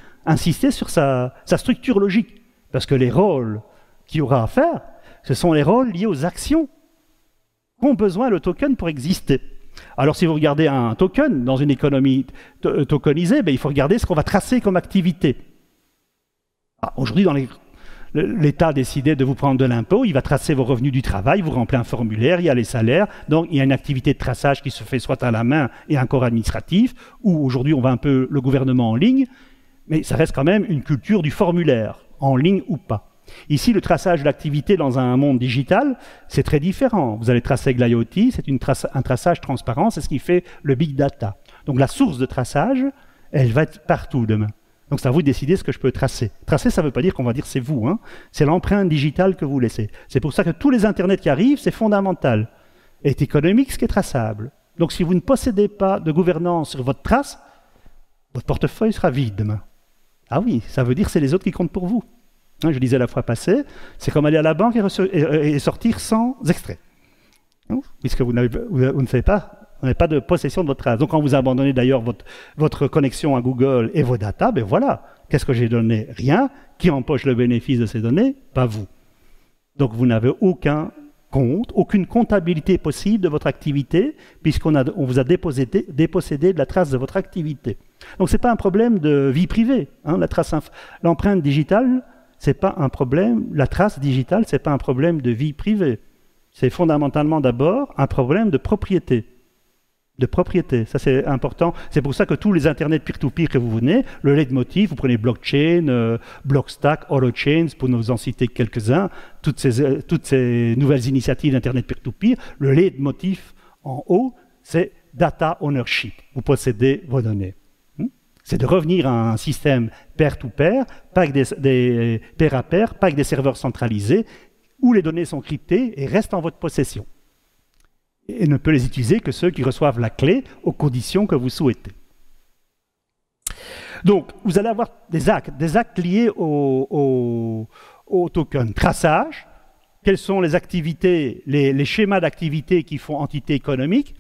sur sa structure logique. Parce que les rôles qu'il y aura à faire, ce sont les rôles liés aux actions qu'ont besoin le token pour exister. Alors si vous regardez un token dans une économie tokenisée, ben, il faut regarder ce qu'on va tracer comme activité. Aujourd'hui, l'État a décidé de vous prendre de l'impôt, il va tracer vos revenus du travail, vous remplissez un formulaire, il y a les salaires, donc il y a une activité de traçage qui se fait soit à la main et un corps administratif, ou aujourd'hui on va un peu le gouvernement en ligne, mais ça reste quand même une culture du formulaire, en ligne ou pas. Ici, le traçage de l'activité dans un monde digital, c'est très différent. Vous allez tracer avec l'IoT, c'est un traçage transparent, c'est ce qui fait le big data. Donc la source de traçage, elle va être partout demain. Donc c'est à vous de décider ce que je peux tracer. Tracer, ça ne veut pas dire qu'on va dire c'est vous, hein. C'est l'empreinte digitale que vous laissez. C'est pour ça que tous les internets qui arrivent, c'est fondamental. Et c'est économique ce qui est traçable. Donc si vous ne possédez pas de gouvernance sur votre trace, votre portefeuille sera vide demain. Ah oui, ça veut dire que c'est les autres qui comptent pour vous. Hein, je disais la fois passée, c'est comme aller à la banque et sortir sans extrait. Hein, puisque vous ne savez pas. Vous n'avez pas de possession de votre trace. Donc quand vous abandonnez d'ailleurs votre connexion à Google et vos datas, ben voilà, qu'est-ce que j'ai donné? Rien. Qui empoche le bénéfice de ces données? Pas vous. Donc vous n'avez aucun compte, aucune comptabilité possible de votre activité, puisqu'on vous a dépossédé de la trace de votre activité. Donc ce n'est pas un problème de vie privée. Hein, l'empreinte digitale, c'est pas un problème, la trace digitale, ce n'est pas un problème de vie privée. C'est fondamentalement d'abord un problème de propriété. Ça c'est important. C'est pour ça que tous les internets peer-to-peer que vous venez, le leitmotiv, vous prenez blockchain, Blockstack, Holochains, pour nous en citer quelques-uns, toutes ces nouvelles initiatives d'internet peer-to-peer, le leitmotiv en haut, c'est data ownership. Vous possédez vos données. C'est de revenir à un système pair-to-pair, pas avec des pair à pair, pas avec des serveurs centralisés, où les données sont cryptées et restent en votre possession. Et ne peut les utiliser que ceux qui reçoivent la clé aux conditions que vous souhaitez. Donc, vous allez avoir des actes liés au token. Traçage, quelles sont les activités, les schémas d'activité qui font entité économique.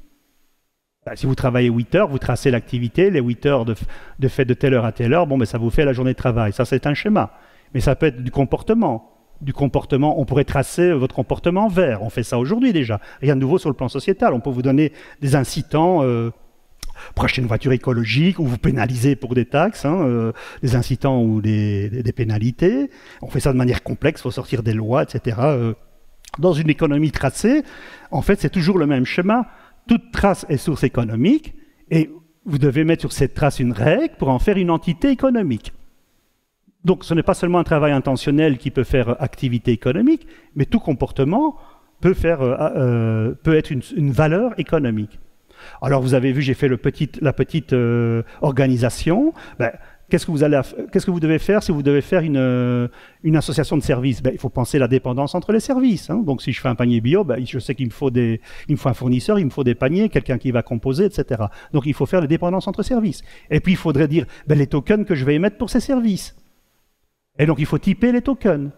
Ben, si vous travaillez 8 heures, vous tracez l'activité, les 8 heures de fait de telle heure à telle heure, bon, ben, ça vous fait la journée de travail. Ça, c'est un schéma. Mais ça peut être du comportement. On pourrait tracer votre comportement vert. On fait ça aujourd'hui déjà. Rien de nouveau sur le plan sociétal. On peut vous donner des incitants pour acheter une voiture écologique ou vous pénaliser pour des taxes, des incitants ou des pénalités. On fait ça de manière complexe, il faut sortir des lois, etc. Dans une économie tracée, en fait, c'est toujours le même schéma. Toute trace est source économique et vous devez mettre sur cette trace une règle pour en faire une entité économique. Donc ce n'est pas seulement un travail intentionnel qui peut faire activité économique, mais tout comportement peut être une valeur économique. Alors vous avez vu, j'ai fait la petite organisation. Ben, qu'est-ce que vous devez faire si vous devez faire une association de services? Ben, il faut penser la dépendance entre les services. Hein. Donc si je fais un panier bio, ben, je sais qu'il me faut un fournisseur, il me faut des paniers, quelqu'un qui va composer, etc. Donc il faut faire les dépendances entre services. Et puis il faudrait dire ben, les tokens que je vais émettre pour ces services. Et donc il faut typer les tokens.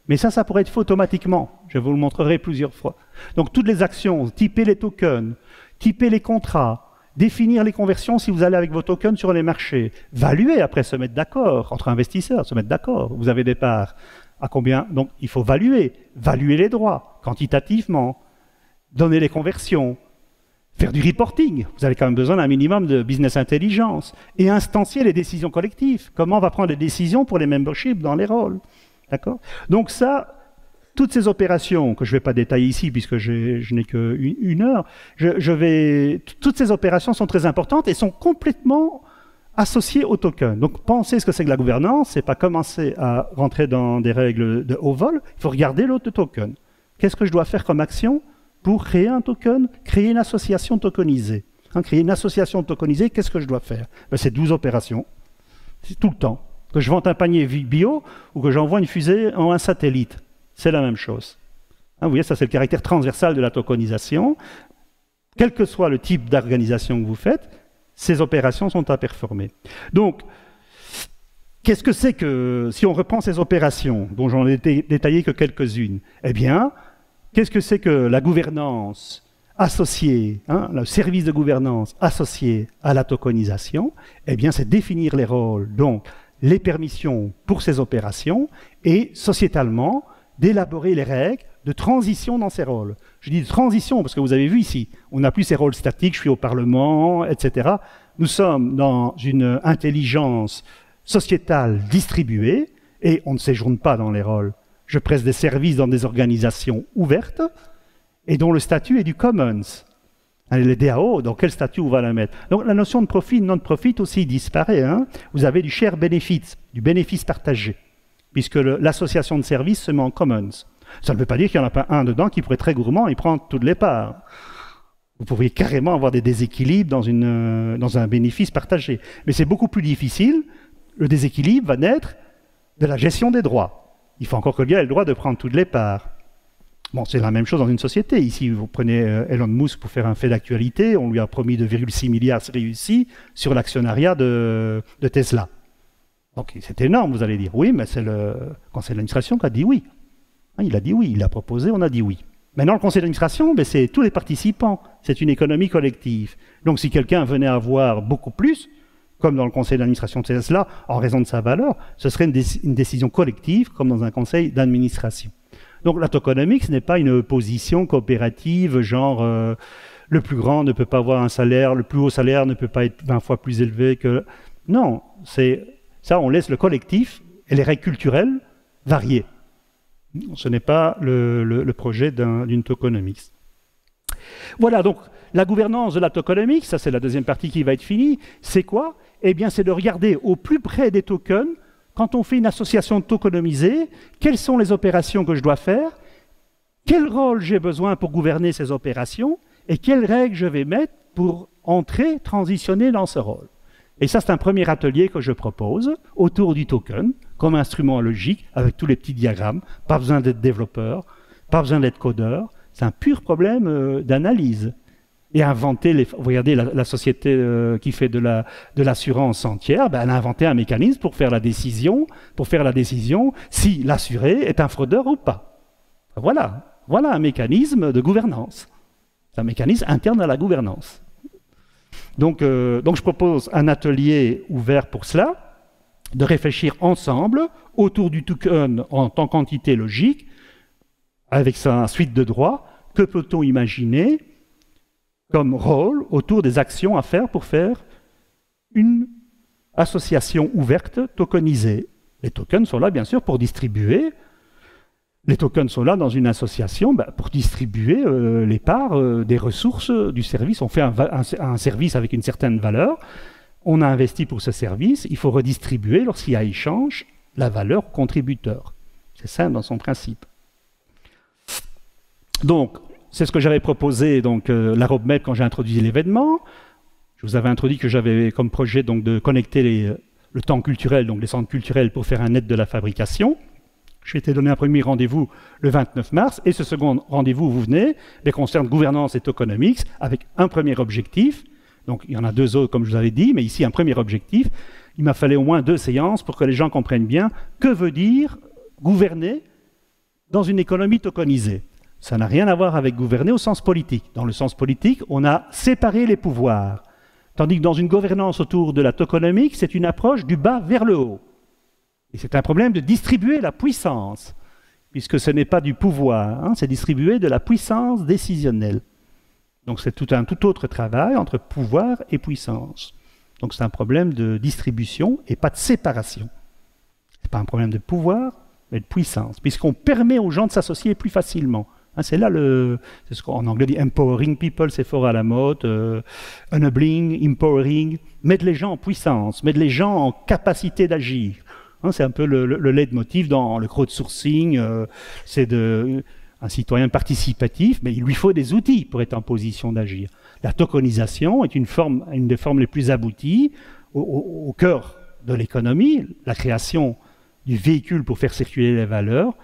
Mais ça pourrait être fait automatiquement. Je vous le montrerai plusieurs fois. Donc toutes les actions, typer les tokens, typer les contrats, définir les conversions si vous allez avec vos tokens sur les marchés, valuer après, se mettre d'accord, entre investisseurs, se mettre d'accord. Vous avez des parts à combien? Donc il faut valuer les droits quantitativement, donner les conversions, faire du reporting. Vous avez quand même besoin d'un minimum de business intelligence et instancier les décisions collectives. Comment on va prendre les décisions pour les memberships dans les rôles? D'accord? Donc ça, toutes ces opérations, que je ne vais pas détailler ici puisque je n'ai qu'une heure, toutes ces opérations sont très importantes et sont complètement associées au token. Donc pensez ce que c'est que la gouvernance, c'est pas commencer à rentrer dans des règles de haut vol, il faut regarder l'autre token. Qu'est-ce que je dois faire comme action pour créer un token, créer une association tokenisée? Créer une association tokenisée, qu'est-ce que je dois faire? Ben, c'est 12 opérations, c'est tout le temps. Que je vende un panier bio ou que j'envoie une fusée en un satellite, c'est la même chose. Vous voyez, ça c'est le caractère transversal de la tokenisation. Quel que soit le type d'organisation que vous faites, ces opérations sont à performer. Donc, Qu'est-ce que c'est que, si on reprend ces opérations, dont j'en ai détaillé que quelques-unes, eh bien, qu'est-ce que c'est que la gouvernance associée, le service de gouvernance associé à la tokenisation? Eh bien, c'est définir les rôles, donc les permissions pour ces opérations, et sociétalement, d'élaborer les règles de transition dans ces rôles. Je dis de transition parce que vous avez vu ici, on n'a plus ces rôles statiques, je suis au Parlement, etc. Nous sommes dans une intelligence sociétale distribuée et on ne séjourne pas dans les rôles. Je preste des services dans des organisations ouvertes et dont le statut est du commons. Les DAO, dans quel statut on va la mettre? Donc la notion de profit, non-profit aussi disparaît. Vous avez du share benefit, du bénéfice partagé, puisque l'association de services se met en commons. Ça ne veut pas dire qu'il n'y en a pas un dedans qui pourrait être très gourmand et prendre toutes les parts. Vous pourriez carrément avoir des déséquilibres dans un bénéfice partagé. Mais c'est beaucoup plus difficile. Le déséquilibre va naître de la gestion des droits. Il faut encore que le gars ait le droit de prendre toutes les parts. Bon, c'est la même chose dans une société. Ici, vous prenez Elon Musk pour faire un fait d'actualité. On lui a promis 2,6 milliards réussis sur l'actionnariat de Tesla. Donc c'est énorme, vous allez dire. Oui, mais c'est le conseil d'administration qui a dit oui. Il a dit oui, il a proposé, on a dit oui. Maintenant, le conseil d'administration, c'est tous les participants. C'est une économie collective. Donc si quelqu'un venait avoir beaucoup plus, comme dans le conseil d'administration de Tesla, en raison de sa valeur, ce serait une décision collective, comme dans un conseil d'administration. Donc la tokenomics, ce n'est pas une position coopérative, genre le plus grand ne peut pas avoir un salaire, le plus haut salaire ne peut pas être 20 fois plus élevé que... Non, ça on laisse le collectif et les règles culturelles varier. Ce n'est pas le projet d'une tokenomics. Voilà, donc la gouvernance de la tokenomics, ça c'est la deuxième partie qui va être finie, c'est quoi? Eh bien c'est de regarder au plus près des tokens, quand on fait une association tokenomisée, quelles sont les opérations que je dois faire, quel rôle j'ai besoin pour gouverner ces opérations, et quelles règles je vais mettre pour entrer, transitionner dans ce rôle. Et ça, c'est un premier atelier que je propose autour du token, comme instrument logique, avec tous les petits diagrammes. Pas besoin d'être développeur, pas besoin d'être codeur. C'est un pur problème d'analyse. Et inventer, regardez la société qui fait de l'assurance entière, elle a inventé un mécanisme pour faire la décision si l'assuré est un fraudeur ou pas. Voilà un mécanisme de gouvernance. C'est un mécanisme interne à la gouvernance. Donc je propose un atelier ouvert pour cela, de réfléchir ensemble autour du token en tant qu'entité logique, avec sa suite de droits, que peut-on imaginer comme rôle autour des actions à faire pour faire une association ouverte tokenisée. Les tokens sont là, bien sûr, pour distribuer. Les tokens sont là dans une association pour distribuer les parts des ressources du service. On fait un service avec une certaine valeur. On a investi pour ce service. Il faut redistribuer, lorsqu'il y a échange, la valeur au contributeur. C'est simple dans son principe. Donc, c'est ce que j'avais proposé, la roadmap quand j'ai introduit l'événement. Je vous avais introduit que j'avais comme projet de connecter le temps culturel, donc les centres culturels, pour faire un net de la fabrication. Je m'étais donné un premier rendez-vous le 29 mars, et ce second rendez-vous où vous venez concerne gouvernance et tokenomics, avec un premier objectif. Donc il y en a deux autres, comme je vous avais dit, mais ici un premier objectif. Il m'a fallu au moins 2 séances pour que les gens comprennent bien que veut dire gouverner dans une économie tokenisée. Ça n'a rien à voir avec gouverner au sens politique. Dans le sens politique, on a séparé les pouvoirs. Tandis que dans une gouvernance autour de la tokenomics, c'est une approche du bas vers le haut. Et c'est un problème de distribuer la puissance, puisque ce n'est pas du pouvoir, c'est distribuer de la puissance décisionnelle. Donc c'est un tout autre travail entre pouvoir et puissance. Donc c'est un problème de distribution et pas de séparation. Ce n'est pas un problème de pouvoir, mais de puissance, puisqu'on permet aux gens de s'associer plus facilement. C'est là c'est ce qu'en anglais dit empowering people, c'est fort à la mode, enabling, empowering, mettre les gens en puissance, mettre les gens en capacité d'agir. C'est un peu le leitmotiv dans le crowdsourcing, c'est un citoyen participatif, mais il lui faut des outils pour être en position d'agir. La tokenisation est une des formes les plus abouties au cœur de l'économie. La création du véhicule pour faire circuler les valeurs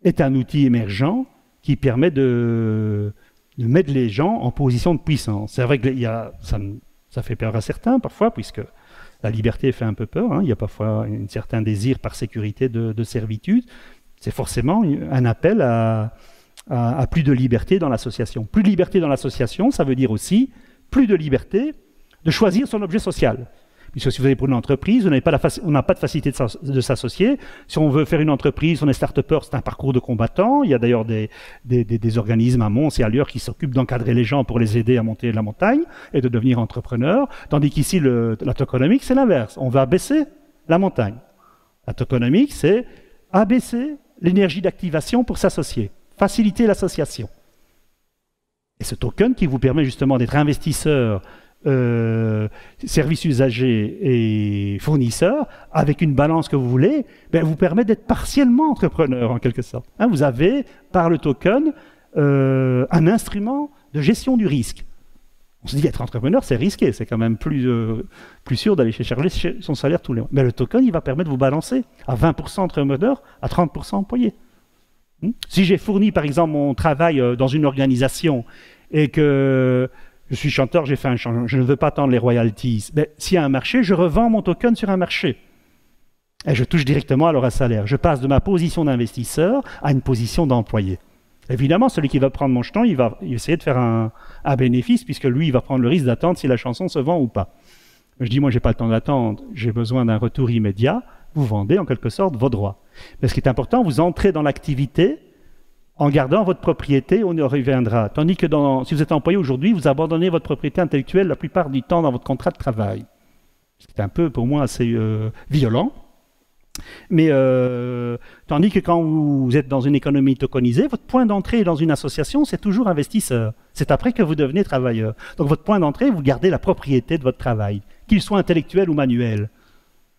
est un outil émergent qui permet de mettre les gens en position de puissance. C'est vrai que ça fait peur à certains parfois, puisque La liberté fait un peu peur, hein. Il y a parfois un certain désir par sécurité de servitude. C'est forcément un appel à plus de liberté dans l'association. Plus de liberté dans l'association, ça veut dire aussi plus de liberté de choisir son objet social. Puisque si vous allez pour une entreprise, on n'a pas de facilité de s'associer. Si on veut faire une entreprise, on est start-upper, c'est un parcours de combattant. Il y a d'ailleurs des organismes à Mons et ailleurs qui s'occupent d'encadrer les gens pour les aider à monter la montagne et de devenir entrepreneurs. Tandis qu'ici, la tokenomics, c'est l'inverse. On va abaisser la montagne. La tokenomics, c'est abaisser l'énergie d'activation pour s'associer, faciliter l'association. Et ce token qui vous permet justement d'être investisseur, services usagers et fournisseurs, avec une balance que vous voulez, vous permet d'être partiellement entrepreneur en quelque sorte. Hein, vous avez, par le token, un instrument de gestion du risque. On se dit être entrepreneur, c'est risqué, c'est quand même plus sûr d'aller chercher son salaire tous les mois. Mais le token, il va permettre de vous balancer à 20% entrepreneur, à 30% employé. Si j'ai fourni, par exemple, mon travail dans une organisation et que je suis chanteur, j'ai fait un chant, je ne veux pas attendre les royalties. S'il y a un marché, je revends mon token sur un marché. Et je touche directement alors un salaire. Je passe de ma position d'investisseur à une position d'employé. Évidemment, celui qui va prendre mon jeton, il va essayer de faire un bénéfice, puisque lui, il va prendre le risque d'attendre si la chanson se vend ou pas. Je dis, moi, j'ai pas le temps d'attendre, j'ai besoin d'un retour immédiat. Vous vendez en quelque sorte vos droits. Mais ce qui est important, vous entrez dans l'activité en gardant votre propriété, on y reviendra. Tandis que si vous êtes employé aujourd'hui, vous abandonnez votre propriété intellectuelle la plupart du temps dans votre contrat de travail. C'est un peu, pour moi, assez violent. Mais tandis que quand vous êtes dans une économie tokenisée, votre point d'entrée dans une association, c'est toujours investisseur. C'est après que vous devenez travailleur. Donc votre point d'entrée, vous gardez la propriété de votre travail, qu'il soit intellectuel ou manuel.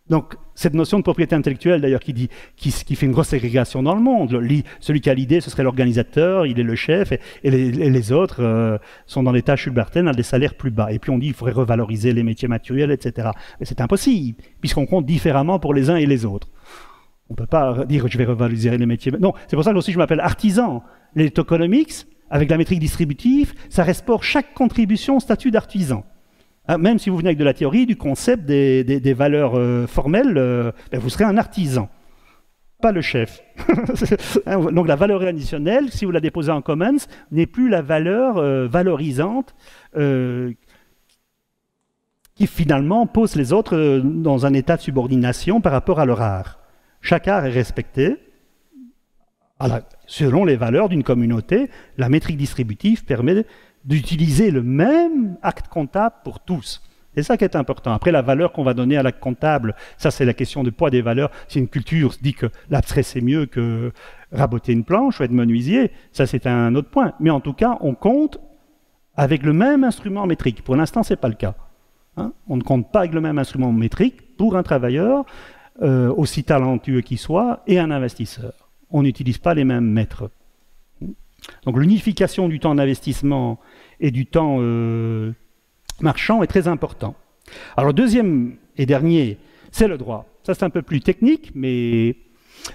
Donc cette notion de propriété intellectuelle, d'ailleurs, qui fait une grosse ségrégation dans le monde. Celui qui a l'idée, ce serait l'organisateur, il est le chef, et les autres sont dans des tâches subalternes à des salaires plus bas. Et puis on dit qu'il faudrait revaloriser les métiers matériels, etc. Mais c'est impossible, puisqu'on compte différemment pour les uns et les autres. On ne peut pas dire que je vais revaloriser les métiers. Non, c'est pour ça que aussi je m'appelle artisan. Les tokenomics, avec la métrique distributive, ça restaure chaque contribution au statut d'artisan. Même si vous venez avec de la théorie, du concept, des valeurs formelles, vous serez un artisan, pas le chef. Donc la valeur additionnelle, si vous la déposez en commons, n'est plus la valeur valorisante qui finalement pose les autres dans un état de subordination par rapport à leur art. Chaque art est respecté selon les valeurs d'une communauté. La métrique distributive permet d'utiliser le même acte comptable pour tous. C'est ça qui est important. Après, la valeur qu'on va donner à l'acte comptable, ça c'est la question du poids des valeurs. Si une culture se dit que l'abstrait c'est mieux que raboter une planche ou être menuisier, ça c'est un autre point. Mais en tout cas, on compte avec le même instrument métrique. Pour l'instant, ce n'est pas le cas. Hein, on ne compte pas avec le même instrument métrique pour un travailleur, aussi talentueux qu'il soit, et un investisseur. On n'utilise pas les mêmes mètres. Donc l'unification du temps d'investissement et du temps marchand est très important. Alors deuxième et dernier, c'est le droit. Ça c'est un peu plus technique, mais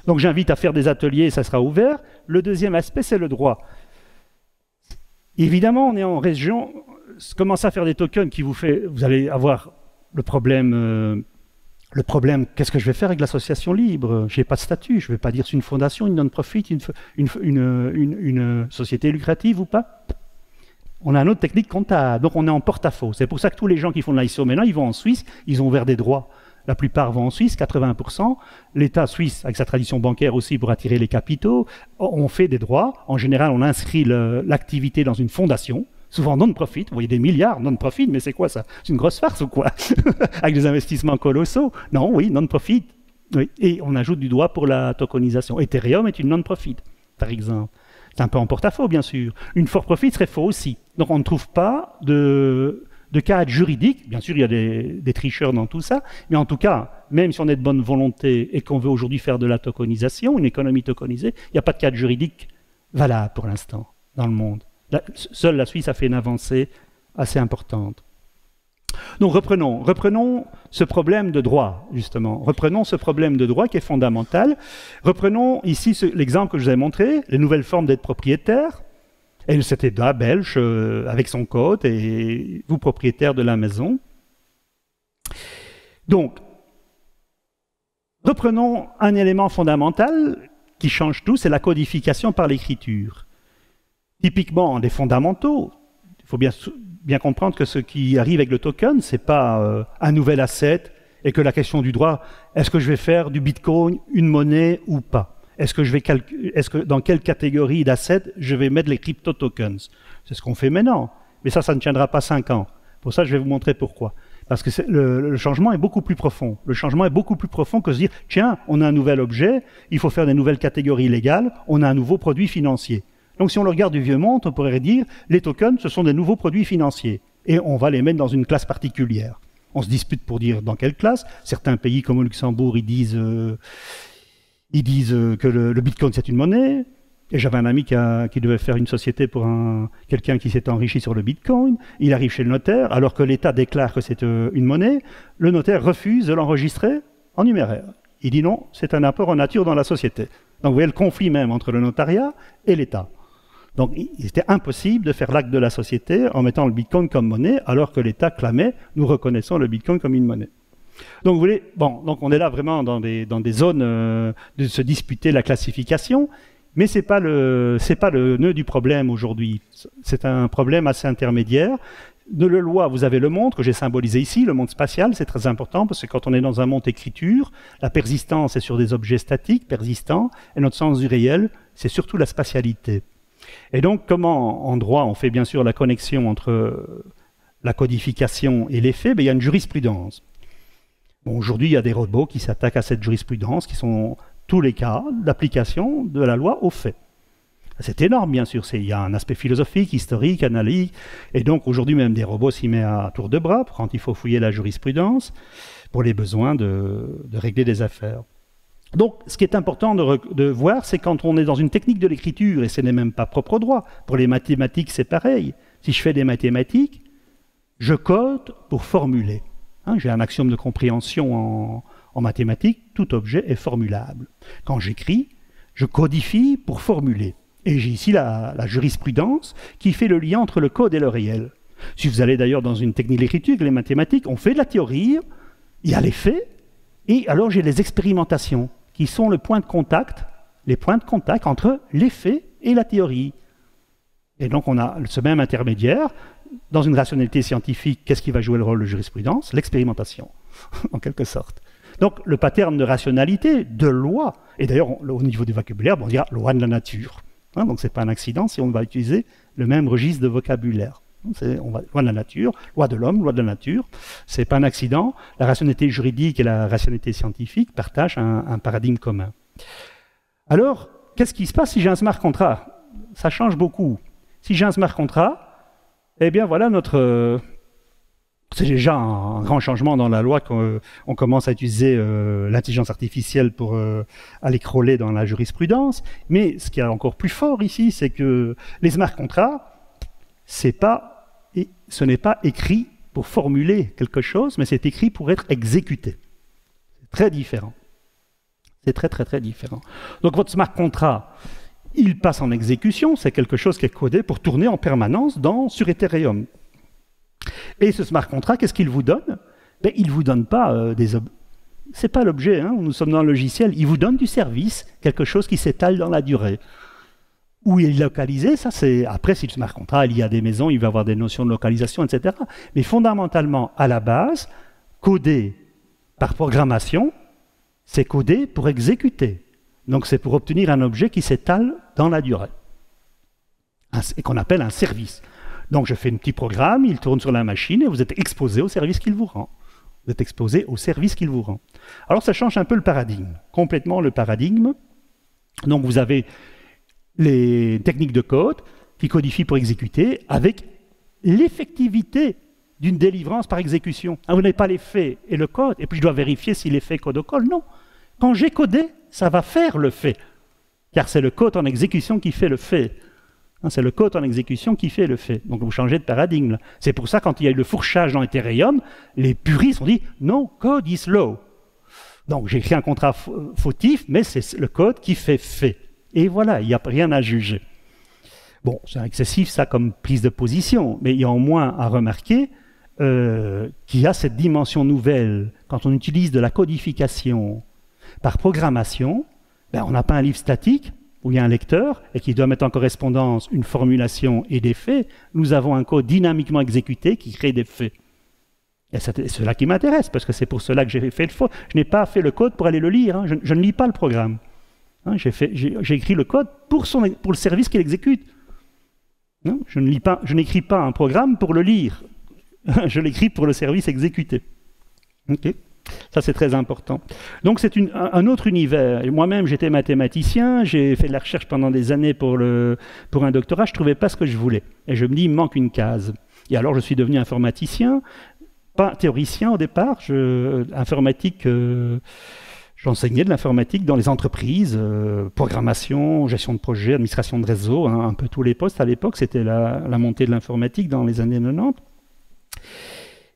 donc j'invite à faire des ateliers, ça sera ouvert. Le deuxième aspect, c'est le droit. Évidemment, on est en région, commencer à faire des tokens qui vous allez avoir le problème, qu'est-ce que je vais faire avec l'association libre? Je n'ai pas de statut, je ne vais pas dire c'est une fondation, une non-profit, une société lucrative ou pas. On a une autre technique comptable, donc on est en porte-à-faux. C'est pour ça que tous les gens qui font de l'ISO maintenant, ils vont en Suisse, ils ont ouvert des droits. La plupart vont en Suisse, 80%. L'État suisse, avec sa tradition bancaire aussi pour attirer les capitaux, on fait des droits. En général, on inscrit l'activité dans une fondation, souvent non-profit. Vous voyez des milliards non-profit, mais c'est quoi ça? C'est une grosse farce ou quoi? Avec des investissements colossaux? Non, oui, non-profit. Oui. Et on ajoute du droit pour la tokenisation. Ethereum est une non-profit, par exemple. C'est un peu en porte-à-faux, bien sûr. Une for-profit serait faux aussi. Donc on ne trouve pas de cadre juridique. Bien sûr, il y a des tricheurs dans tout ça. Mais en tout cas, même si on est de bonne volonté et qu'on veut aujourd'hui faire de la tokenisation, une économie tokenisée, il n'y a pas de cadre juridique valable pour l'instant dans le monde. Seule la Suisse a fait une avancée assez importante. Donc reprenons ce problème de droit, justement. Reprenons ce problème de droit qui est fondamental. Reprenons ici l'exemple que je vous ai montré, les nouvelles formes d'être propriétaire. Et cet État belge avec son code et vous propriétaire de la maison. Donc, reprenons un élément fondamental qui change tout, c'est la codification par l'écriture. Typiquement, des fondamentaux, il faut bien comprendre que ce qui arrive avec le token, ce n'est pas un nouvel asset et que la question du droit, est-ce que je vais faire du Bitcoin une monnaie ou pas? Est-ce que dans quelle catégorie d'assets je vais mettre les crypto-tokens? C'est ce qu'on fait maintenant, mais ça ne tiendra pas 5 ans. Pour ça, je vais vous montrer pourquoi. Parce que le changement est beaucoup plus profond. Le changement est beaucoup plus profond que se dire, tiens, on a un nouvel objet, il faut faire des nouvelles catégories légales, on a un nouveau produit financier. Donc si on le regarde du vieux monde, on pourrait dire, les tokens, ce sont des nouveaux produits financiers. Et on va les mettre dans une classe particulière. On se dispute pour dire dans quelle classe. Certains pays comme au Luxembourg, ils disent que le Bitcoin, c'est une monnaie. Et j'avais un ami qui devait faire une société pour quelqu'un qui s'était enrichi sur le Bitcoin. Il arrive chez le notaire, alors que l'État déclare que c'est une monnaie. Le notaire refuse de l'enregistrer en numéraire. Il dit non, c'est un apport en nature dans la société. Donc vous voyez le conflit même entre le notariat et l'État. Donc il était impossible de faire l'acte de la société en mettant le Bitcoin comme monnaie, alors que l'État clamait « nous reconnaissons le Bitcoin comme une monnaie ». Donc vous voyez, bon, donc on est là vraiment dans des zones de se disputer la classification. Mais ce n'est pas le nœud du problème aujourd'hui. C'est un problème assez intermédiaire. De la loi, vous avez le monde que j'ai symbolisé ici, le monde spatial, c'est très important parce que quand on est dans un monde écriture, la persistance est sur des objets statiques, persistants, et notre sens du réel, c'est surtout la spatialité. Et donc, comment en droit on fait bien sûr la connexion entre la codification et les faits? Il y a une jurisprudence. Bon, aujourd'hui, il y a des robots qui s'attaquent à cette jurisprudence, qui sont tous les cas d'application de la loi aux faits. C'est énorme, bien sûr. Il y a un aspect philosophique, historique, analytique. Et donc, aujourd'hui, même des robots s'y mettent à tour de bras quand il faut fouiller la jurisprudence pour les besoins de régler des affaires. Donc, ce qui est important de voir, c'est quand on est dans une technique de l'écriture, et ce n'est même pas propre au droit. Pour les mathématiques, c'est pareil. Si je fais des mathématiques, je code pour formuler. J'ai un axiome de compréhension en mathématiques, tout objet est formulable. Quand j'écris, je codifie pour formuler. Et j'ai ici la jurisprudence qui fait le lien entre le code et le réel. Si vous allez d'ailleurs dans une technique d'écriture, les mathématiques, on fait de la théorie, il y a les faits, et alors j'ai les expérimentations, qui sont les points de contact entre les faits et la théorie. Et donc on a ce même intermédiaire. Dans une rationalité scientifique, qu'est-ce qui va jouer le rôle de jurisprudence? L'expérimentation, en quelque sorte. Donc le pattern de rationalité, de loi, et d'ailleurs au niveau du vocabulaire, on dira loi de la nature. Donc ce n'est pas un accident si on va utiliser le même registre de vocabulaire. Loi de la nature, loi de l'homme, loi de la nature. Ce n'est pas un accident. La rationalité juridique et la rationalité scientifique partagent un paradigme commun. Alors, qu'est-ce qui se passe si j'ai un smart contract? Ça change beaucoup. Si j'ai un smart contract, eh bien voilà c'est déjà un grand changement dans la loi qu'on commence à utiliser l'intelligence artificielle pour aller crawler dans la jurisprudence. Mais ce qui est encore plus fort ici, c'est que les smart contracts, ce n'est pas écrit pour formuler quelque chose, mais c'est écrit pour être exécuté. C'est très différent. C'est très, très, très différent. Donc votre smart contract, il passe en exécution, c'est quelque chose qui est codé pour tourner en permanence sur Ethereum. Et ce smart contract, qu'est-ce qu'il vous donne? Il ne vous donne pas c'est pas l'objet, nous sommes dans le logiciel, il vous donne du service, quelque chose qui s'étale dans la durée. Où il est localisé, ça c'est... Après, si le smart contract, il y a des maisons, il va avoir des notions de localisation, etc. Mais fondamentalement, à la base, codé par programmation, c'est codé pour exécuter. Donc c'est pour obtenir un objet qui s'étale dans la durée, et qu'on appelle un service. Donc je fais un petit programme, il tourne sur la machine et vous êtes exposé au service qu'il vous rend. Vous êtes exposé au service qu'il vous rend. Alors ça change un peu le paradigme, complètement le paradigme. Donc vous avez les techniques de code qui codifient pour exécuter avec l'effectivité d'une délivrance par exécution. Vous n'avez pas les faits et le code, et puis je dois vérifier si les faits code au code. Non. Quand j'ai codé, ça va faire le fait. Car c'est le code en exécution qui fait le fait. C'est le code en exécution qui fait le fait. Donc vous changez de paradigme. C'est pour ça, quand il y a eu le fourchage dans Ethereum, les puristes ont dit « No, code is law ». Donc j'ai écrit un contrat fautif, mais c'est le code qui fait fait. Et voilà, il n'y a rien à juger. Bon, c'est excessif ça comme prise de position, mais il y a au moins à remarquer qu'il y a cette dimension nouvelle quand on utilise de la codification par programmation, ben, on n'a pas un livre statique où il y a un lecteur et qui doit mettre en correspondance une formulation et des faits. Nous avons un code dynamiquement exécuté qui crée des faits. Et c'est cela qui m'intéresse, parce que c'est pour cela que j'ai fait le faux. Je n'ai pas fait le code pour aller le lire, hein. Je ne lis pas le programme. Hein, j'ai écrit le code pour le service qu'il exécute. Non, je n'écris pas un programme pour le lire. Je l'écris pour le service exécuté. Okay. Ça, c'est très important. Donc, c'est un autre univers. Moi-même, j'étais mathématicien, j'ai fait de la recherche pendant des années pour un doctorat, je ne trouvais pas ce que je voulais. Et je me dis, il me manque une case. Et alors, je suis devenu informaticien, pas théoricien au départ, informatique... J'enseignais de l'informatique dans les entreprises, programmation, gestion de projet, administration de réseau, hein, un peu tous les postes à l'époque. C'était la montée de l'informatique dans les années 90.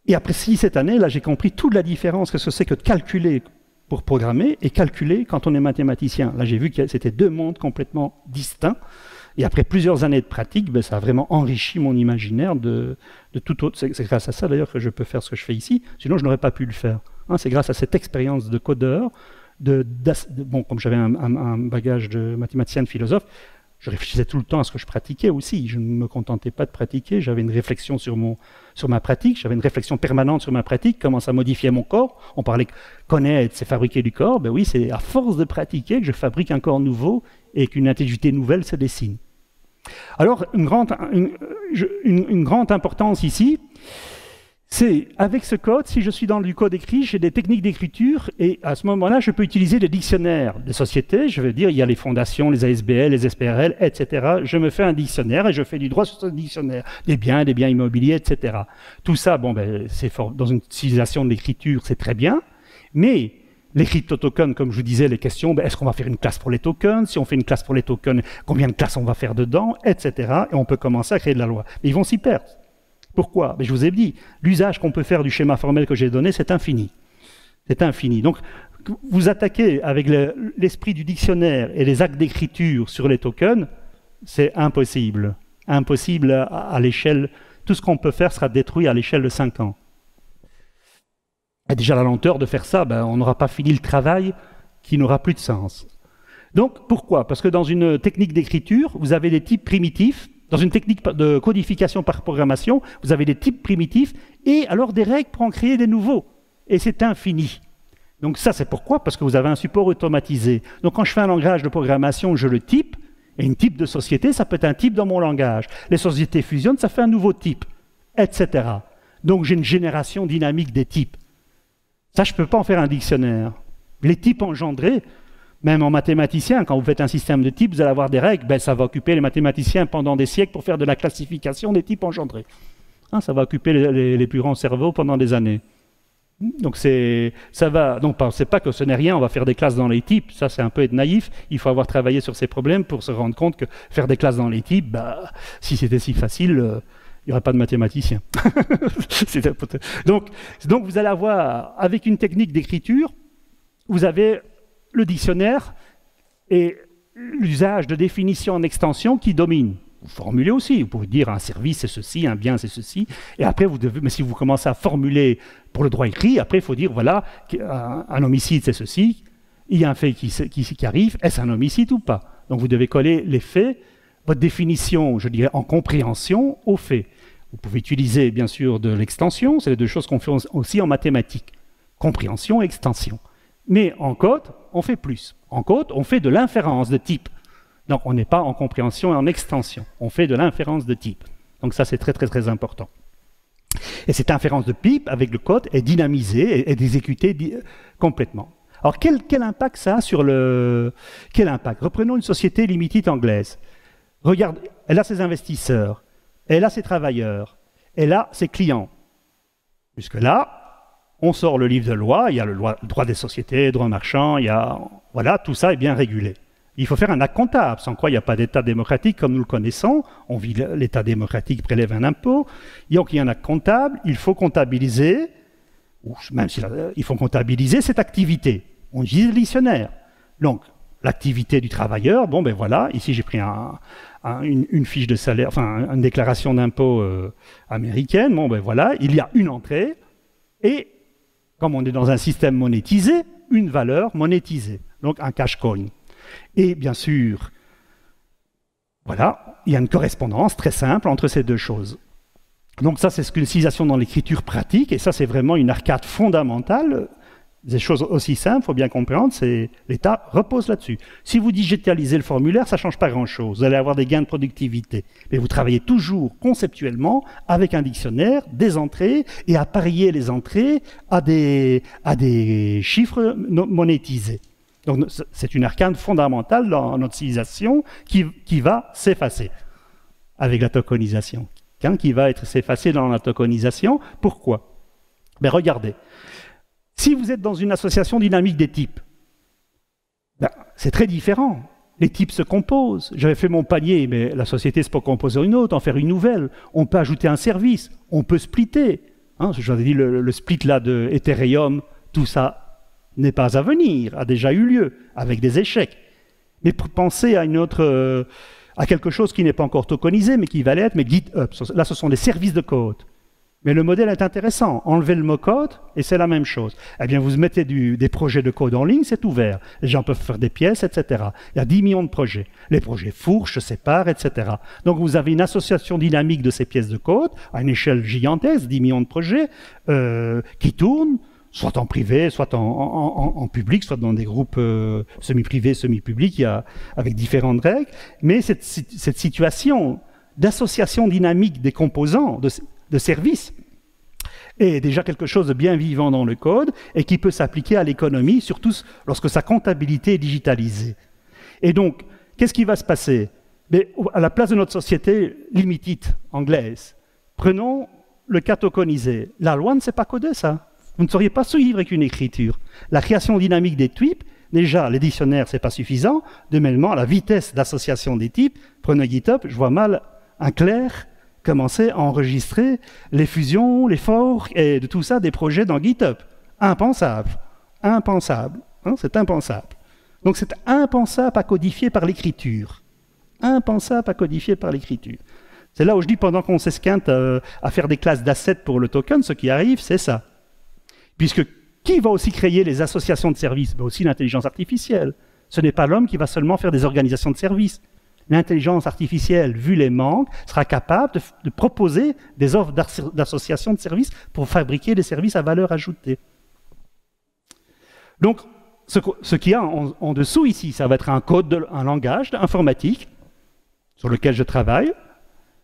Et après 6-7 années, là, j'ai compris toute la différence que ce c'est que de calculer pour programmer et calculer quand on est mathématicien. Là, j'ai vu que c'était deux mondes complètement distincts. Et après plusieurs années de pratique, ben, ça a vraiment enrichi mon imaginaire de tout autre. C'est grâce à ça, d'ailleurs, que je peux faire ce que je fais ici. Sinon, je n'aurais pas pu le faire. Hein, c'est grâce à cette expérience de codeur, bon, comme j'avais un bagage de mathématicien, de philosophe, je réfléchissais tout le temps à ce que je pratiquais aussi. Je ne me contentais pas de pratiquer, j'avais une réflexion sur ma pratique, j'avais une réflexion permanente sur ma pratique, comment ça modifiait mon corps. On parlait que connaître, c'est fabriquer du corps. Ben oui, c'est à force de pratiquer que je fabrique un corps nouveau et qu'une intelligence nouvelle se dessine. Alors, une grande importance ici, c'est, avec ce code, si je suis dans du code écrit, j'ai des techniques d'écriture, et à ce moment-là, je peux utiliser des dictionnaires de sociétés. Je veux dire, il y a les fondations, les ASBL, les SPRL, etc. Je me fais un dictionnaire et je fais du droit sur ce dictionnaire. Des biens immobiliers, etc. Tout ça, bon, ben, c'est dans une utilisation de l'écriture, c'est très bien, mais les crypto-tokens, comme je vous disais, les questions, ben, est-ce qu'on va faire une classe pour les tokens? Si on fait une classe pour les tokens, combien de classes on va faire dedans, etc. Et on peut commencer à créer de la loi. Mais ils vont s'y perdre. Pourquoi? Je vous ai dit, l'usage qu'on peut faire du schéma formel que j'ai donné, c'est infini. C'est infini. Donc, vous attaquez avec l'esprit du dictionnaire et les actes d'écriture sur les tokens, c'est impossible. Impossible à l'échelle. Tout ce qu'on peut faire sera détruit à l'échelle de 5 ans. Et déjà, la lenteur de faire ça, ben, on n'aura pas fini le travail qui n'aura plus de sens. Donc, pourquoi? Parce que dans une technique d'écriture, vous avez des types primitifs. Dans une technique de codification par programmation, vous avez des types primitifs et alors des règles pour en créer des nouveaux. Et c'est infini. Donc ça, c'est pourquoi? Parce que vous avez un support automatisé. Donc quand je fais un langage de programmation, je le type, et une type de société, ça peut être un type dans mon langage. Les sociétés fusionnent, ça fait un nouveau type, etc. Donc j'ai une génération dynamique des types. Ça, je ne peux pas en faire un dictionnaire. Les types engendrés, même en mathématicien, quand vous faites un système de types, vous allez avoir des règles. Ben, ça va occuper les mathématiciens pendant des siècles pour faire de la classification des types engendrés. Hein, ça va occuper les plus grands cerveaux pendant des années. Donc ça va. Donc pensez pas que ce n'est rien. On va faire des classes dans les types. Ça, c'est un peu être naïf. Il faut avoir travaillé sur ces problèmes pour se rendre compte que faire des classes dans les types, bah, si c'était si facile, il n'y aurait pas de mathématiciens. donc vous allez avoir, avec une technique d'écriture, vous avez le dictionnaire et l'usage de définition en extension qui domine. Vous formulez aussi, vous pouvez dire un service c'est ceci, un bien c'est ceci, et après vous devez, mais si vous commencez à formuler pour le droit écrit, après il faut dire voilà, un homicide c'est ceci, il y a un fait qui arrive, est-ce un homicide ou pas? Donc vous devez coller les faits, votre définition, je dirais en compréhension, aux faits. Vous pouvez utiliser bien sûr de l'extension, c'est les deux choses qu'on fait aussi en mathématiques, compréhension et extension. Mais en code, on fait plus. En code, on fait de l'inférence de type. Donc on n'est pas en compréhension et en extension. On fait de l'inférence de type. Donc ça, c'est très très très important. Et cette inférence de type, avec le code, est dynamisée et exécutée complètement. Alors quel impact ça a sur le... Quel impact? Reprenons une société limited anglaise. Regarde, elle a ses investisseurs, elle a ses travailleurs, elle a ses clients. Jusque-là, on sort le livre de loi, il y a le droit des sociétés, droit marchand, il y a... Voilà, tout ça est bien régulé. Il faut faire un acte comptable, sans quoi il n'y a pas d'État démocratique comme nous le connaissons. On vit l'État démocratique prélève un impôt. Donc il y a un acte comptable, il faut comptabiliser, ou même il faut comptabiliser cette activité. On utilise le dictionnaire. Donc l'activité du travailleur, bon ben voilà, ici j'ai pris une fiche de salaire, enfin une déclaration d'impôt américaine, bon ben voilà, il y a une entrée, et comme on est dans un système monétisé, une valeur monétisée, donc un cash coin. Et bien sûr, voilà, il y a une correspondance très simple entre ces deux choses. Donc ça, c'est ce qu'une civilisation dans l'écriture pratique, et ça, c'est vraiment une arcade fondamentale. Des choses aussi simples, il faut bien comprendre, l'État repose là-dessus. Si vous digitalisez le formulaire, ça ne change pas grand-chose. Vous allez avoir des gains de productivité. Mais vous travaillez toujours conceptuellement avec un dictionnaire, des entrées, et à parier les entrées à des chiffres monétisés. Donc c'est une arcade fondamentale dans notre civilisation qui va s'effacer avec la tokenisation. Qui va s'effacer dans la tokenisation. Pourquoi? Ben regardez. Si vous êtes dans une association dynamique des types, ben, c'est très différent. Les types se composent. J'avais fait mon panier, mais la société se peut composer une autre, en faire une nouvelle. On peut ajouter un service, on peut splitter. Hein, je vous ai dit, le split là de Ethereum, tout ça n'est pas à venir, a déjà eu lieu, avec des échecs. Mais pensez à une autre, à quelque chose qui n'est pas encore tokenisé, mais qui va l'être, mais GitHub. Là, ce sont des services de code. Mais le modèle est intéressant. Enlevez le mot code et c'est la même chose. Eh bien, vous mettez des projets de code en ligne, c'est ouvert. Les gens peuvent faire des pièces, etc. Il y a 10 millions de projets. Les projets fourchent, se séparent, etc. Donc, vous avez une association dynamique de ces pièces de code à une échelle gigantesque, 10 millions de projets qui tournent, soit en privé, soit en public, soit dans des groupes semi-privés, semi-publics, avec différentes règles. Mais cette situation d'association dynamique des composants, de services, est déjà quelque chose de bien vivant dans le code et qui peut s'appliquer à l'économie, surtout lorsque sa comptabilité est digitalisée. Et donc, qu'est-ce qui va se passer? Mais à la place de notre société limited anglaise, prenons le cas tokenisé. La loi ne sait pas coder ça. Vous ne sauriez pas suivre avec une écriture. La création dynamique des types, déjà, les dictionnaires, ce n'est pas suffisant. Deuxièmement, la vitesse d'association des types, prenez GitHub, je vois mal un clerc commencer à enregistrer les fusions, les forks et de tout ça, des projets dans GitHub. Impensable. Impensable. Hein, c'est impensable. Donc c'est impensable à codifier par l'écriture. Impensable à codifier par l'écriture. C'est là où je dis, pendant qu'on s'esquinte à faire des classes d'assets pour le token, ce qui arrive, c'est ça. Puisque qui va aussi créer les associations de services? Ben aussi l'intelligence artificielle. Ce n'est pas l'homme qui va seulement faire des organisations de services. L'intelligence artificielle, vu les manques, sera capable de proposer des offres d'associations de services pour fabriquer des services à valeur ajoutée. Donc, ce qu'il y a en dessous ici, ça va être un code, un langage informatique sur lequel je travaille,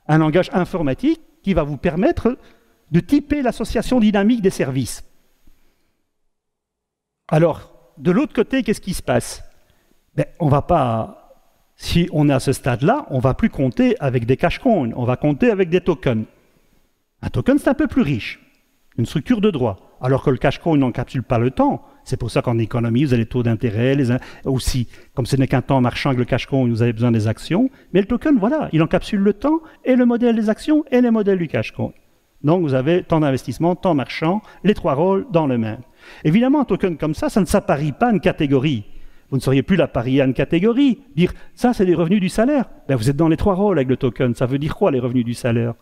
un langage informatique qui va vous permettre de typer l'association dynamique des services. Alors, de l'autre côté, qu'est-ce qui se passe? Ben, on va pas... Si on est à ce stade-là, on ne va plus compter avec des cash coins, on va compter avec des tokens. Un token, c'est un peu plus riche, une structure de droit, alors que le cash coin n'encapsule pas le temps. C'est pour ça qu'en économie, vous avez les taux d'intérêt, aussi, comme ce n'est qu'un temps marchand que le cash coin, vous avez besoin des actions. Mais le token, voilà, il encapsule le temps et le modèle des actions et les modèles du cash coin. Donc vous avez temps d'investissement, temps marchand, les trois rôles dans le même. Évidemment, un token comme ça ne s'apparie pas à une catégorie. Vous ne sauriez plus l'apparier à une catégorie, dire « ça, c'est les revenus du salaire ». Ben, vous êtes dans les trois rôles avec le token. Ça veut dire quoi, les revenus du salaire?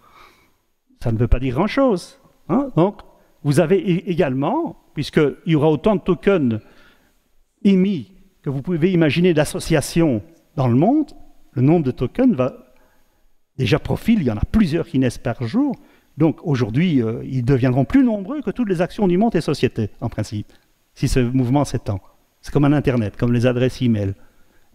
Ça ne veut pas dire grand-chose. Hein? Donc, vous avez également, puisqu'il y aura autant de tokens émis que vous pouvez imaginer d'associations dans le monde, le nombre de tokens va déjà profil, il y en a plusieurs qui naissent par jour. Donc, aujourd'hui, ils deviendront plus nombreux que toutes les actions du monde et sociétés, en principe, si ce mouvement s'étend. C'est comme un Internet, comme les adresses e-mail.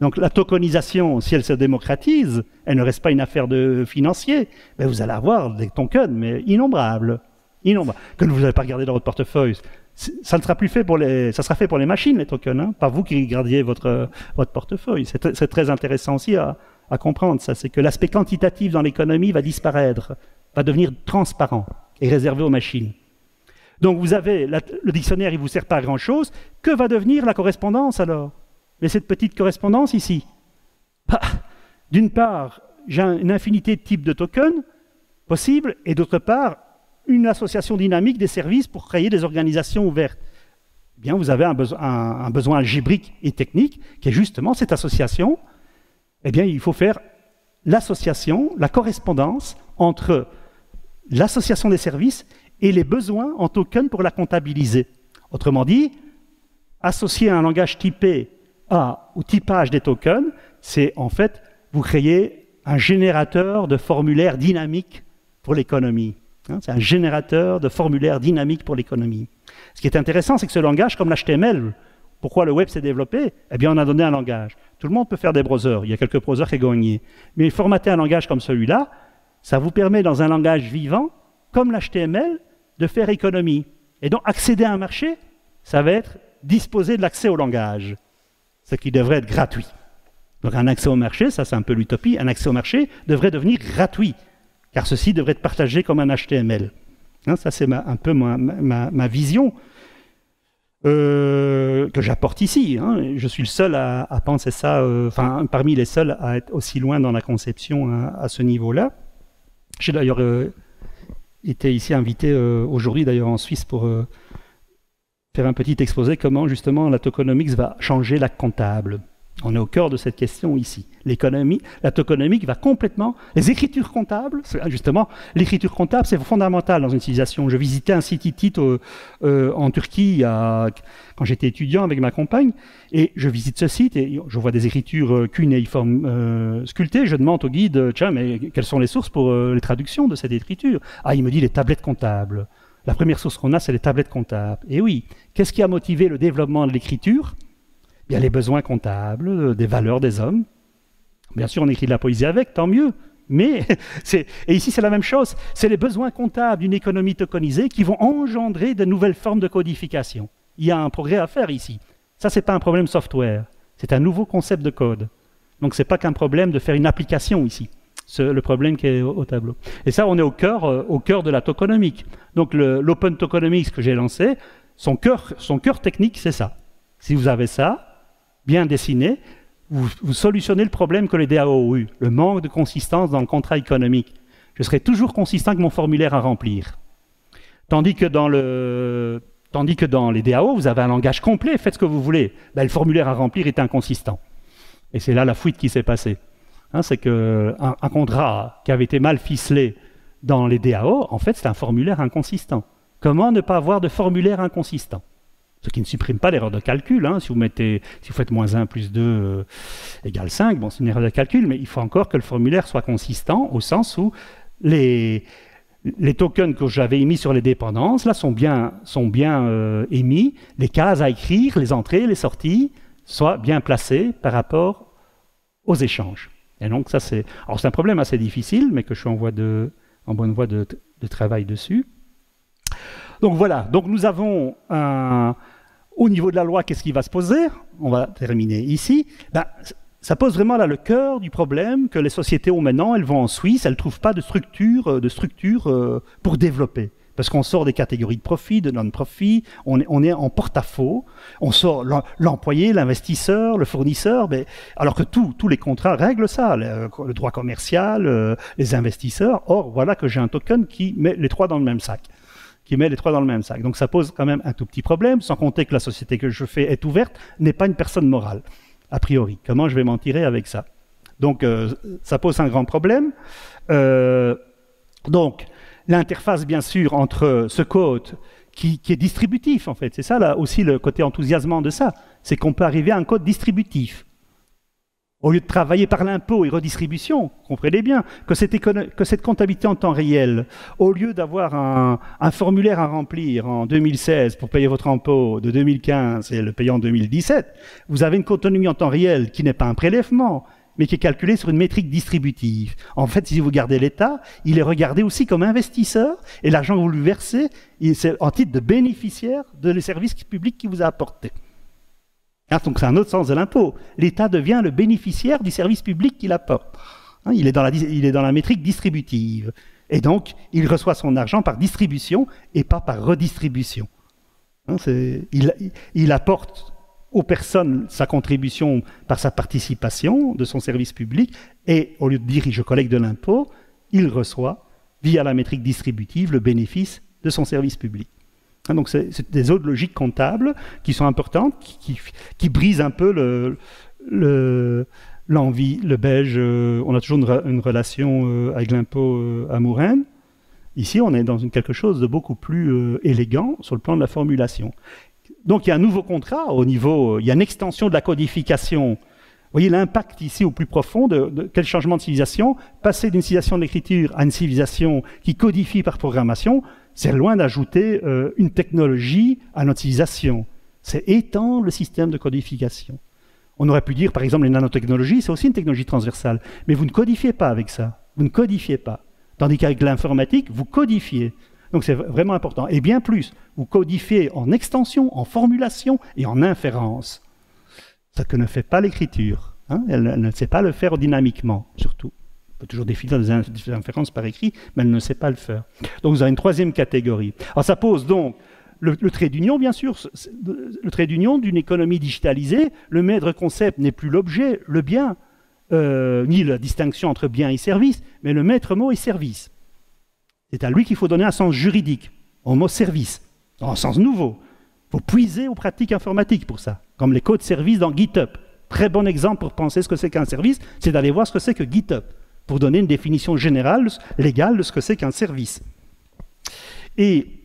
Donc la tokenisation, si elle se démocratise, elle ne reste pas une affaire de financier. Mais vous allez avoir des tokens, mais innombrables. Que vous n'allez pas regarder dans votre portefeuille. Ça ne sera plus fait pour ça sera fait pour les machines, les tokens, hein, pas vous qui regardiez votre portefeuille. C'est très intéressant aussi à comprendre ça. C'est que l'aspect quantitatif dans l'économie va disparaître, va devenir transparent et réservé aux machines. Donc vous avez, le dictionnaire, il ne vous sert pas à grand-chose. Que va devenir la correspondance alors? Mais cette petite correspondance ici, bah, d'une part, j'ai une infinité de types de tokens possibles, et d'autre part, une association dynamique des services pour créer des organisations ouvertes. Eh bien, vous avez un besoin algébrique et technique, qui est justement cette association. Eh bien, il faut faire l'association, la correspondance entre l'association des services et les besoins en tokens pour la comptabiliser. Autrement dit, associer un langage typé au typage des tokens, c'est en fait, vous créez un générateur de formulaires dynamiques pour l'économie. C'est un générateur de formulaires dynamiques pour l'économie. Ce qui est intéressant, c'est que ce langage, comme l'HTML, pourquoi le web s'est développé? Eh bien, on a donné un langage. Tout le monde peut faire des browsers. Il y a quelques browsers qui ont gagné. Mais formater un langage comme celui-là, ça vous permet, dans un langage vivant, comme l'HTML, de faire économie. Et donc, accéder à un marché, ça va être disposer de l'accès au langage, ce qui devrait être gratuit. Donc, un accès au marché, ça c'est un peu l'utopie, un accès au marché devrait devenir gratuit, car ceci devrait être partagé comme un HTML. Ça, c'est un peu ma vision que j'apporte ici. Je suis le seul à penser ça, parmi les seuls à être aussi loin dans la conception à ce niveau-là. J'ai d'ailleurs été ici invité aujourd'hui, d'ailleurs en Suisse, pour faire un petit exposé comment justement la tokenomics va changer l'acte comptable. On est au cœur de cette question ici. L'économie, la tokenomics va complètement... Les écritures comptables, justement, l'écriture comptable, c'est fondamental dans une civilisation. Je visitais un site Hittite en Turquie quand j'étais étudiant avec ma compagne, et je visite ce site et je vois des écritures cunéiformes sculptées. Je demande au guide, tiens, mais quelles sont les sources pour les traductions de cette écriture? Ah, il me dit les tablettes comptables. La première source qu'on a, c'est les tablettes comptables. Et oui, qu'est-ce qui a motivé le développement de l'écriture? Bien, les besoins comptables, des valeurs des hommes. Bien sûr, on écrit de la poésie avec, tant mieux. Mais, et ici, c'est la même chose. C'est les besoins comptables d'une économie tokenisée qui vont engendrer de nouvelles formes de codification. Il y a un progrès à faire ici. Ça, ce n'est pas un problème software. C'est un nouveau concept de code. Donc, ce n'est pas qu'un problème de faire une application ici. Le problème qui est au tableau. Et ça, on est au cœur de la tokenomics. Donc, l'Open Tokenomics que j'ai lancé, son cœur technique, c'est ça. Si vous avez ça, bien dessiné, vous solutionnez le problème que les DAO ont eu, le manque de consistance dans le contrat économique. Je serai toujours consistant avec mon formulaire à remplir. Tandis que dans les DAO, vous avez un langage complet, faites ce que vous voulez. Ben, le formulaire à remplir est inconsistant. Et c'est là la fuite qui s'est passée. C'est qu'un contrat qui avait été mal ficelé dans les DAO, en fait, c'est un formulaire inconsistant. Comment ne pas avoir de formulaire inconsistant? Ce qui ne supprime pas l'erreur de calcul. Si vous faites -1 plus 2 égale 5, bon, c'est une erreur de calcul, mais il faut encore que le formulaire soit consistant au sens où les tokens que j'avais émis sur les dépendances là, sont bien émis, les cases à écrire, les entrées, les sorties, soient bien placées par rapport aux échanges. Et donc ça, c'est un problème assez difficile, mais que je suis en bonne voie de travail dessus. Donc voilà, donc nous avons au niveau de la loi, qu'est-ce qui va se poser? On va terminer ici. Ça pose vraiment là le cœur du problème que les sociétés ont maintenant. Elles vont en Suisse, elles ne trouvent pas de structure pour développer. Parce qu'on sort des catégories de profit, de non-profit, on est en porte-à-faux, on sort l'employé, l'investisseur, le fournisseur, alors que tous les contrats règlent ça, le droit commercial, les investisseurs. Or, voilà que j'ai un token qui met les trois dans le même sac. Donc ça pose quand même un tout petit problème, sans compter que la société que je fais est ouverte, n'est pas une personne morale, a priori. Comment je vais m'en tirer avec ça? Donc ça pose un grand problème. Donc l'interface, bien sûr, entre ce code qui est distributif, en fait, c'est ça là aussi le côté enthousiasmant de ça, c'est qu'on peut arriver à un code distributif. Au lieu de travailler par l'impôt et redistribution, comprenez bien, que cette comptabilité en temps réel, au lieu d'avoir un formulaire à remplir en 2016 pour payer votre impôt de 2015 et le payer en 2017, vous avez une comptabilité en temps réel qui n'est pas un prélèvement, mais qui est calculée sur une métrique distributive. En fait, si vous regardez l'État, il est regardé aussi comme investisseur, et l'argent que vous lui versez, c'est en titre de bénéficiaire de les services publics qu'il vous a apportés. Donc c'est un autre sens de l'impôt. L'État devient le bénéficiaire du service public qu'il apporte. Il est dans la métrique distributive. Et donc, il reçoit son argent par distribution et pas par redistribution. Il apporte aux personnes sa contribution par sa participation de son service public, et au lieu de dire « je collecte de l'impôt », il reçoit, via la métrique distributive, le bénéfice de son service public. Donc c'est des autres logiques comptables qui sont importantes, qui brisent un peu l'envie, le belge. On a toujours une relation avec l'impôt amoureuse. Ici, on est dans quelque chose de beaucoup plus élégant sur le plan de la formulation. Donc il y a un nouveau contrat au niveau, il y a une extension de la codification. Vous voyez l'impact ici au plus profond de quel changement de civilisation. Passer d'une civilisation d'écriture à une civilisation qui codifie par programmation, c'est loin d'ajouter une technologie à notre civilisation. C'est étendre le système de codification. On aurait pu dire, par exemple, les nanotechnologies, c'est aussi une technologie transversale. Mais vous ne codifiez pas avec ça. Vous ne codifiez pas. Tandis qu'avec l'informatique, vous codifiez. Donc c'est vraiment important. Et bien plus, vous codifiez en extension, en formulation et en inférence. Ce que ne fait pas l'écriture. Hein, elle ne sait pas le faire dynamiquement, surtout. On peut toujours définir des inférences par écrit, mais elle ne sait pas le faire. Donc vous avez une troisième catégorie. Alors ça pose donc le trait d'union, bien sûr, le trait d'union d'une économie digitalisée. Le maître concept n'est plus l'objet, le bien, ni la distinction entre bien et service, mais le maître mot est service. C'est à lui qu'il faut donner un sens juridique, au mot service, dans un sens nouveau. Il faut puiser aux pratiques informatiques pour ça, comme les codes services dans GitHub. Très bon exemple pour penser ce que c'est qu'un service, c'est d'aller voir ce que c'est que GitHub, pour donner une définition générale, légale de ce que c'est qu'un service. Et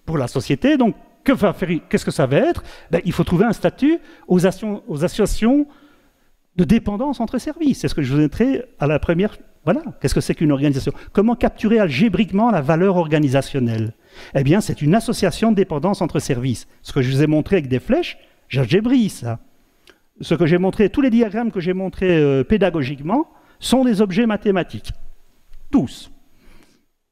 pour la société, donc, qu'est-ce que ça va être? Il faut trouver un statut aux associations de dépendance entre services. C'est ce que je vous ai montré à la première. Voilà, qu'est-ce que c'est qu'une organisation? Comment capturer algébriquement la valeur organisationnelle? Eh bien, c'est une association de dépendance entre services. Ce que je vous ai montré avec des flèches, j'algébrie ça. Ce que j'ai montré, tous les diagrammes que j'ai montrés pédagogiquement sont des objets mathématiques. Tous.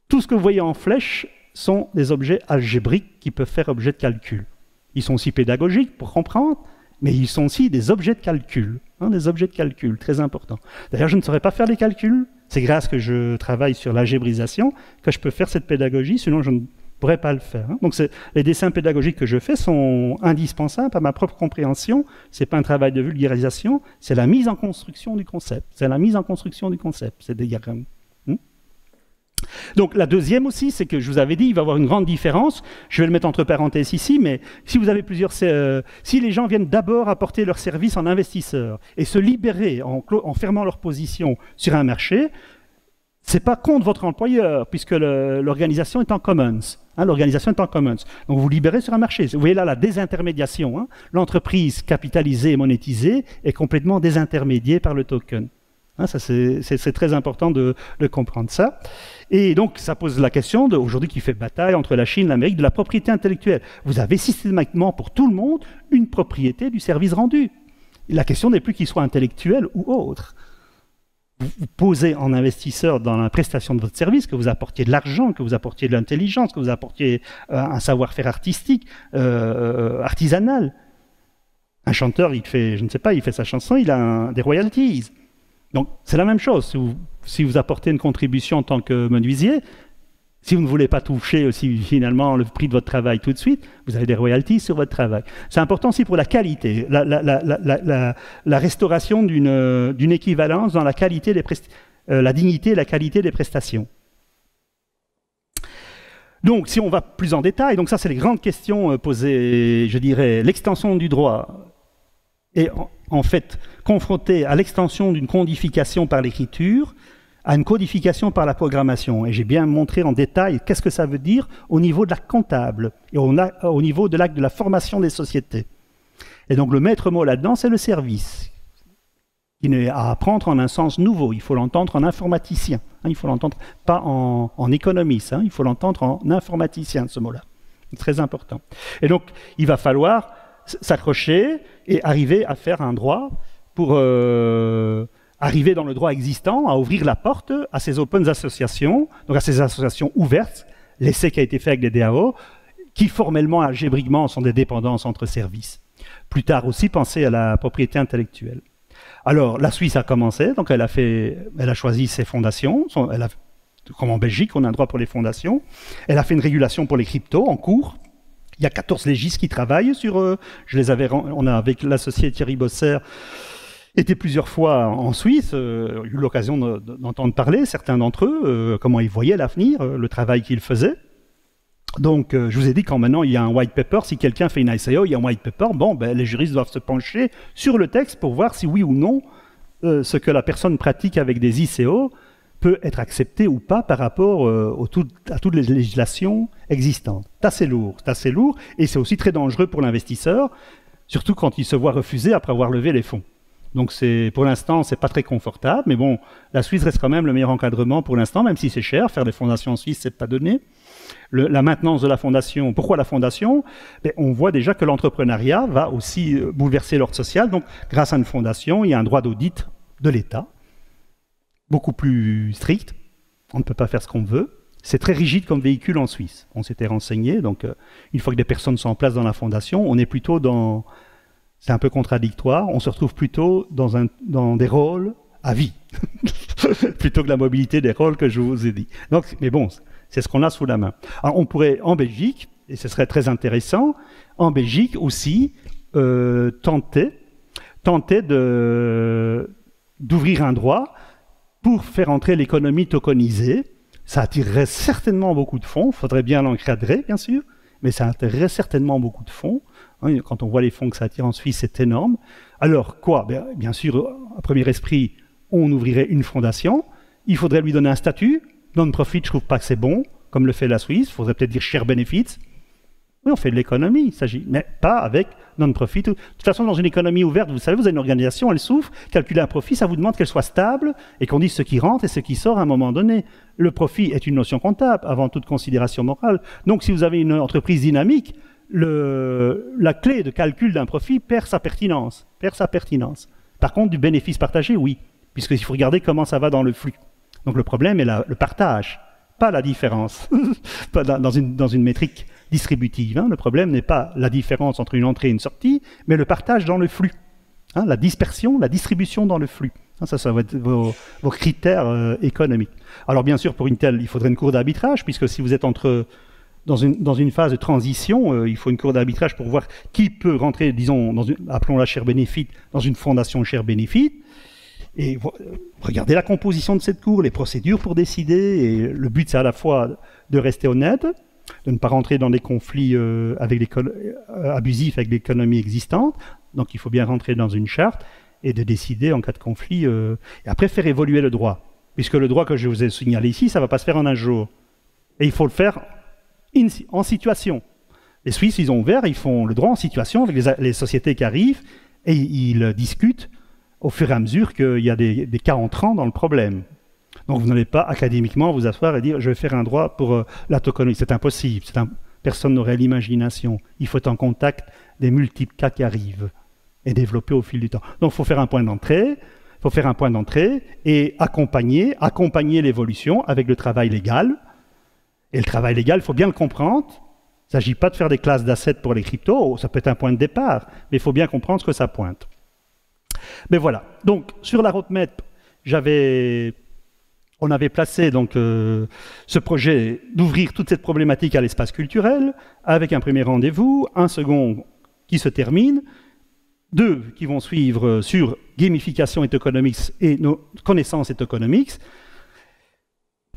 Tout ce que vous voyez en flèche sont des objets algébriques qui peuvent faire objet de calcul. Ils sont aussi pédagogiques pour comprendre, mais ils sont aussi des objets de calcul. Des objets de calcul, très importants. D'ailleurs, je ne saurais pas faire les calculs. C'est grâce que je travaille sur l'algébrisation que je peux faire cette pédagogie, sinon je ne pourrais pas le faire. Donc les dessins pédagogiques que je fais sont indispensables à ma propre compréhension. Ce n'est pas un travail de vulgarisation, c'est la mise en construction du concept. C'est la mise en construction du concept, ces diagrammes. Donc la deuxième aussi, c'est que je vous avais dit, il va y avoir une grande différence. Je vais le mettre entre parenthèses ici, mais si vous avez si les gens viennent d'abord apporter leur service en investisseur et se libérer en fermant leur position sur un marché, c'est pas contre votre employeur, puisque l'organisation est en commons. L'organisation est en commons. Donc vous libérez sur un marché. Vous voyez là la désintermédiation. L'entreprise capitalisée et monétisée est complètement désintermédiée par le token. Ça, c'est très important de comprendre ça. Et donc, ça pose la question, aujourd'hui, qui fait bataille entre la Chine et l'Amérique, de la propriété intellectuelle. Vous avez systématiquement, pour tout le monde, une propriété du service rendu. Et la question n'est plus qu'il soit intellectuel ou autre. Vous posez en investisseur dans la prestation de votre service, que vous apportiez de l'argent, que vous apportiez de l'intelligence, que vous apportiez un savoir-faire artistique, artisanal. Un chanteur, il fait, je ne sais pas, il fait sa chanson, il a des royalties. Donc, c'est la même chose. Si vous apportez une contribution en tant que menuisier, si vous ne voulez pas toucher aussi finalement le prix de votre travail tout de suite, vous avez des royalties sur votre travail. C'est important aussi pour la qualité, la restauration d'une équivalence dans la qualité la dignité et la qualité des prestations. Donc, si on va plus en détail, donc ça, c'est les grandes questions posées, je dirais, l'extension du droit est en fait confrontée à l'extension d'une codification par l'écriture à une codification par la programmation. Et j'ai bien montré en détail qu'est-ce que ça veut dire au niveau de l'acte comptable et au niveau de l'acte de la formation des sociétés. Et donc, le maître mot là-dedans, c'est le service, qui n'est à apprendre en un sens nouveau. Il faut l'entendre en informaticien. Il ne faut l'entendre pas en économiste. Il faut l'entendre en informaticien, ce mot-là. C'est très important. Et donc, il va falloir s'accrocher et arriver à faire un droit pour arriver dans le droit existant, à ouvrir la porte à ces open associations, donc à ces associations ouvertes, l'essai qui a été fait avec les DAO, qui formellement, algébriquement, sont des dépendances entre services. Plus tard aussi, penser à la propriété intellectuelle. Alors, la Suisse a commencé, donc elle a choisi ses fondations, comme en Belgique, on a un droit pour les fondations. Elle a fait une régulation pour les cryptos en cours. Il y a 14 légistes qui travaillent sur... on a, avec l'associé Thierry Bosser, été plusieurs fois en Suisse, eu l'occasion d'entendre parler, certains d'entre eux, comment ils voyaient l'avenir, le travail qu'ils faisaient. Donc, je vous ai dit, quand maintenant il y a un white paper, si quelqu'un fait une ICO, il y a un white paper, les juristes doivent se pencher sur le texte pour voir si oui ou non ce que la personne pratique avec des ICO peut être accepté ou pas par rapport à toutes les législations existantes. C'est assez lourd, et c'est aussi très dangereux pour l'investisseur, surtout quand il se voit refuser après avoir levé les fonds. Donc pour l'instant, c'est pas très confortable, mais bon, la Suisse reste quand même le meilleur encadrement pour l'instant, même si c'est cher. Faire des fondations en Suisse, c'est pas donné. La maintenance de la fondation. Pourquoi la fondation? On voit déjà que l'entrepreneuriat va aussi bouleverser l'ordre social. Donc, grâce à une fondation, il y a un droit d'audit de l'État, beaucoup plus strict. On ne peut pas faire ce qu'on veut. C'est très rigide comme véhicule en Suisse. On s'était renseigné. Donc, une fois que des personnes sont en place dans la fondation, on est plutôt dans... C'est un peu contradictoire. On se retrouve plutôt dans des rôles à vie, plutôt que la mobilité des rôles que je vous ai dit. Donc, mais bon, c'est ce qu'on a sous la main. Alors, on pourrait, en Belgique, et ce serait très intéressant, en Belgique aussi, tenter d'ouvrir un droit pour faire entrer l'économie tokenisée. Ça attirerait certainement beaucoup de fonds. Il faudrait bien l'encadrer, bien sûr, mais ça attirerait certainement beaucoup de fonds. Quand on voit les fonds que ça attire en Suisse, c'est énorme. Alors quoi? Bien sûr, à premier esprit, on ouvrirait une fondation. Il faudrait lui donner un statut. Non-profit, je ne trouve pas que c'est bon, comme le fait la Suisse. Il faudrait peut-être dire share benefits. Oui, on fait de l'économie, il s'agit, mais pas avec non-profit. De toute façon, dans une économie ouverte, vous savez, vous avez une organisation, elle souffre. Calculer un profit, ça vous demande qu'elle soit stable et qu'on dise ce qui rentre et ce qui sort à un moment donné. Le profit est une notion comptable, avant toute considération morale. Donc, si vous avez une entreprise dynamique, la clé de calcul d'un profit perd sa pertinence. Par contre, du bénéfice partagé, oui, puisqu'il faut regarder comment ça va dans le flux. Donc le problème est le partage, pas la différence. Pas dans une métrique distributive. Le problème n'est pas la différence entre une entrée et une sortie, mais le partage dans le flux. La dispersion, la distribution dans le flux. Ça va être vos critères économiques. Alors bien sûr, pour une telle, il faudrait une cour d'arbitrage, puisque si vous êtes dans une phase de transition, il faut une cour d'arbitrage pour voir qui peut rentrer, disons, appelons-la share benefit, dans une fondation share benefit. Et regardez la composition de cette cour, les procédures pour décider. Et le but, c'est à la fois de rester honnête, de ne pas rentrer dans des conflits abusifs avec l'économie existante. Donc il faut bien rentrer dans une charte et de décider en cas de conflit. Et après, faire évoluer le droit. Puisque le droit que je vous ai signalé ici, ça ne va pas se faire en un jour. Et il faut le faire en situation. Les Suisses, ils ont ouvert, ils font le droit en situation avec les sociétés qui arrivent et ils discutent au fur et à mesure qu'il y a des cas entrants dans le problème. Donc vous n'allez pas académiquement vous asseoir et dire je vais faire un droit pour la tokenomics. C'est impossible, personne n'aurait l'imagination. Il faut être en contact des multiples cas qui arrivent et développer au fil du temps. Donc il faut faire un point d'entrée, et accompagner l'évolution avec le travail légal. Et le travail légal, il faut bien le comprendre. Il ne s'agit pas de faire des classes d'assets pour les cryptos, ça peut être un point de départ, mais il faut bien comprendre ce que ça pointe. Mais voilà, donc sur la roadmap, on avait placé donc, ce projet d'ouvrir toute cette problématique à l'espace culturel, avec un premier rendez-vous, un second qui se termine, 2 qui vont suivre sur gamification et tokenomics et nos connaissances et tokenomics.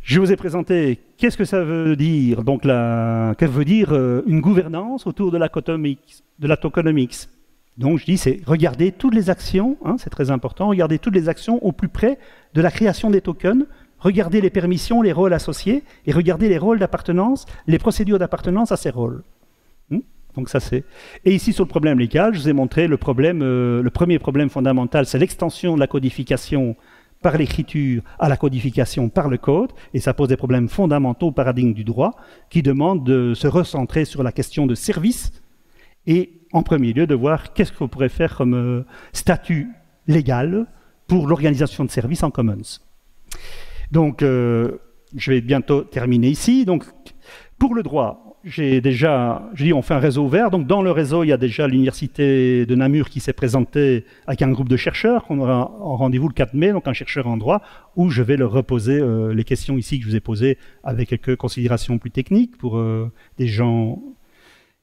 Je vous ai présenté qu'est-ce que ça veut dire, donc qu'est-ce que veut dire une gouvernance autour de la tokenomics. Donc je dis, c'est regarder toutes les actions, c'est très important, regarder toutes les actions au plus près de la création des tokens, regarder les permissions, les rôles associés, et regarder les rôles d'appartenance, les procédures d'appartenance à ces rôles. Donc ça c'est. Et ici sur le problème légal, je vous ai montré le premier problème fondamental, c'est l'extension de la codification par l'écriture à la codification par le code, et ça pose des problèmes fondamentaux au paradigme du droit, qui demandent de se recentrer sur la question de service, et en premier lieu de voir qu'est-ce qu'on pourrait faire comme statut légal pour l'organisation de services en commons. Donc, je vais bientôt terminer ici. Donc, pour le droit, on fait un réseau ouvert. Donc, dans le réseau, il y a déjà l'université de Namur qui s'est présentée avec un groupe de chercheurs qu'on aura en rendez-vous le 4 mai, donc un chercheur en droit, où je vais leur reposer les questions ici que je vous ai posées avec quelques considérations plus techniques pour des gens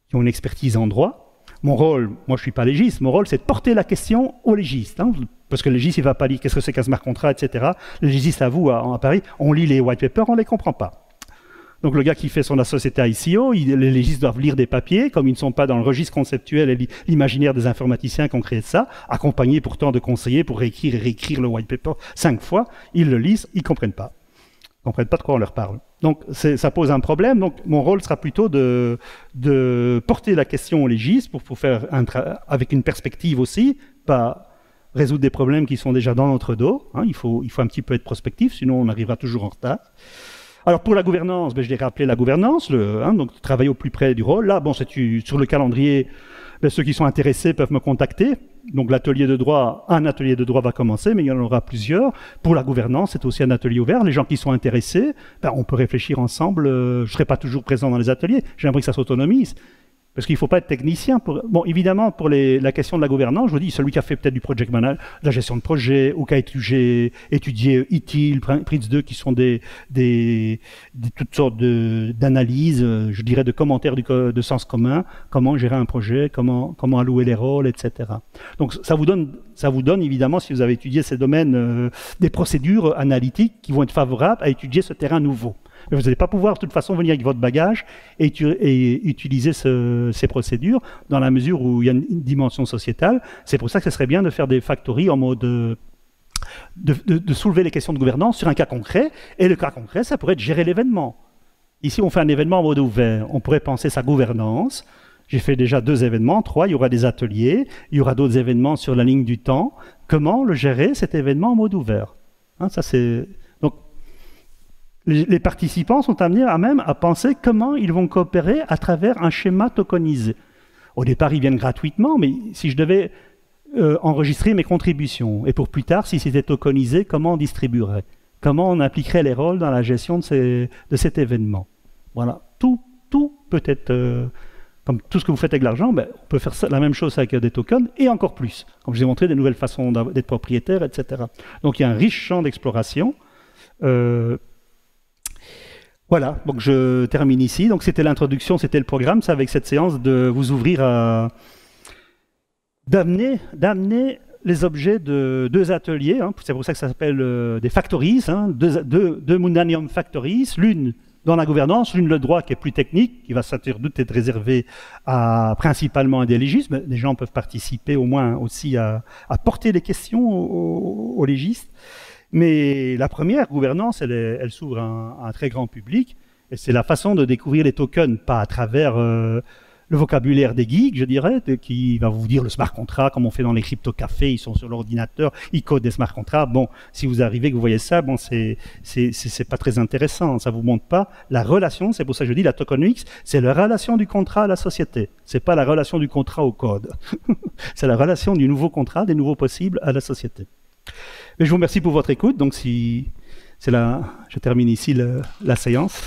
qui ont une expertise en droit. Mon rôle, moi je ne suis pas légiste, mon rôle c'est de porter la question au légiste, parce que le légiste il ne va pas lire qu'est-ce que c'est qu'un smart contract, etc. Le légiste à vous, à Paris, on lit les white papers, on ne les comprend pas. Donc le gars qui fait son société ICO, les légistes doivent lire des papiers, comme ils ne sont pas dans le registre conceptuel et l'imaginaire des informaticiens qui ont créé ça, accompagnés pourtant de conseillers pour réécrire et réécrire le white paper 5 fois, ils le lisent, ils ne comprennent pas. Ils ne comprennent pas de quoi on leur parle. Donc ça pose un problème. Donc mon rôle sera plutôt de porter la question aux légistes pour faire avec une perspective aussi, pas résoudre des problèmes qui sont déjà dans notre dos. Hein. Il faut un petit peu être prospectif, sinon on arrivera toujours en retard. Alors pour la gouvernance, je l'ai rappelé la gouvernance, donc travailler au plus près du rôle. Là, bon, c'est sur le calendrier. Ceux qui sont intéressés peuvent me contacter. Donc l'atelier de droit, un atelier de droit va commencer, mais il y en aura plusieurs. Pour la gouvernance, c'est aussi un atelier ouvert. Les gens qui sont intéressés, on peut réfléchir ensemble. Je ne serai pas toujours présent dans les ateliers. J'aimerais que ça s'autonomise. Parce qu'il ne faut pas être technicien. Bon, évidemment, pour la question de la gouvernance, je vous dis, celui qui a fait peut-être du project management, de la gestion de projet, ou qui a étudié ITIL, PRINCE2, qui sont toutes sortes d'analyses, je dirais, de commentaires de sens commun, comment gérer un projet, comment allouer les rôles, etc. Donc, ça vous donne évidemment, si vous avez étudié ces domaines, des procédures analytiques qui vont être favorables à étudier ce terrain nouveau. Mais vous n'allez pas pouvoir de toute façon venir avec votre bagage et utiliser ces procédures dans la mesure où il y a une dimension sociétale. C'est pour ça que ce serait bien de faire des factories en mode de soulever les questions de gouvernance sur un cas concret. Et le cas concret, ça pourrait être gérer l'événement. Ici, on fait un événement en mode ouvert. On pourrait penser sa gouvernance. J'ai fait déjà 2 événements, 3. Il y aura des ateliers. Il y aura d'autres événements sur la ligne du temps. Comment le gérer, cet événement en mode ouvert? Hein, ça, c'est... Les participants sont amenés à penser comment ils vont coopérer à travers un schéma tokenisé. Au départ, ils viennent gratuitement, mais si je devais enregistrer mes contributions, et pour plus tard, si c'était tokenisé, comment on distribuerait? Comment on appliquerait les rôles dans la gestion de cet événement? Voilà, tout peut être, comme tout ce que vous faites avec l'argent, on peut faire la même chose avec des tokens, et encore plus. Comme je vous ai montré, des nouvelles façons d'être propriétaire, etc. Donc il y a un riche champ d'exploration. Voilà, donc je termine ici. Donc c'était l'introduction, c'était le programme. C'est avec cette séance de vous ouvrir d'amener les objets de 2 ateliers. Hein. C'est pour ça que ça s'appelle des factories, hein, deux Mundanium Factories, l'une dans la gouvernance, l'une le droit qui est plus technique, qui va sans doute être réservé principalement à des légistes, mais les gens peuvent participer au moins aussi à porter des questions aux légistes. Mais la première, gouvernance, elle s'ouvre à un très grand public, et c'est la façon de découvrir les tokens, pas à travers le vocabulaire des geeks, je dirais, qui va vous dire le smart contract, comme on fait dans les crypto-cafés, ils sont sur l'ordinateur, ils codent des smart contracts. Bon, si vous arrivez, que vous voyez ça, bon, c'est pas très intéressant, ça vous montre pas la relation, c'est pour ça que je dis la tokenomics, c'est la relation du contrat à la société, c'est pas la relation du contrat au code, c'est la relation du nouveau contrat, des nouveaux possibles à la société. Mais je vous remercie pour votre écoute. Donc, je termine ici la séance.